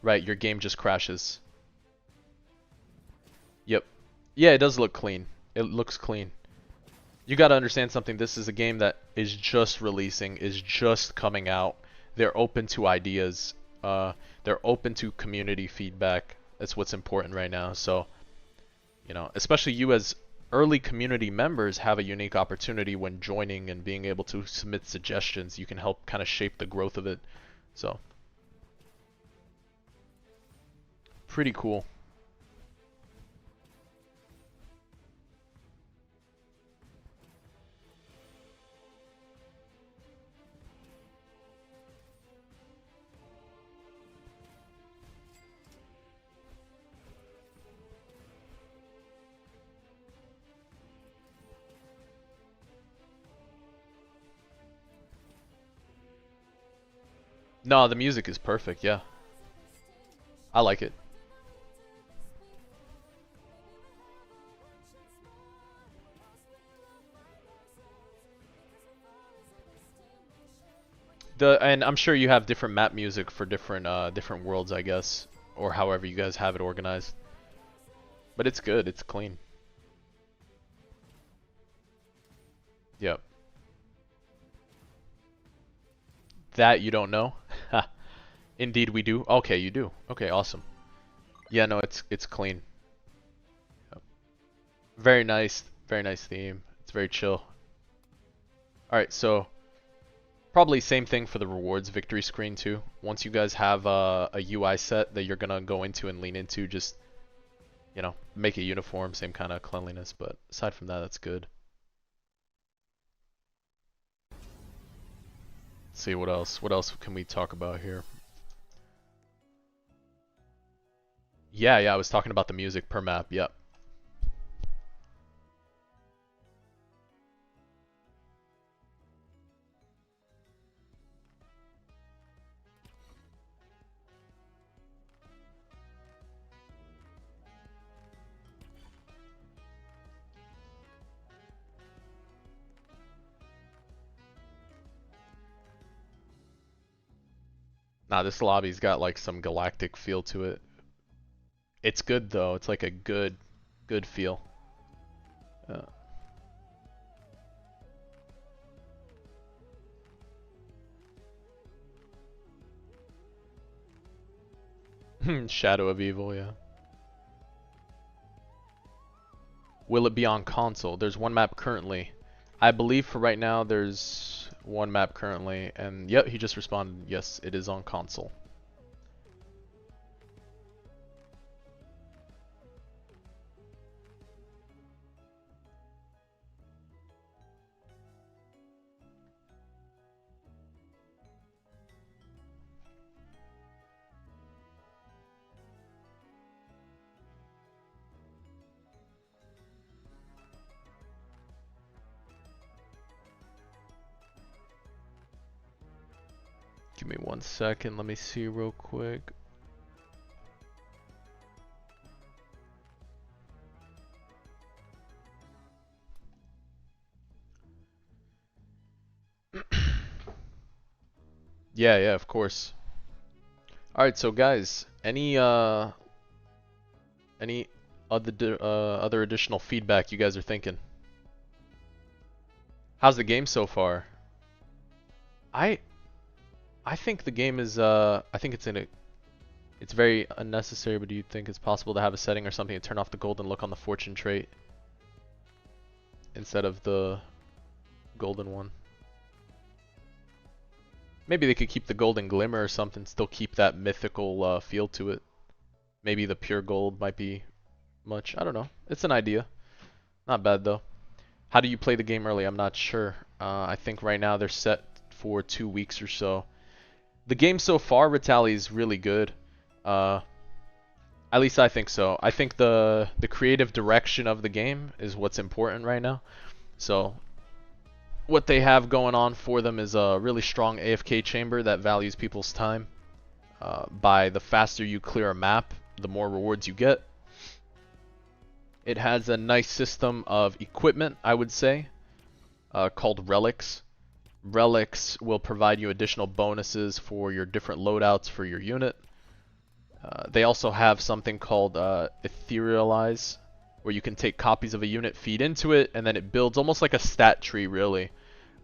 right, your game just crashes. Yep. Yeah, it does look clean. It looks clean. You gotta understand something. This is a game that is just releasing, is just coming out. They're open to ideas. They're open to community feedback. That's what's important right now. So, you know, especially you as early community members have a unique opportunity when joining and being able to submit suggestions. You can help kind of shape the growth of it. So, pretty cool. No, the music is perfect. Yeah, I like it. And I'm sure you have different map music for different worlds, I guess, or however you guys have it organized. But it's good. It's clean. Yep. That you don't know? Indeed we do. Okay, you do. Okay, awesome. Yeah, no, it's clean. Yep. Very nice theme. It's very chill. Alright, so probably same thing for the rewards victory screen too. Once you guys have a UI set that you're gonna go into and lean into, just, you know, make it uniform, same kind of cleanliness, but aside from that, that's good. Let's see what else. What else can we talk about here? Yeah, I was talking about the music per map. Yep. Nah, this lobby's got like some galactic feel to it. It's good though. It's like a good feel. Uh, Shadow of Evil, yeah. Will it be on console? There's one map currently. I believe for right now there's one map currently, and yep, he just responded, yes, it is on console. Give me 1 second, let me see real quick. Yeah, of course. Alright, so guys, any other other additional feedback you guys are thinking? How's the game so far? I I think the game is I think it's very unnecessary, but do you think it's possible to have a setting or something to turn off the golden look on the fortune trait instead of the golden one? Maybe they could keep the golden glimmer or something, still keep that mythical feel to it. Maybe the pure gold might be much. I don't know. It's an idea. Not bad though. How do you play the game early? I'm not sure. I think right now they're set for 2 weeks or so. The game so far, Ritali, is really good. At least I think so. I think the creative direction of the game is what's important right now. So what they have going on for them is a really strong AFK chamber that values people's time. By the faster you clear a map, the more rewards you get. It has a nice system of equipment, I would say, called relics. Relics will provide you additional bonuses for your different loadouts for your unit. They also have something called Etherealize, where you can take copies of a unit, feed into it, and then it builds almost like a stat tree, really.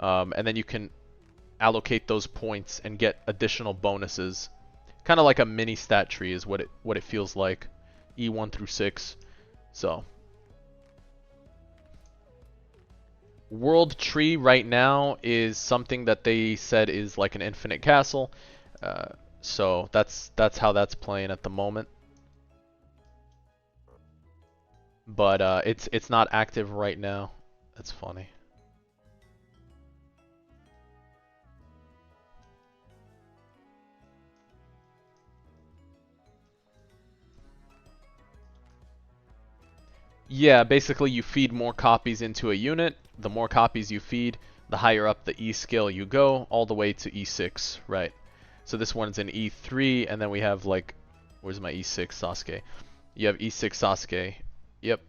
And then you can allocate those points and get additional bonuses. Kind of like a mini stat tree is what it feels like. E1 through 6. So World Tree right now is something that they said is like an infinite castle. So that's how that's playing at the moment. But it's not active right now. That's funny. Yeah, basically you feed more copies into a unit. The more copies you feed, the higher up the E scale you go, all the way to E6, right? So this one's in E3, and then we have like, where's my E6 Sasuke? You have E6 Sasuke. Yep.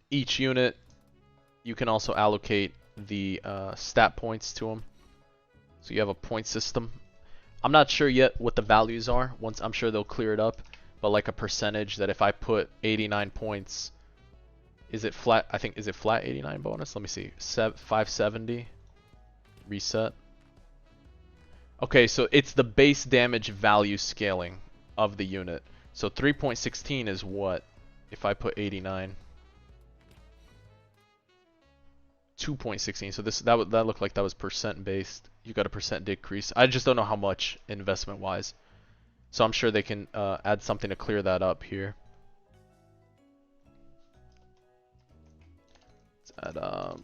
Each unit, you can also allocate the stat points to them. So you have a point system. I'm not sure yet what the values are. Once I'm sure they'll clear it up, but like a percentage that if I put 89 points, is it flat? I think is it flat 89 bonus? Let me see. 570 reset. Okay, so it's the base damage value scaling of the unit. So 3.16 is what if I put 89? 2.16. So that looked like that was percent based. You got a percent decrease. I just don't know how much investment wise. So I'm sure they can add something to clear that up here. Let's add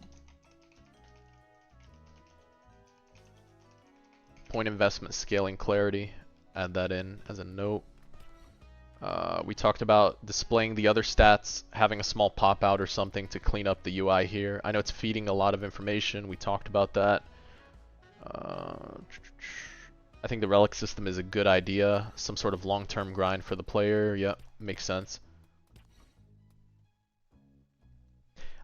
point investment scaling clarity. Add that in as a note. We talked about displaying the other stats, having a small pop out or something to clean up the UI here. I know it's feeding a lot of information. We talked about that. I think the relic system is a good idea. Some sort of long-term grind for the player. Yep, makes sense.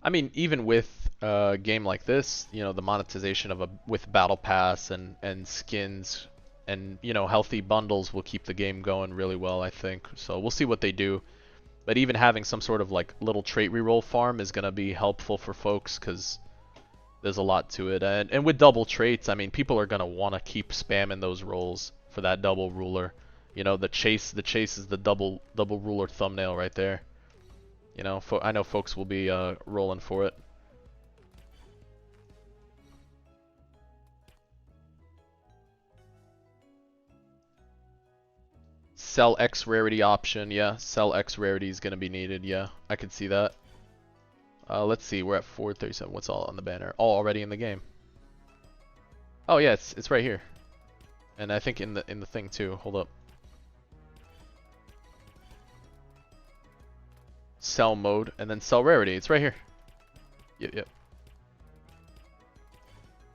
I mean, even with a game like this, you know, the monetization of with battle pass and skins and, you know, healthy bundles will keep the game going really well, I think. So we'll see what they do. But even having some sort of like little trait reroll farm is going to be helpful for folks because there's a lot to it. And with double traits, I mean, people are going to want to keep spamming those rolls for that double ruler. You know, the chase is the double ruler thumbnail right there. You know, I know folks will be rolling for it. Sell X rarity option, yeah. Sell X rarity is gonna be needed, yeah. I could see that. Let's see, we're at 437. What's all on the banner? All already in the game. Oh yeah, it's right here. And I think in the thing too. Hold up. Sell mode and then sell rarity. It's right here. Yep.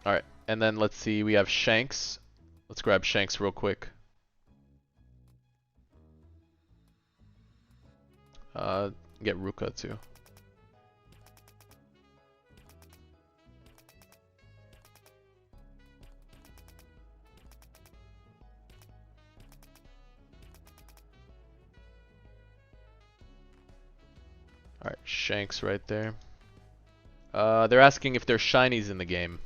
Alright, and then let's see, we have Shanks. Let's grab Shanks real quick. Get Ruka too. Alright, Shanks right there. They're asking if there's shinies in the game.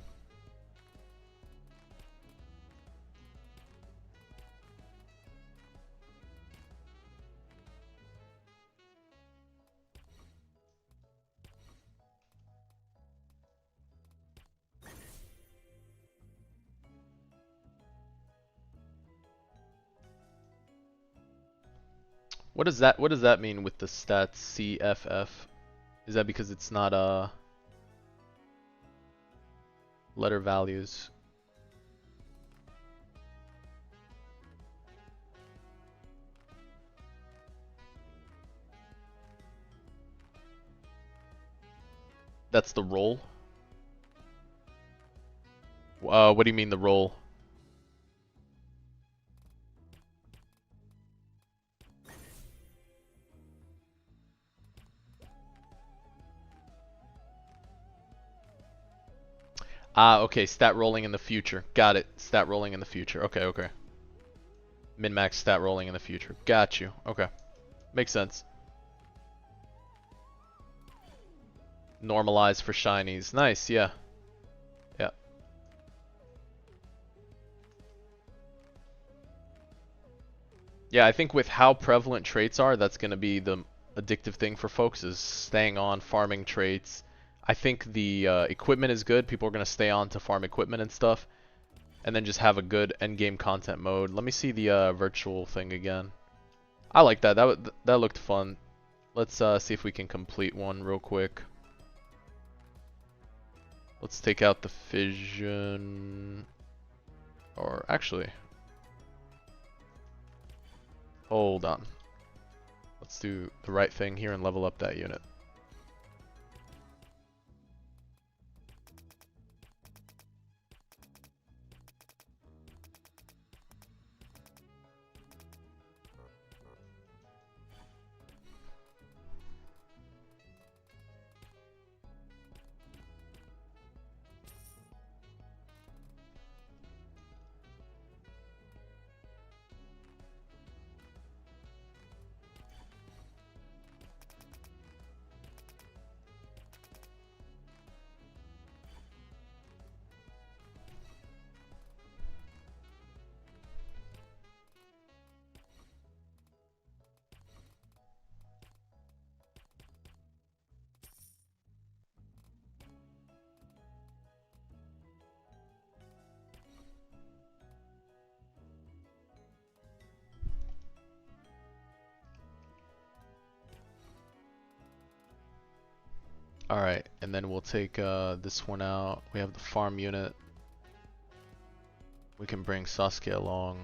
What does that mean with the stats CFF? Is that because it's not letter values? That's the roll? What do you mean the roll? Ah, okay, stat rolling in the future. Got it. Stat rolling in the future. Okay. Min-max stat rolling in the future. Got you. Okay. Makes sense. Normalize for shinies. Nice, yeah. Yeah. Yeah, I think with how prevalent traits are, that's going to be the addictive thing for folks is staying on farming traits. I think the equipment is good. People are going to stay on to farm equipment and stuff. And then just have a good endgame content mode. Let me see the virtual thing again. I like that. That looked fun. Let's see if we can complete one real quick. Let's take out the fission. Or actually, hold on. Let's do the right thing here and level up that unit. Alright, and then we'll take this one out. We have the farm unit. We can bring Sasuke along.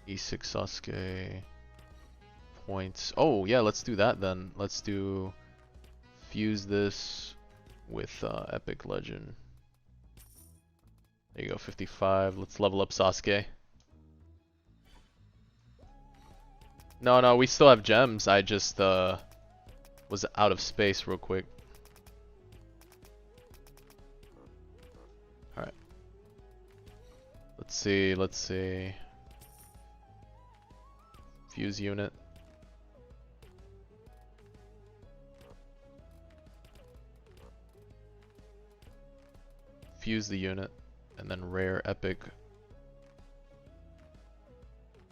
E6 Sasuke. Points. Oh, yeah, let's do that then. Let's do... Fuse this with Epic Legend. There you go, 55. Let's level up Sasuke. No, we still have gems. I just was out of space real quick. Alright. Let's see. Fuse unit. Fuse the unit. And then rare epic.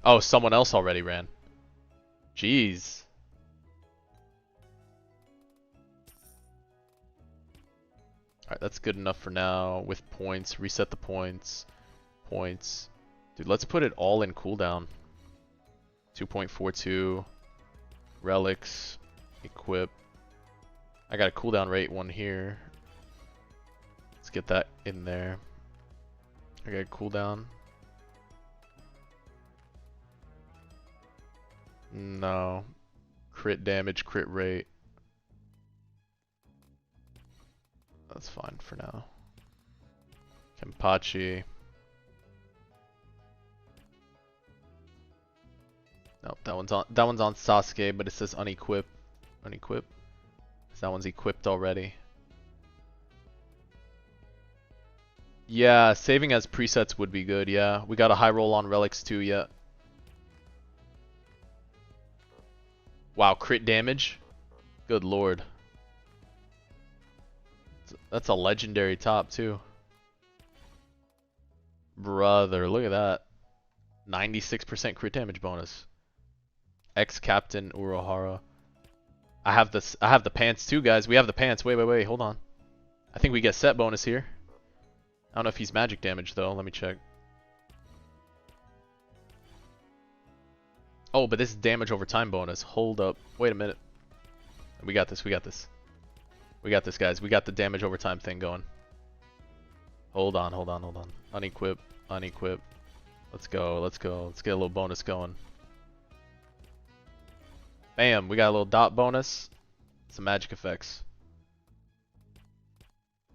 Oh, someone else already ran. Jeez. Alright, that's good enough for now. With points, reset the points. Points. Dude, let's put it all in cooldown. 2.42. Relics. Equip. I got a cooldown rate one here. Let's get that in there. I got a cooldown. No. Crit damage, crit rate. That's fine for now. Kempachi. Nope, that one's on Sasuke, but it says unequip. Unequip. Cause that one's equipped already. Yeah, saving as presets would be good, yeah. We got a high roll on relics too, yeah. Wow, crit damage? Good lord. That's a legendary top too. Brother, look at that. 96% crit damage bonus. Ex-Captain Urohara. I have the pants too, guys. We have the pants. Wait, hold on. I think we get set bonus here. I don't know if he's magic damage though. Let me check. Oh, but this is damage over time bonus. Hold up. Wait a minute. We got this. We got this. We got this, guys. We got the damage over time thing going. Hold on. Unequip. Unequip. Let's go. Let's go. Let's get a little bonus going. Bam. We got a little dot bonus. Some magic effects.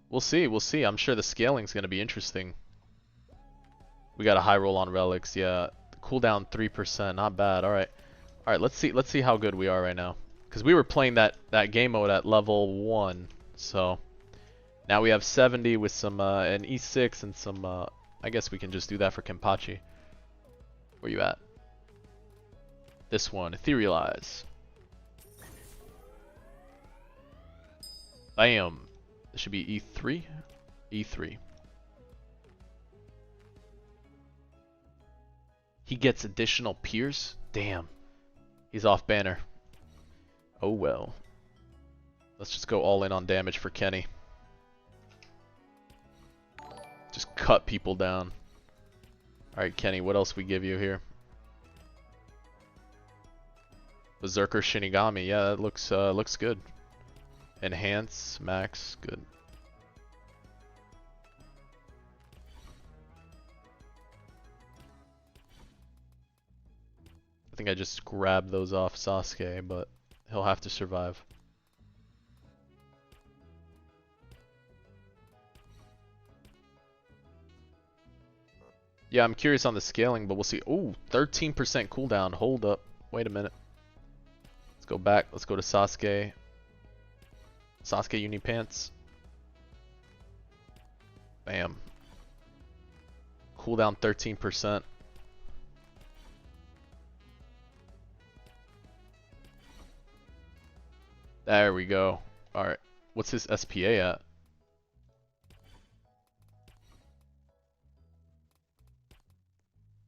We'll see. We'll see. I'm sure the scaling's going to be interesting. We got a high roll on relics. Yeah. Cooldown 3%. Not bad. All right. All right. Let's see how good we are right now. Because we were playing that game mode at level 1. So now we have 70 with some an E6 and some I guess we can just do that for Kempachi. Where you at? This one, Etherealize. Bam. This should be E3. E3. He gets additional Pierce? Damn. He's off banner. Oh well. Let's just go all in on damage for Kenny. Just cut people down. Alright, Kenny, what else we give you here? Berserker Shinigami. Yeah, that looks good. Enhance, max, good. I think I just grabbed those off Sasuke, but he'll have to survive. Yeah, I'm curious on the scaling, but we'll see. Ooh, 13% cooldown. Hold up. Wait a minute. Let's go back. Let's go to Sasuke. Sasuke, you need pants. Bam. Cooldown 13%. There we go. Alright. What's his SPA at?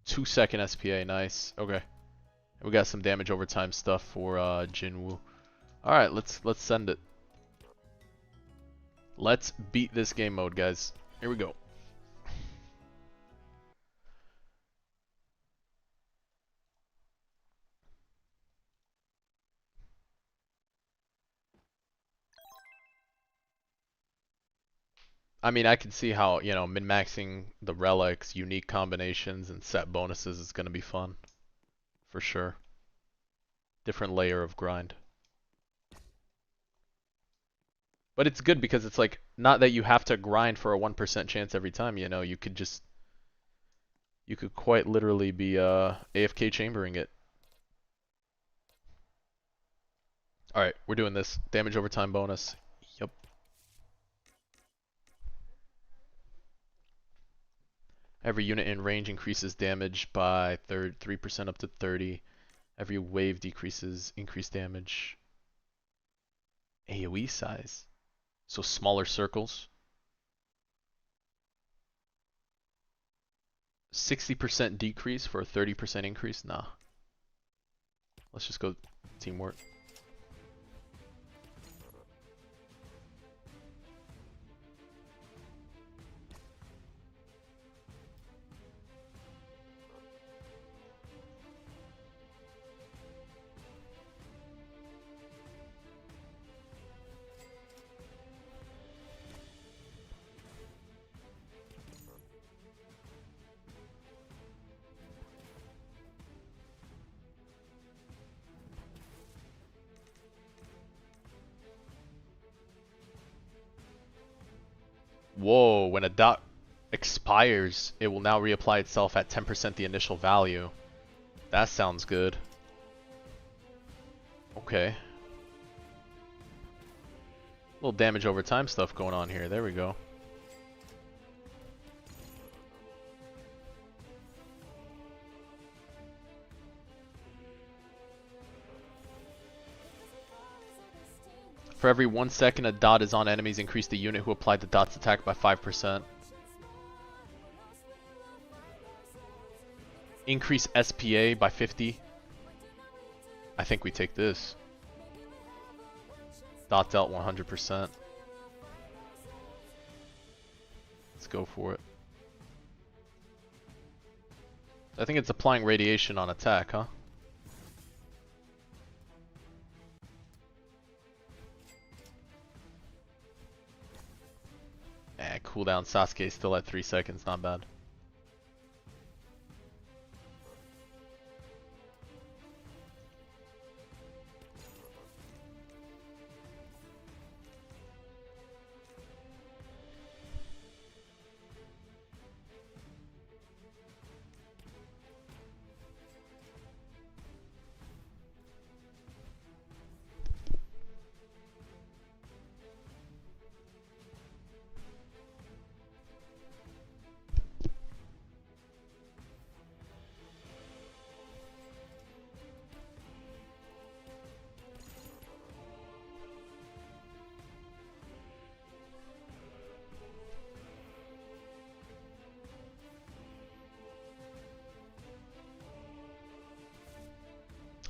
Two-second SPA. Nice. Okay. We got some damage over time stuff for Jin Woo. Alright, let's send it. Let's beat this game mode, guys. Here we go. I mean, I can see how, you know, min-maxing the relics, unique combinations, and set bonuses is going to be fun. For sure. Different layer of grind. But it's good because it's like, not that you have to grind for a 1% chance every time, you know, you could quite literally be AFK chambering it. Alright, we're doing this. Damage over time bonus. Yep. Every unit in range increases damage by 3% up to 30. Every wave decreases increased damage. AoE size. So smaller circles. 60% decrease for a 30% increase? Nah. Let's just go teamwork. Whoa, when a dot expires, it will now reapply itself at 10% the initial value. That sounds good. Okay. A little damage over time stuff going on here. There we go. For every 1 second a dot is on enemies, increase the unit who applied the dot's attack by 5%. Increase SPA by 50. I think we take this. Dot dealt 100%. Let's go for it. I think it's applying radiation on attack, huh? Cooldown Sasuke still at 3 seconds, not bad.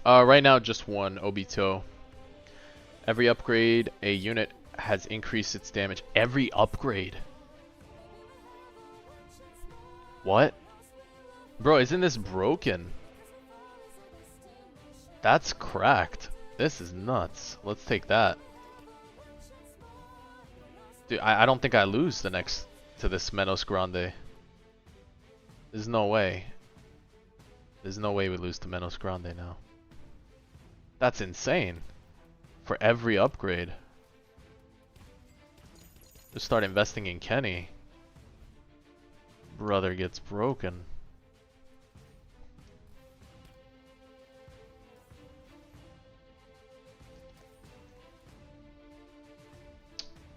Right now just one Obito. Every upgrade, a unit has increased its damage. Every upgrade? What? Bro, isn't this broken? That's cracked. This is nuts. Let's take that. Dude, I don't think I lose the next to this Menos Grande. There's no way. There's no way we lose to Menos Grande now. That's insane. For every upgrade. Just start investing in Kenny. Brother gets broken.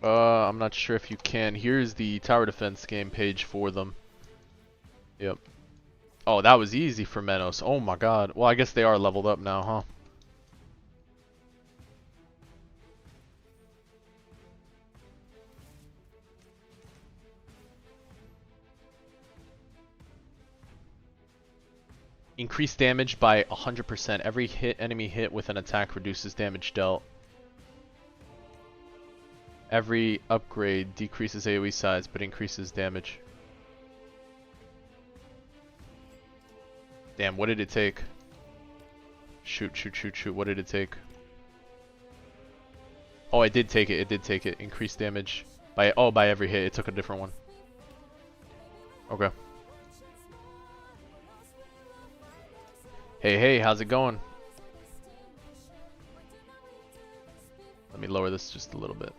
I'm not sure if you can. Here's the tower defense game page for them. Yep. Oh, that was easy for Menos. Oh my god. Well, I guess they are leveled up now, huh? Increase damage by 100%. Every enemy hit with an attack reduces damage dealt. Every upgrade decreases AoE size but increases damage. Damn, what did it take? Shoot, shoot, shoot, shoot. What did it take? Oh, it did take it. It did take it. Increased damage by by every hit. It took a different one. Okay. Hey, hey, how's it going? Let me lower this just a little bit.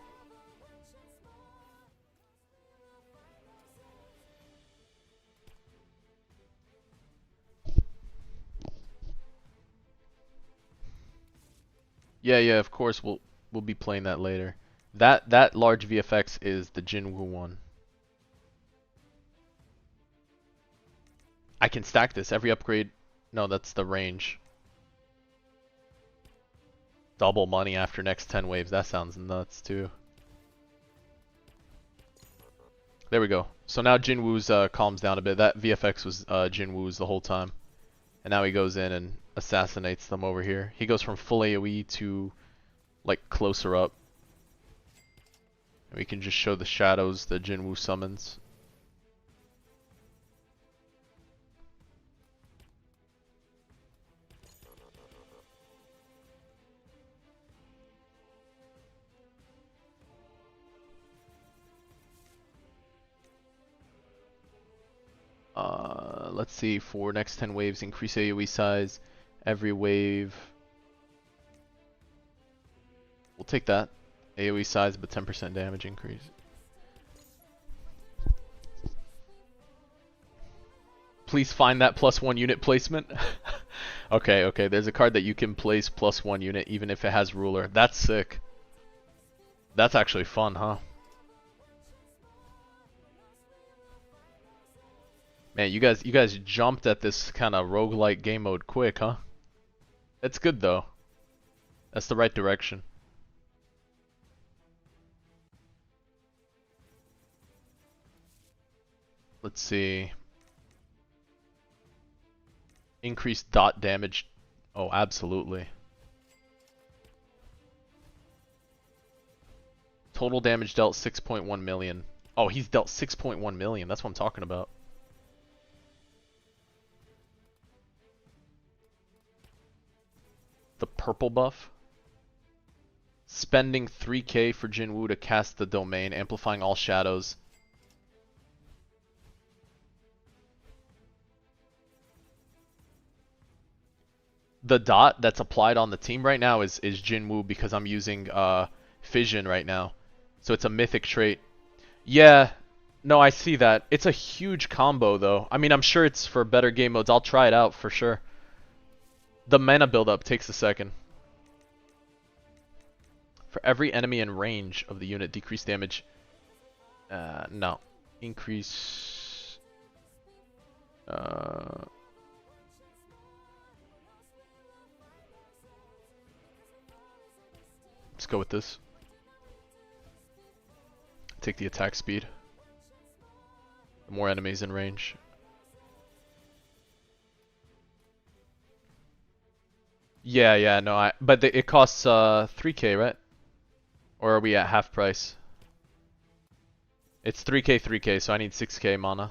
Yeah, yeah, of course we'll be playing that later. That large VFX is the Jin Woo one. I can stack this every upgrade. No, that's the range. Double money after next 10 waves. That sounds nuts too. There we go. So now Jin Woo's calms down a bit. That VFX was Jin Woo's the whole time. And now he goes in and assassinates them over here. He goes from full AoE to like closer up. And we can just show the shadows that Jin Woo summons. Let's see, for next 10 waves, increase AoE size. Every wave. We'll take that. AoE size, but 10% damage increase. Please find that +1 unit placement. Okay, okay, there's a card that you can place +1 unit even if it has ruler. That's sick. That's actually fun, huh? Man, you guys jumped at this kind of roguelike game mode quick, huh? That's good though. That's the right direction. Let's see. Increased dot damage. Oh, absolutely. Total damage dealt 6.1 million. Oh, he's dealt 6.1 million. That's what I'm talking about. The purple buff. Spending 3k for Jin Woo to cast the domain, amplifying all shadows. The dot that's applied on the team right now is Jin Woo because I'm using Fission right now. So it's a mythic trait. Yeah, no, I see that. It's a huge combo though. I mean, I'm sure it's for better game modes. I'll try it out for sure. The mana buildup takes a second. For every enemy in range of the unit, decrease damage. No. Increase. Let's go with this. Take the attack speed. The more enemies in range. Yeah, no, but it costs 3k, right? Or are we at half price? It's 3k, so I need 6k mana.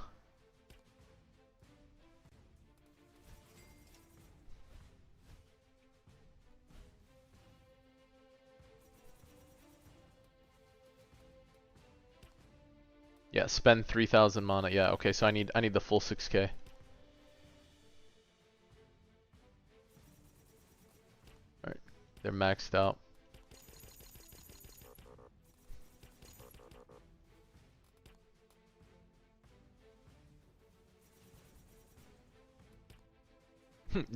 Yeah, spend 3,000 mana. Yeah, okay, so I need the full 6k. Alright, they're maxed out.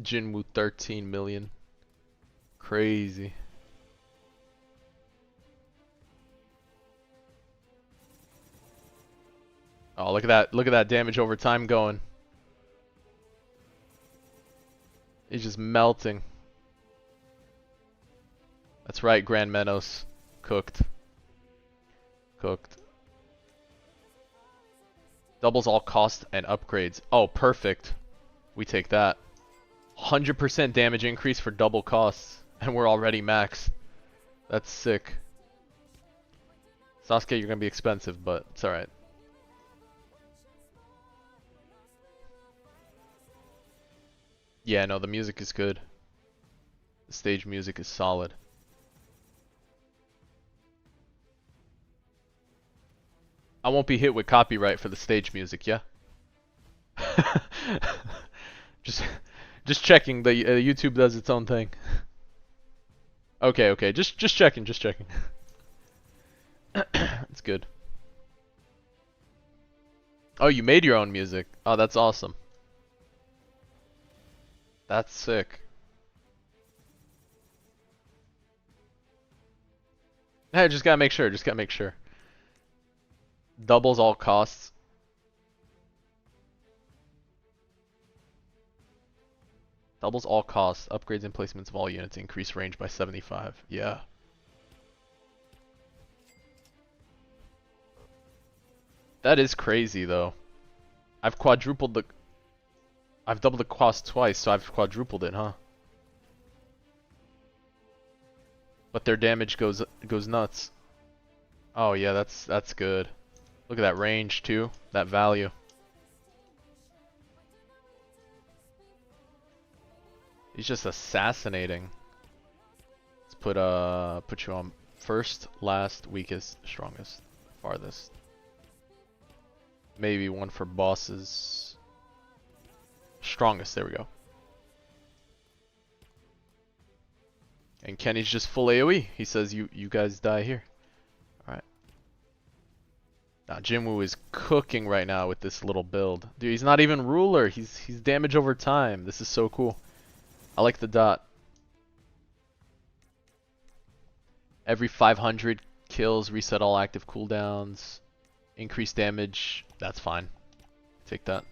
Jin Woo 13 million. Crazy. Oh, look at that. Look at that damage over time going. He's just melting. That's right, Grand Menos. Cooked. Cooked. Doubles all cost and upgrades. Oh, perfect. We take that. 100% damage increase for double costs. And we're already maxed. That's sick. Sasuke, you're gonna be expensive, but it's alright. Yeah, no, the music is good. The stage music is solid. I won't be hit with copyright for the stage music, yeah? just just checking. The YouTube does its own thing. Okay, just checking, just checking. It's good. Oh, you made your own music. Oh, that's awesome. That's sick. Hey, just gotta make sure, just gotta make sure. Doubles all costs. Doubles all costs. Upgrades and placements of all units increase range by 75. Yeah. That is crazy though. I've quadrupled the I've doubled the cost twice, so I've quadrupled it, huh? But their damage goes nuts. Oh yeah, that's good. Look at that range too, that value. He's just assassinating. Let's put you on first, last, weakest, strongest, farthest. Maybe one for bosses. Strongest, there we go. And Kenny's just full AoE. He says you guys die here. Alright. Now Jin Woo is cooking right now with this little build. Dude, he's not even ruler. He's damage over time. This is so cool. I like the dot. Every 500 kills, reset all active cooldowns. Increase damage. That's fine. Take that.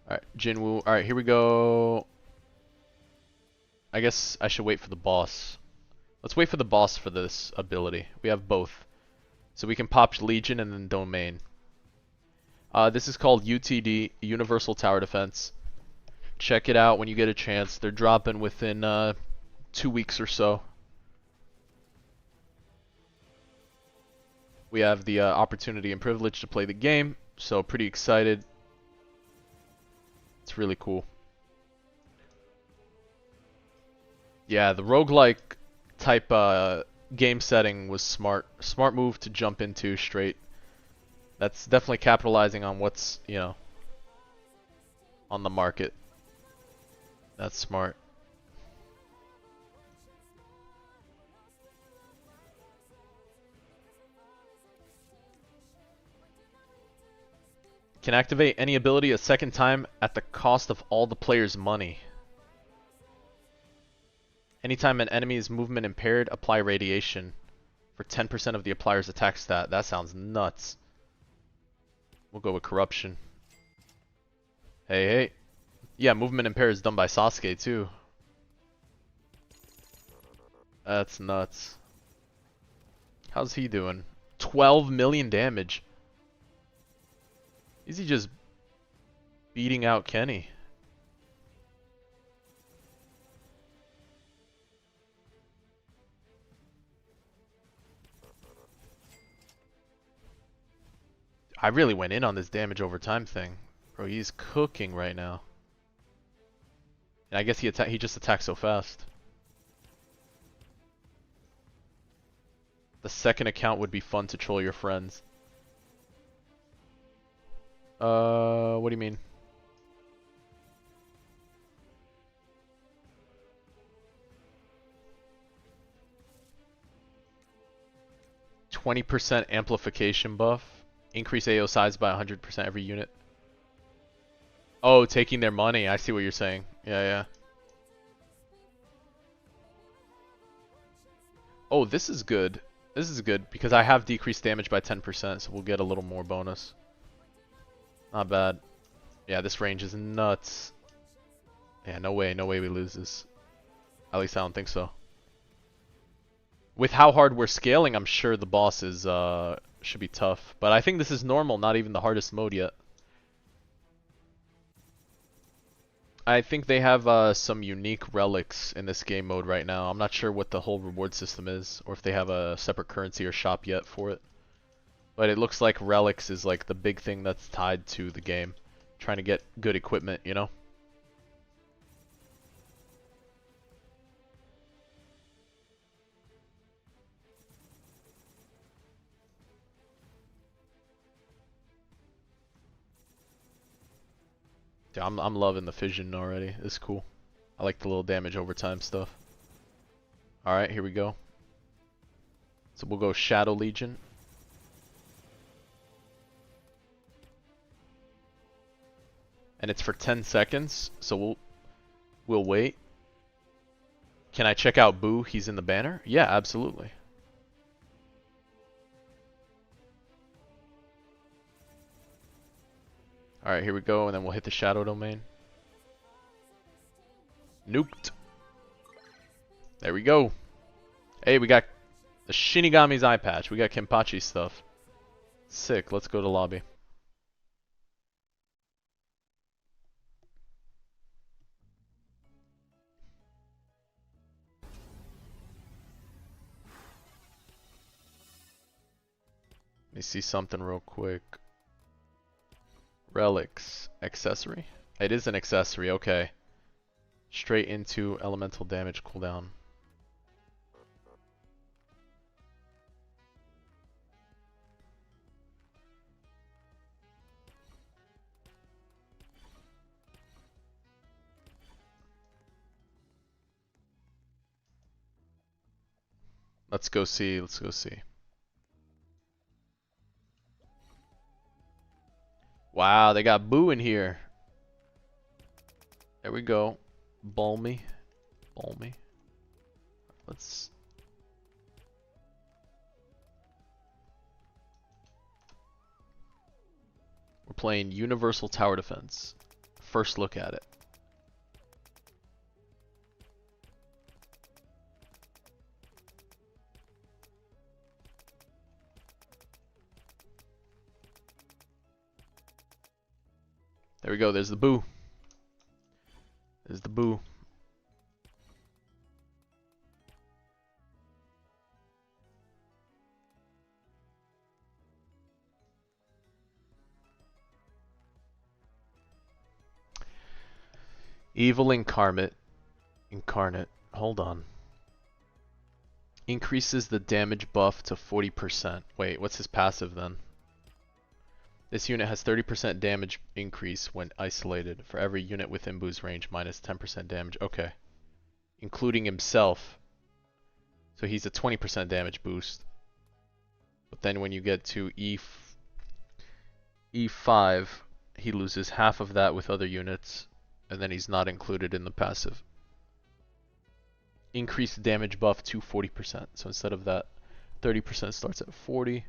Alright, Jin Woo. Alright, here we go. I guess I should wait for the boss. Let's wait for the boss for this ability. We have both. So we can pop Legion and then Domain. This is called UTD, Universal Tower Defense. Check it out when you get a chance. They're dropping within 2 weeks or so. We have the opportunity and privilege to play the game, so pretty excited. It's really cool. Yeah, the roguelike type game setting was smart. Smart move to jump into straight. That's definitely capitalizing on what's, you know, on the market. That's smart. Can activate any ability a second time at the cost of all the player's money. Anytime an enemy is movement impaired, apply radiation for 10% of the applier's attack stat. That sounds nuts. We'll go with corruption. Hey, hey. Yeah, movement impaired is done by Sasuke too. That's nuts. How's he doing? 12 million damage. Is he just beating out Kenny? I really went in on this damage over time thing. Bro, he's cooking right now. And I guess he just attacks so fast. The second account would be fun to troll your friends. What do you mean? %20 amplification buff. Increase AO size by 100% every unit. Oh, taking their money. I see what you're saying. Yeah, yeah. Oh, this is good. This is good because I have decreased damage by 10%, so we'll get a little more bonus. Not bad. Yeah, this range is nuts. Yeah, no way we lose this. At least I don't think so. With how hard we're scaling, I'm sure the bosses should be tough. But I think this is normal, not even the hardest mode yet. I think they have some unique relics in this game mode right now. I'm not sure what the whole reward system is, or if they have a separate currency or shop yet for it. But it looks like relics is like the big thing that's tied to the game. Trying to get good equipment, you know? Dude, I'm loving the fission already. It's cool. I like the little damage over time stuff. Alright, here we go. So we'll go Shadow Legion. And it's for 10 seconds, so we'll wait. Can I check out Boo? He's in the banner? Yeah, absolutely. Alright, here we go, and then we'll hit the Shadow Domain. Nuked. There we go. Hey, we got the Shinigami's eye patch. We got Kempachi stuff. Sick, let's go to lobby. Let me see something real quick. Relics. Accessory? It is an accessory, okay. Straight into elemental damage cooldown. Let's go see, let's go see. Wow, they got Boo in here. There we go. Balmy. Balmy. Let's... We're playing Universal Tower Defense. First look at it. There we go, there's the Boo. There's the Boo. Evil Incarnate. Hold on. Increases the damage buff to 40%. Wait, what's his passive then? This unit has 30% damage increase when isolated. For every unit within Boo's range, minus 10% damage. Okay. Including himself. So he's a 20% damage boost. But then when you get to E5, he loses half of that with other units. And then he's not included in the passive. Increased damage buff to 40%. So instead of that, 30% starts at 40.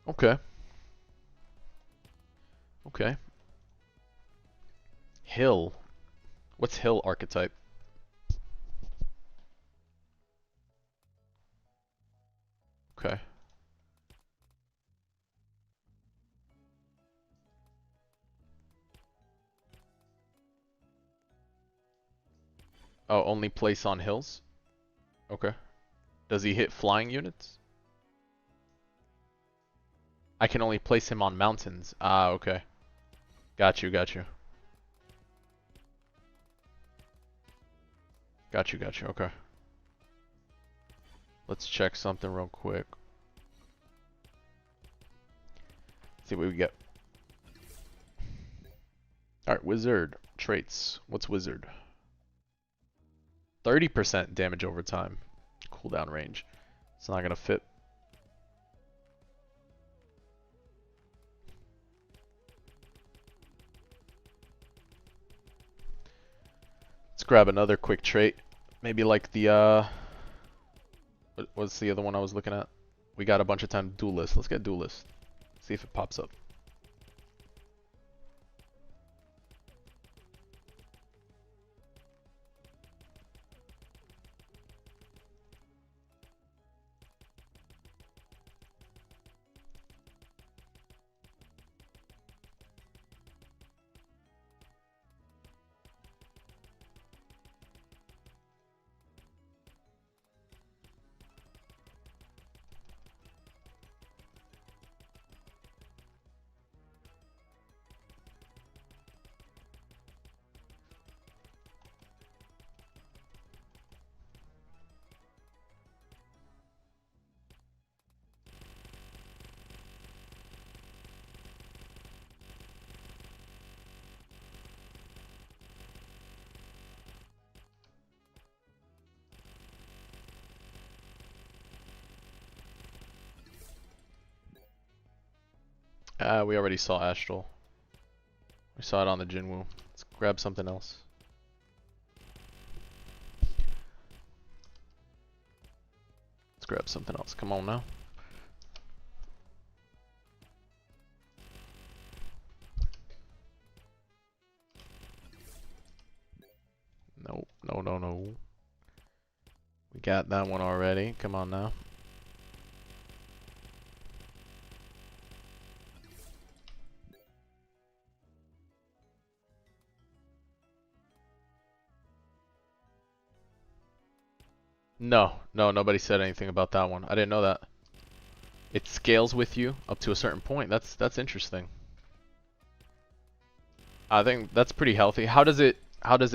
Okay. Okay. Hill. What's Hill archetype? Okay. Oh, only place on hills? Okay. Does he hit flying units? I can only place him on mountains. Ah, okay. Got you, got you. Got you, got you, okay. Let's check something real quick. See what we get. Alright, wizard. Traits. What's wizard? 30% damage over time. Cooldown range. It's not gonna fit. Let's grab another quick trait. Maybe like the what's the other one I was looking at? We got a bunch of time duelist. Let's get duelist. See if it pops up. We already saw Astral. We saw it on the Jin Woo. Let's grab something else. Let's grab something else. Come on now. Nope. No, no, no. We got that one already. Come on now. No, no, nobody said anything about that one. I didn't know that. It scales with you up to a certain point. That's interesting. I think that's pretty healthy. How does it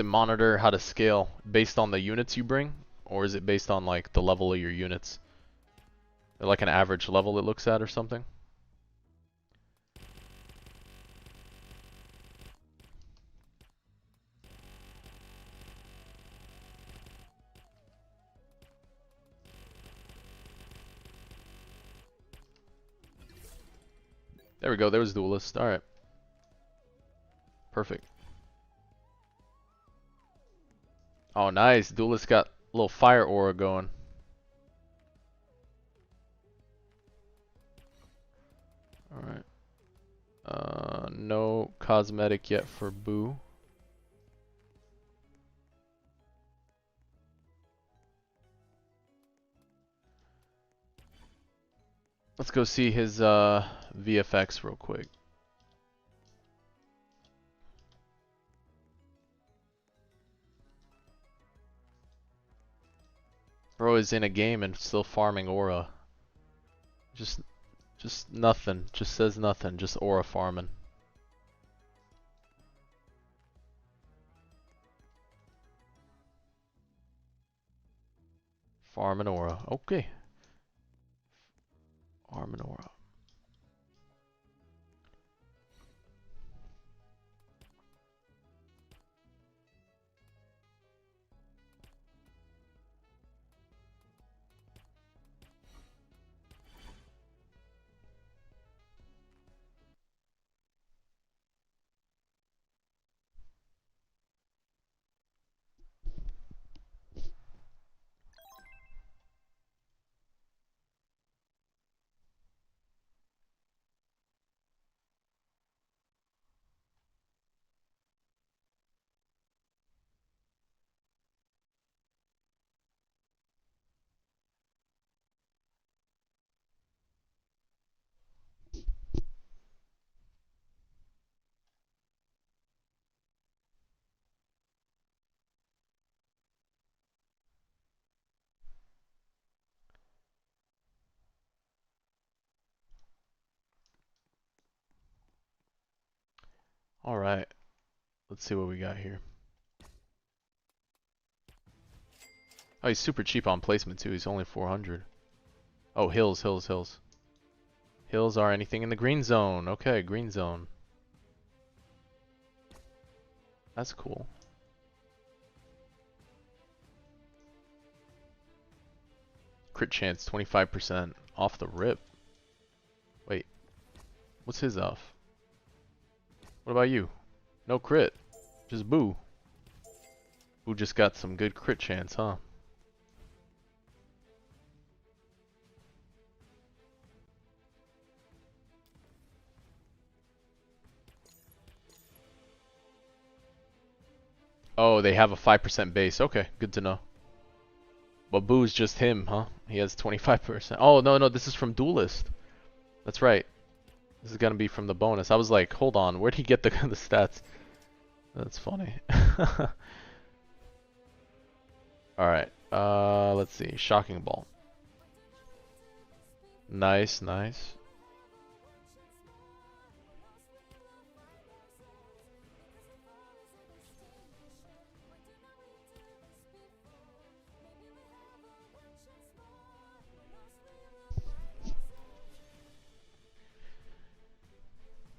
monitor how to scale based on the units you bring, or is it based on like the level of your units? Like an average level it looks at or something? There we go. There was Duelist. All right. Perfect. Oh, nice. Duelist got a little fire aura going. All right. No cosmetic yet for Boo. Let's go see his VFX real quick. Bro is in a game and still farming aura. Just nothing. Just says nothing. Just aura farming. Farming aura. Okay. Farming aura. Alright. Let's see what we got here. Oh, he's super cheap on placement too. He's only 400. Oh, hills, hills, hills. Hills are anything in the green zone. Okay, green zone. That's cool. Crit chance 25% off the rip. Wait, what's his off? What about you? No crit. Just Boo. Boo just got some good crit chance, huh? Oh, they have a 5% base. Okay, good to know. But Boo's just him, huh? He has 25%. Oh, no, no, this is from Duelist. That's right. This is gonna be from the bonus. I was like, hold on, where'd he get the the stats? That's funny. Alright, let's see. Shocking Ball. Nice, nice.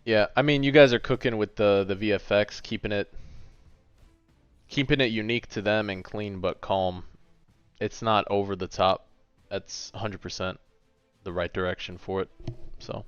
Yeah, I mean, you guys are cooking with the VFX, keeping it unique to them and clean but calm. It's not over the top. That's 100% the right direction for it. So,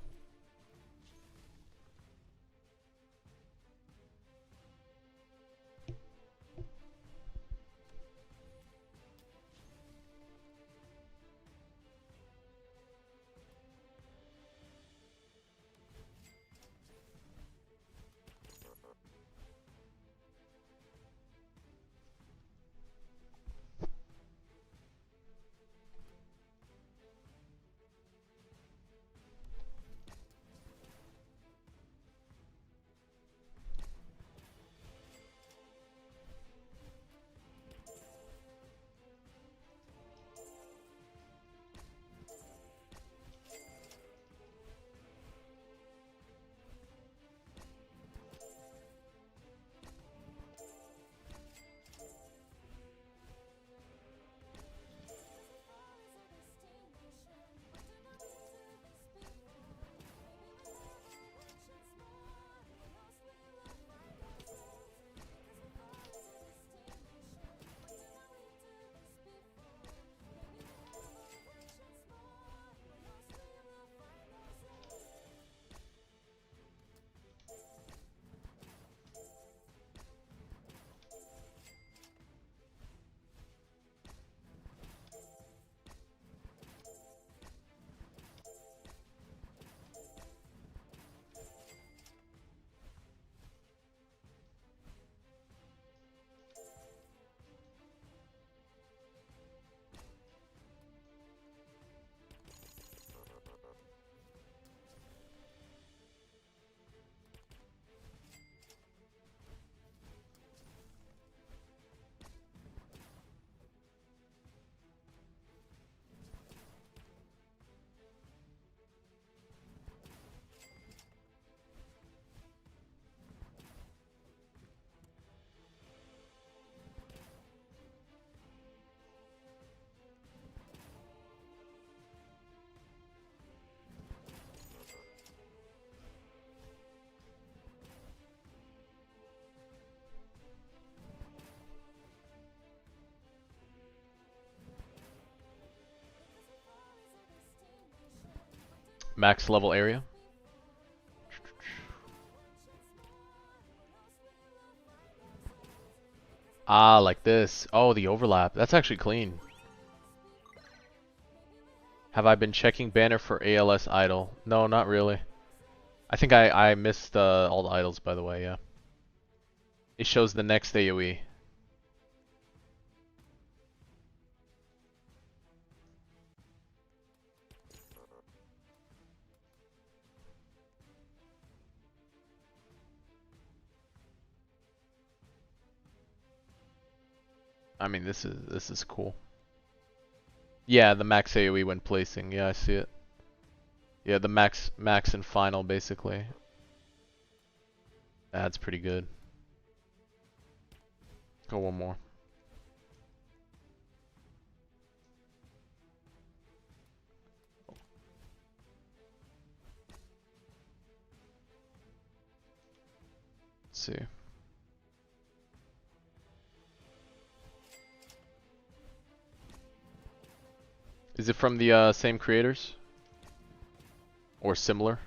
max level area. Ah, like this. Oh, the overlap. That's actually clean. Have I been checking banner for ALS idol? No, not really. I think I missed all the idols, by the way, yeah. It shows the next AoE. I mean, this is cool. Yeah, the max AoE when placing. Yeah, I see it. Yeah, the max and final basically. That's pretty good. Go one more. Let's see. Is it from the same creators? Or similar?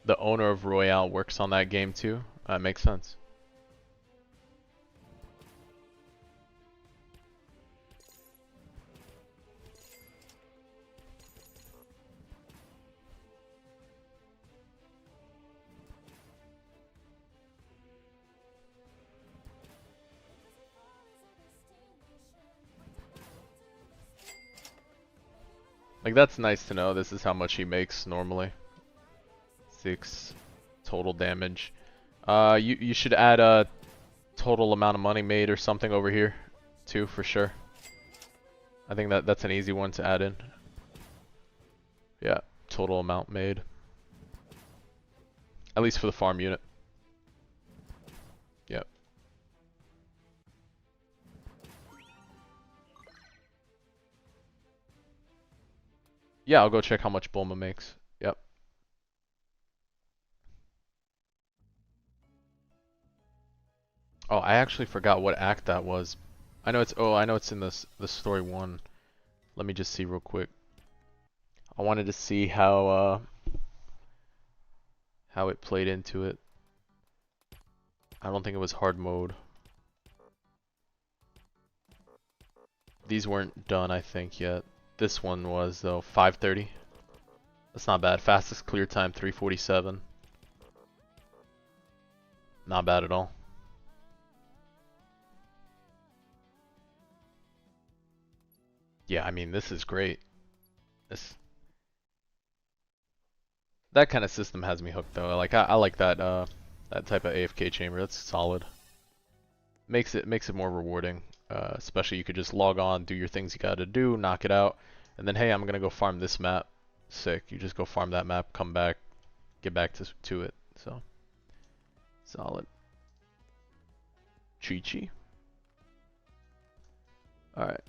The owner of Royale works on that game too. That makes sense. Like that's nice to know. This is how much he makes normally. 6 total damage. You should add a total amount of money made or something over here too for sure. I think that's an easy one to add in. Yeah, total amount made. At least for the farm unit. Yep. Yeah, I'll go check how much Bulma makes. Yep. Oh, I actually forgot what act that was. I know it's in this the story 1. Let me just see real quick. I wanted to see how it played into it. I don't think it was hard mode. These weren't done, I think, yet. This one was though. 5:30. That's not bad. Fastest clear time 3:47. Not bad at all. Yeah, I mean this is great. That kind of system has me hooked though. I like that that type of AFK chamber. That's solid. Makes it more rewarding. Especially you could just log on, do your things you gotta do, knock it out, and then hey, I'm gonna go farm this map. Sick. You just go farm that map, come back, get back to it. So solid. Chi-Chi. Alright.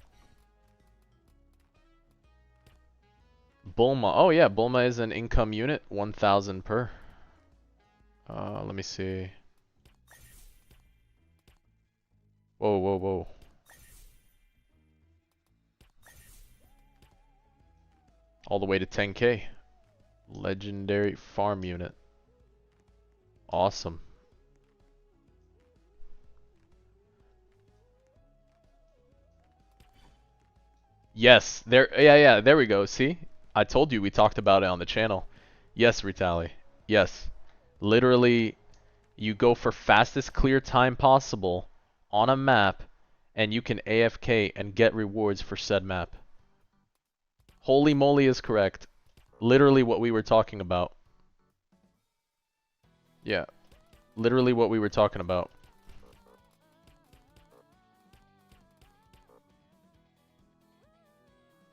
Bulma. Oh yeah, Bulma is an income unit, 1,000 per. Let me see. Whoa, whoa, whoa. All the way to 10k. Legendary farm unit. Awesome. Yes, there, yeah, there we go. See? I told you we talked about it on the channel. Yes, Retali. Yes. Literally, you go for fastest clear time possible on a map, and you can AFK and get rewards for said map. Holy moly is correct. Literally what we were talking about. Yeah, literally what we were talking about.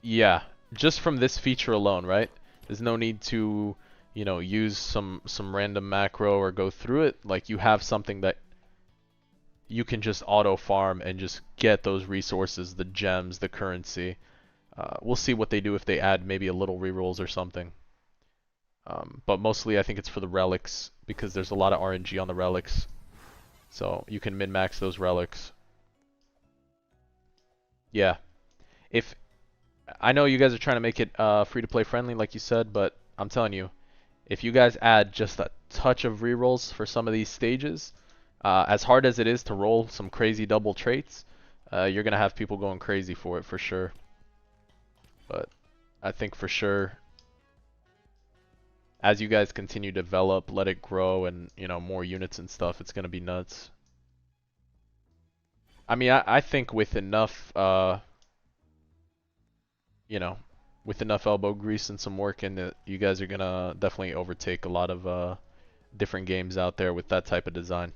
Yeah, just from this feature alone, right? There's no need to, you know, use some random macro or go through it. Like you have something that you can just auto farm and just get those resources, the gems, the currency. We'll see what they do if they add maybe a little rerolls or something. But mostly I think it's for the relics because there's a lot of RNG on the relics. So you can min-max those relics. Yeah. If I know you guys are trying to make it free-to-play friendly like you said, but I'm telling you, if you guys add just a touch of rerolls for some of these stages, as hard as it is to roll some crazy double traits, you're gonna have people going crazy for it for sure. But I think for sure, as you guys continue to develop, let it grow, and you know more units and stuff, it's gonna be nuts. I mean, I think with enough, you know, with enough elbow grease and some work in it, you guys are gonna definitely overtake a lot of different games out there with that type of design.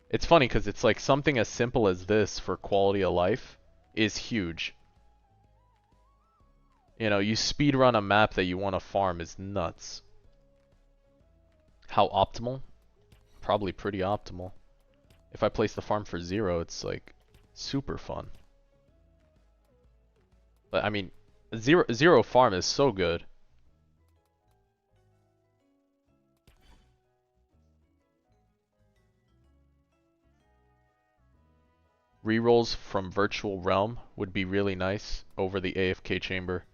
It's funny because it's like something as simple as this for quality of life is huge. You know, you speed run a map that you want to farm is nuts. How optimal? Probably pretty optimal. If I place the farm for 0, it's like super fun. But I mean, zero farm is so good. Rerolls from Virtual Realm would be really nice over the AFK chamber.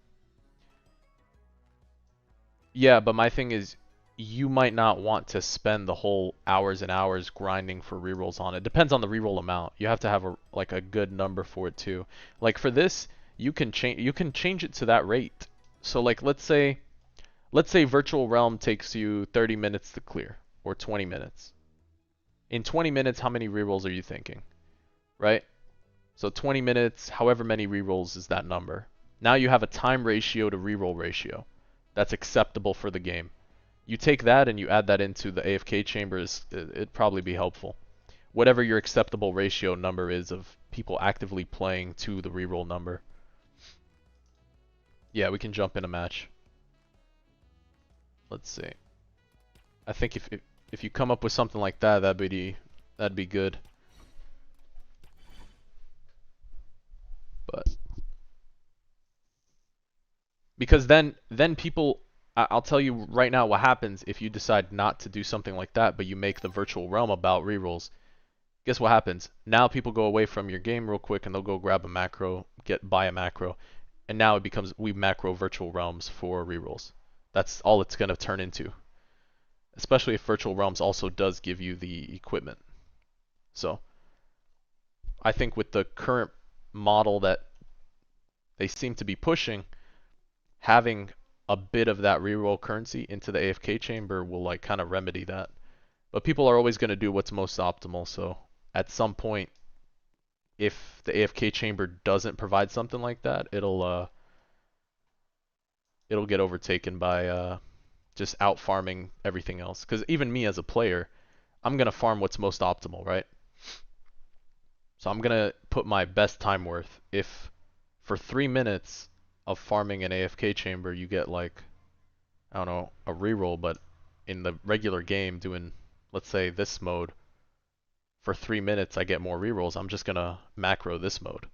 Yeah, but my thing is, you might not want to spend the whole hours and hours grinding for rerolls on it. Depends on the reroll amount. You have to have a good number for it too. Like for this, you can change it to that rate. So like let's say Virtual Realm takes you 30 minutes to clear or 20 minutes. In 20 minutes, how many rerolls are you thinking? Right? So 20 minutes, however many rerolls is that number. Now you have a time ratio to reroll ratio. That's acceptable for the game. You take that and you add that into the AFK chambers, it'd probably be helpful. Whatever your acceptable ratio number is of people actively playing to the reroll number. Yeah, we can jump in a match. Let's see. I think if you come up with something like that, that'd be good. But because then people, I'll tell you right now what happens if you decide not to do something like that, but you make the virtual realm about rerolls. Guess what happens? Now people go away from your game real quick and they'll go grab a macro, buy a macro, and now it becomes we macro virtual realms for rerolls. That's all it's gonna turn into. Especially if virtual realms also does give you the equipment. So I think with the current model that they seem to be pushing, having a bit of that reroll currency into the AFK chamber will like kind of remedy that. But people are always going to do what's most optimal, so at some point if the AFK chamber doesn't provide something like that, it'll get overtaken by just out farming everything else. Cuz even me as a player, I'm going to farm what's most optimal, right? So I'm going to put my best time worth. If for 3 minutes of farming an AFK chamber you get like I don't know, a reroll, but in the regular game doing, let's say, this mode, for 3 minutes I get more rerolls, I'm just gonna macro this mode.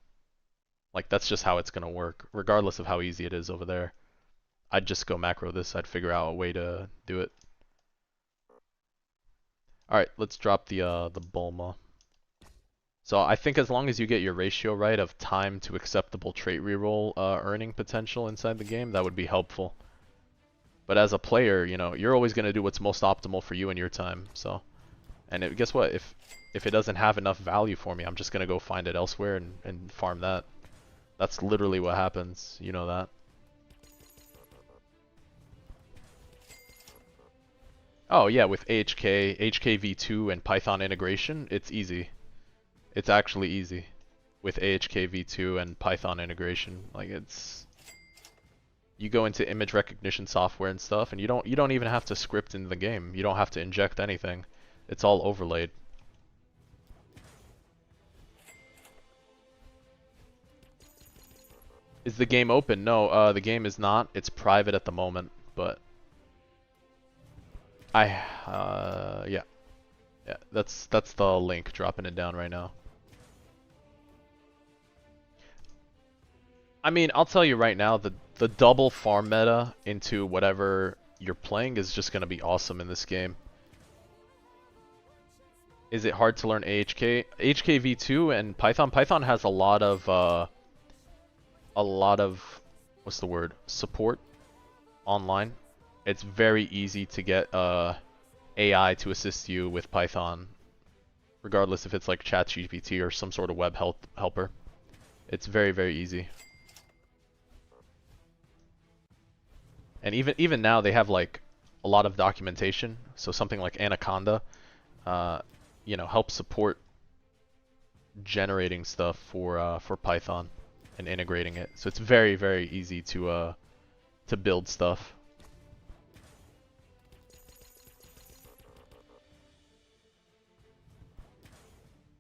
Like, that's just how it's gonna work, regardless of how easy it is over there. I'd just go macro this, I'd figure out a way to do it. Alright, let's drop the Bulma. So I think as long as you get your ratio right of time to acceptable trait reroll earning potential inside the game, that would be helpful. But as a player, you know, you're always going to do what's most optimal for you and your time. So, and guess what? If it doesn't have enough value for me, I'm just going to go find it elsewhere and farm that. That's literally what happens. You know that. Oh yeah, with AHK, HKV2 and Python integration, it's easy. It's actually easy with AHK v2 and Python integration. Like it's you go into image recognition software and stuff and you don't even have to script in the game. You don't have to inject anything. It's all overlaid. Is the game open? No, the game is not. It's private at the moment, but yeah. Yeah, that's the link, dropping it down right now. I mean, I'll tell you right now, the double farm meta into whatever you're playing is just gonna be awesome in this game. Is it hard to learn AHK? AHK v2 and Python. Python has a lot of what's the word? Support online. It's very easy to get AI to assist you with Python, regardless if it's like ChatGPT or some sort of web helper. It's very, very easy. And even now they have like a lot of documentation. So something like Anaconda, you know, helps support generating stuff for Python and integrating it. So it's very, very easy to build stuff.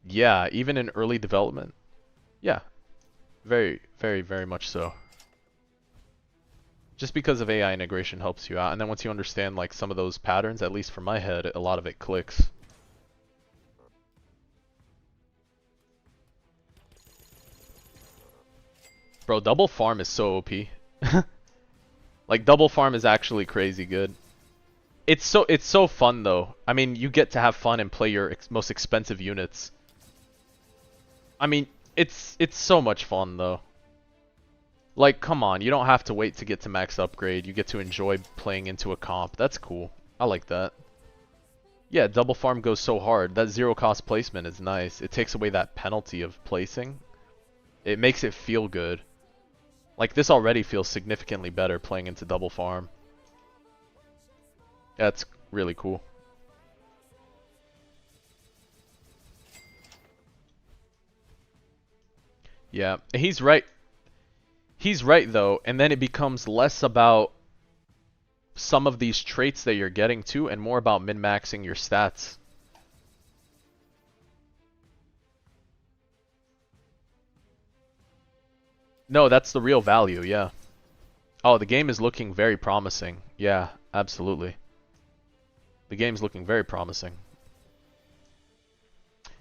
Yeah, even in early development. Yeah, very, very, very much so. Just because of AI integration helps you out, and then once you understand like some of those patterns, at least for my head, a lot of it clicks. Bro, double farm is so OP. Like double farm is actually crazy good. It's so fun though. I mean, you get to have fun and play your most expensive units. I mean, it's so much fun though. Like, come on, you don't have to wait to get to max upgrade. You get to enjoy playing into a comp. That's cool. I like that. Yeah, double farm goes so hard. That zero cost placement is nice. It takes away that penalty of placing. It makes it feel good. Like, this already feels significantly better playing into double farm. That's really cool. Yeah, he's right. He's right though, and then it becomes less about some of these traits that you're getting to and more about min-maxing your stats. No, that's the real value, yeah. Oh, the game is looking very promising. Yeah, absolutely. The game's looking very promising.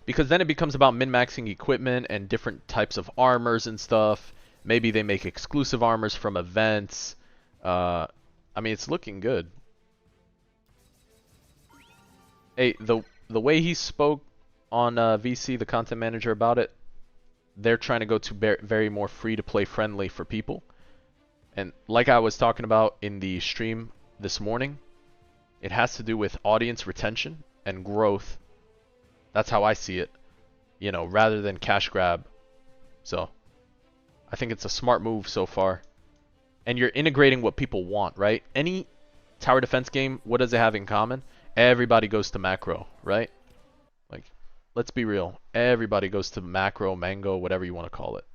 Because then it becomes about min-maxing equipment and different types of armors and stuff. Maybe they make exclusive armors from events. I mean, it's looking good. Hey, the way he spoke on VC, the content manager, about it, they're trying to go to very more free-to-play friendly for people. And like I was talking about in the stream this morning, it has to do with audience retention and growth. That's how I see it, you know, rather than cash grab. So, I think it's a smart move so far. And you're integrating what people want, right? Any tower defense game, what does it have in common? Everybody goes to macro, right? Like, let's be real. Everybody goes to macro, mango, whatever you want to call it.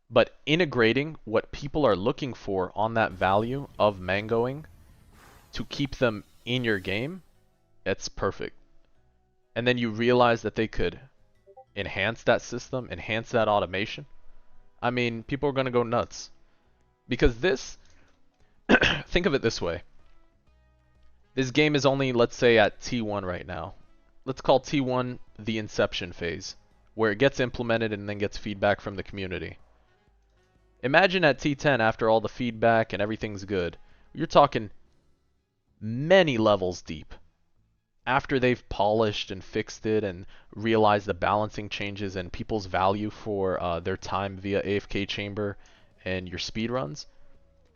But integrating what people are looking for on that value of mangoing to keep them in your game, it's perfect. And then you realize that they could enhance that system, enhance that automation. I mean, people are going to go nuts. Because this, think of it this way. This game is only, let's say, at T1 right now. Let's call T1 the inception phase, where it gets implemented and then gets feedback from the community. Imagine at T10, after all the feedback and everything's good, you're talking many levels deep. after they've polished and fixed it and realized the balancing changes and people's value for their time via AFK chamber and your speed runs,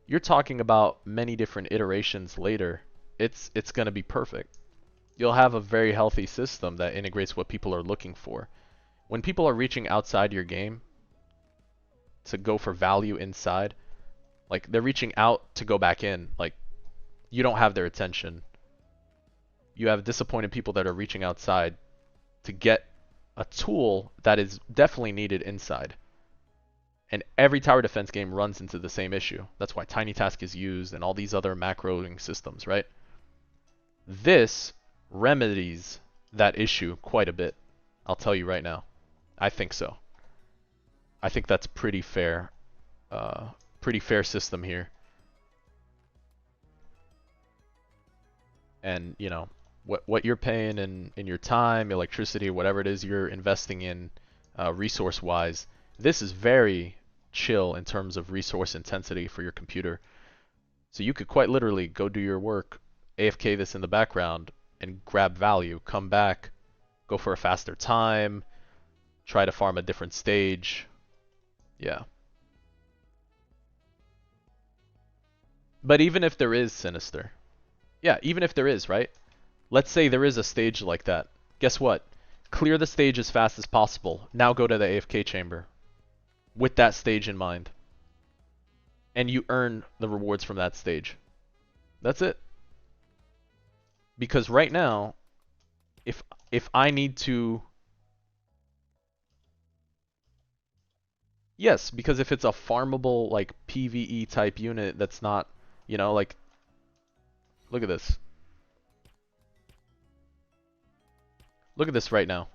you're talking about many different iterations later. It's going to be perfect. You'll have a very healthy system that integrates what people are looking for. When people are reaching outside your game to go for value inside, like they're reaching out to go back in, like you don't have their attention. You have disappointed people that are reaching outside to get a tool that is definitely needed inside. And every tower defense game runs into the same issue. That's why Tiny Task is used and all these other macroing systems, right? This remedies that issue quite a bit. I'll tell you right now. I think so. I think that's pretty fair. Pretty fair system here. And, you know, what you're paying in your time, electricity, whatever it is you're investing in resource-wise, this is very chill in terms of resource intensity for your computer. So you could quite literally go do your work, AFK this in the background, and grab value, come back, go for a faster time, try to farm a different stage. Yeah. But even if there is Sinister, yeah, even if there is, right? Let's say there is a stage like that. Guess what? Clear the stage as fast as possible. Now go to the AFK chamber with that stage in mind. And you earn the rewards from that stage. That's it. Because right now, if I need to... Yes, because if it's a farmable, like, PvE type unit that's not, you know, like... Look at this. Look at this right now.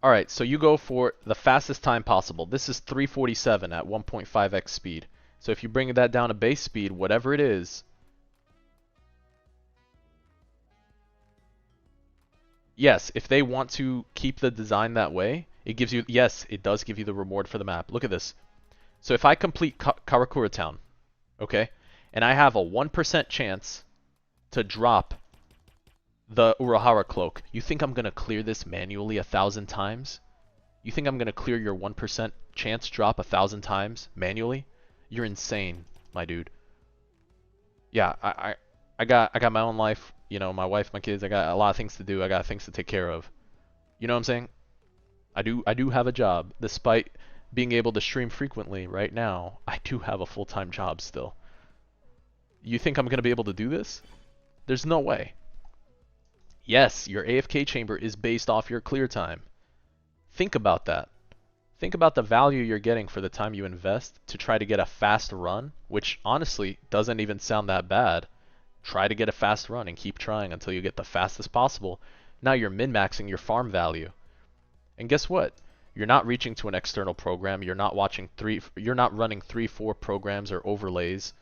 Alright, so you go for the fastest time possible. This is 347 at 1.5x speed. So if you bring that down to base speed, whatever it is... Yes, if they want to keep the design that way, it gives you... Yes, it does give you the reward for the map. Look at this. So if I complete Karakura Town, okay, and I have a 1% chance to drop the Urahara Cloak, you think I'm going to clear this manually 1,000 times? You think I'm going to clear your 1% chance drop 1,000 times manually? You're insane, my dude. Yeah, I got my own life, you know, my wife, my kids, I got a lot of things to do, I got things to take care of. You know what I'm saying? I do have a job, despite being able to stream frequently right now. I do have a full-time job still. You think I'm going to be able to do this? There's no way. Yes, your AFK chamber is based off your clear time. Think about that. Think about the value you're getting for the time you invest to try to get a fast run, which honestly doesn't even sound that bad. Try to get a fast run and keep trying until you get the fastest possible. Now you're min-maxing your farm value. And guess what? You're not reaching to an external program. You're not running 3-4 programs or overlays.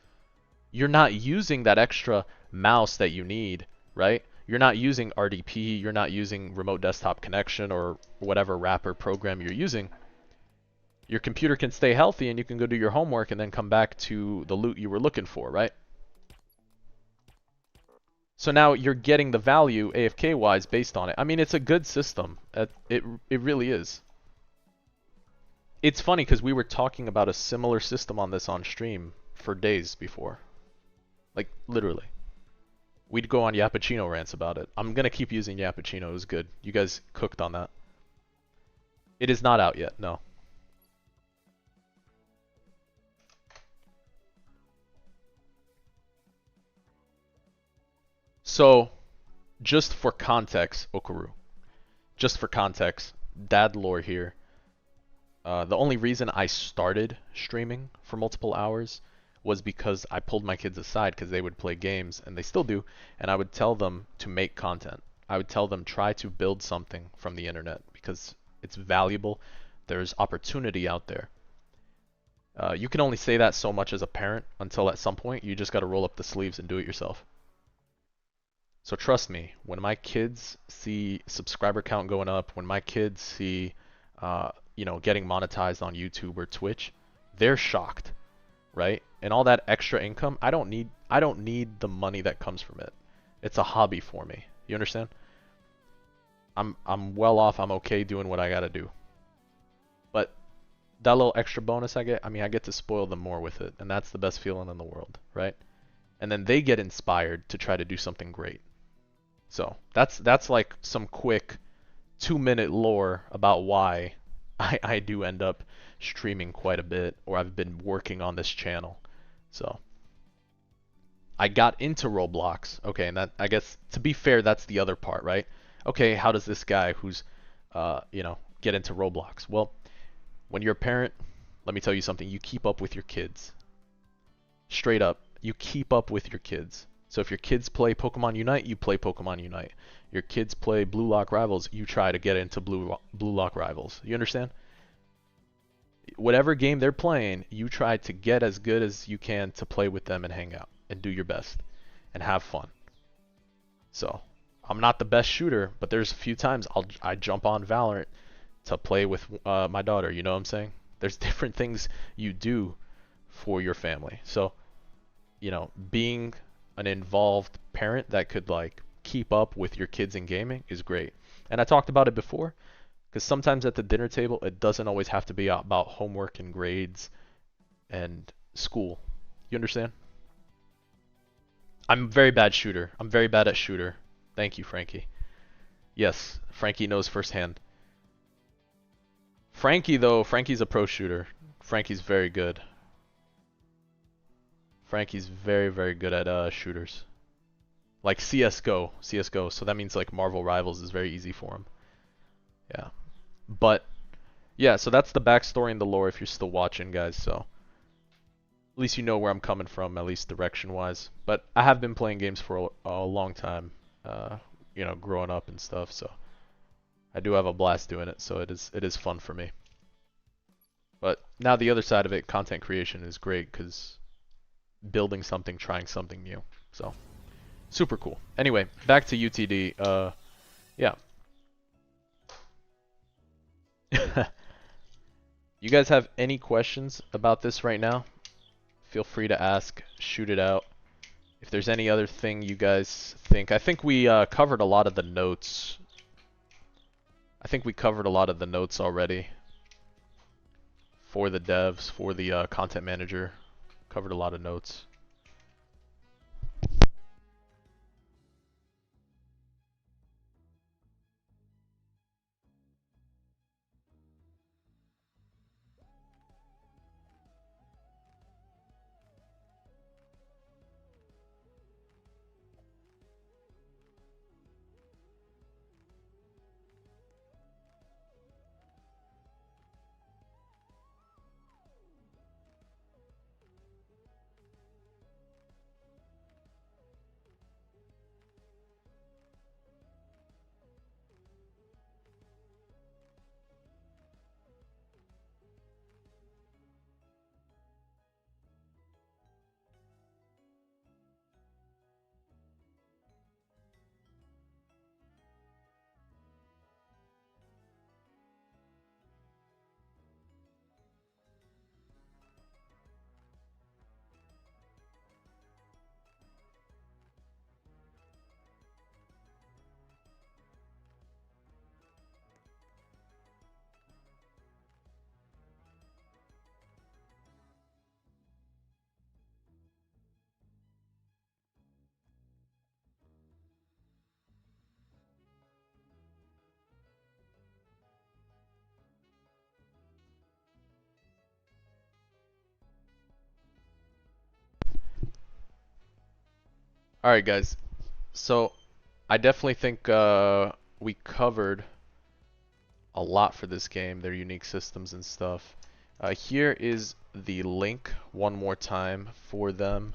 You're not using that extra mouse that you need, right? You're not using RDP, you're not using remote desktop connection or whatever wrapper program you're using. Your computer can stay healthy and you can go do your homework and then come back to the loot you were looking for, right? So now you're getting the value AFK-wise based on it. I mean, it's a good system. It really is. It's funny because we were talking about a similar system on this on stream for days before. Like, literally. We'd go on Yappuccino rants about it. I'm going to keep using Yappuccino. It was good. You guys cooked on that. It is not out yet, no. So, just for context, Okuru. Just for context, dad lore here. The only reason I started streaming for multiple hours was because I pulled my kids aside because they would play games, and they still do, and I would tell them to make content. I would tell them try to build something from the internet because it's valuable. There's opportunity out there. You can only say that so much as a parent until at some point you just got to roll up the sleeves and do it yourself. So trust me, when my kids see subscriber count going up, when my kids see, you know, getting monetized on YouTube or Twitch, they're shocked, right? And all that extra income, I don't need the money that comes from it. It's a hobby for me. You understand? I'm well off. I'm okay doing what I gotta do. But that little extra bonus I get, I mean, I get to spoil them more with it, and that's the best feeling in the world, right? And then they get inspired to try to do something great. So that's like some quick 2-minute lore about why I do end up streaming quite a bit, or I've been working on this channel. So I got into Roblox. Okay, and that, I guess, to be fair, that's the other part, right? Okay, how does this guy who's get into Roblox? Well, when you're a parent, let me tell you something, you keep up with your kids. Straight up, you keep up with your kids. So if your kids play Pokemon Unite, you play Pokemon Unite. Your kids play Blue Lock Rivals, you try to get into Blue Lock Rivals. You understand? Whatever game they're playing, you try to get as good as you can to play with them and hang out and do your best and have fun. So, I'm not the best shooter, but there's a few times I jump on Valorant to play with my daughter, you know what I'm saying? There's different things you do for your family. So, being an involved parent that could like keep up with your kids in gaming is great. And I talked about it before, because sometimes at the dinner table, it doesn't always have to be about homework and grades and school. You understand? I'm a very bad shooter. I'm very bad at shooter. Thank you, Frankie. Yes, Frankie knows firsthand. Frankie, though, Frankie's a pro shooter. Frankie's very good. Frankie's very, very good at shooters. Like CSGO. CSGO. So that means like Marvel Rivals is very easy for him. Yeah. But, yeah, so that's the backstory and the lore if you're still watching, guys. So, at least you know where I'm coming from, at least direction-wise. But I have been playing games for a long time, growing up and stuff. So, I do have a blast doing it. So it is fun for me. But now the other side of it, content creation is great because building something, trying something new. So, super cool. Anyway, back to UTD. Yeah. You guys have any questions about this right now? Feel free to ask, shoot it out. If there's any other thing you guys think. I think we covered a lot of the notes. I think we covered a lot of the notes already. For the devs, for the content manager. Covered a lot of notes. Alright guys, so I definitely think we covered a lot for this game, their unique systems and stuff. Here is the link one more time for them.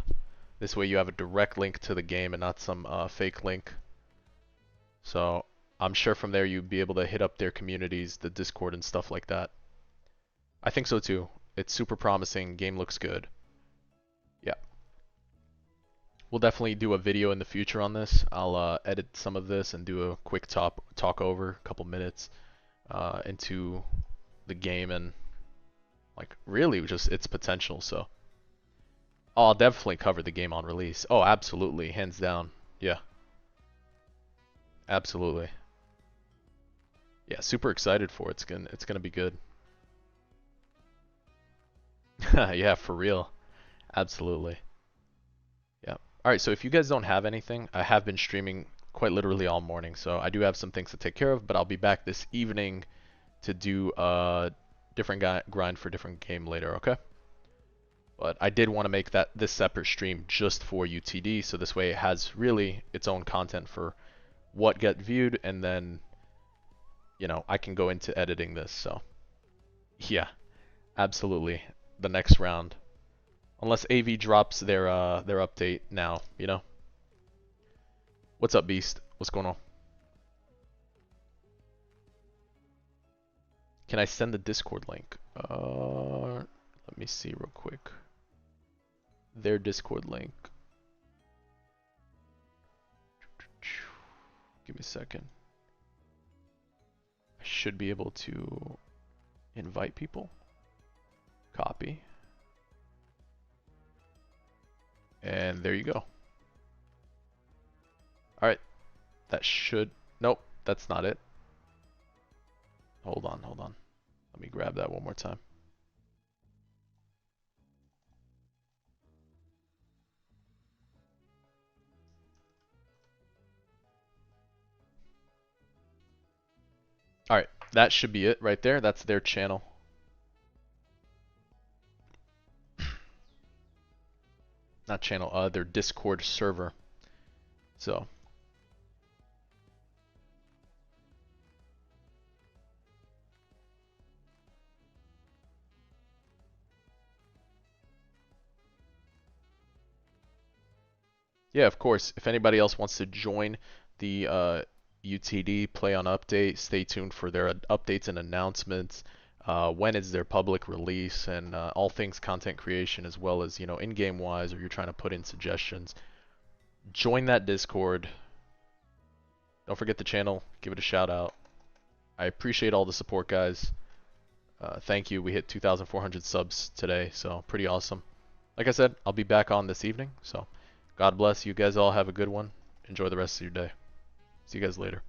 This way you have a direct link to the game and not some fake link. So I'm sure from there you'd be able to hit up their communities, the Discord and stuff like that. I think so too. It's super promising, game looks good. Yeah. We'll definitely do a video in the future on this. I'll edit some of this and do a quick talk over, a couple minutes into the game and like really just its potential. So I'll definitely cover the game on release. Oh, absolutely, hands down. Yeah, absolutely. Yeah, super excited for it. It's gonna be good. Yeah, for real. Absolutely. Yeah. All right, so if you guys don't have anything, I have been streaming quite literally all morning, so I do have some things to take care of, but I'll be back this evening to do a different grind for different game later, okay? But I did want to make this separate stream just for UTD, so this way it has really its own content for what get viewed, and then, I can go into editing this, so yeah, absolutely. The next round. Unless AV drops their update now. What's up, Beast? What's going on? Can I send the Discord link? Let me see real quick. Their Discord link. Give me a second. I should be able to invite people. Copy. And there you go. Alright. That should... Nope, that's not it. Hold on. Let me grab that one more time. Alright, that should be it right there. That's their channel. Not channel, their Discord server. So, yeah, of course. If anybody else wants to join the UTD Play on Update, stay tuned for their updates and announcements. When is their public release, and all things content creation, as well as in-game wise, or you're trying to put in suggestions. Join that Discord. Don't forget the channel. Give it a shout out. I appreciate all the support, guys. Thank you. We hit 2,400 subs today, so pretty awesome. Like I said, I'll be back on this evening, so God bless. You guys all have a good one. Enjoy the rest of your day. See you guys later.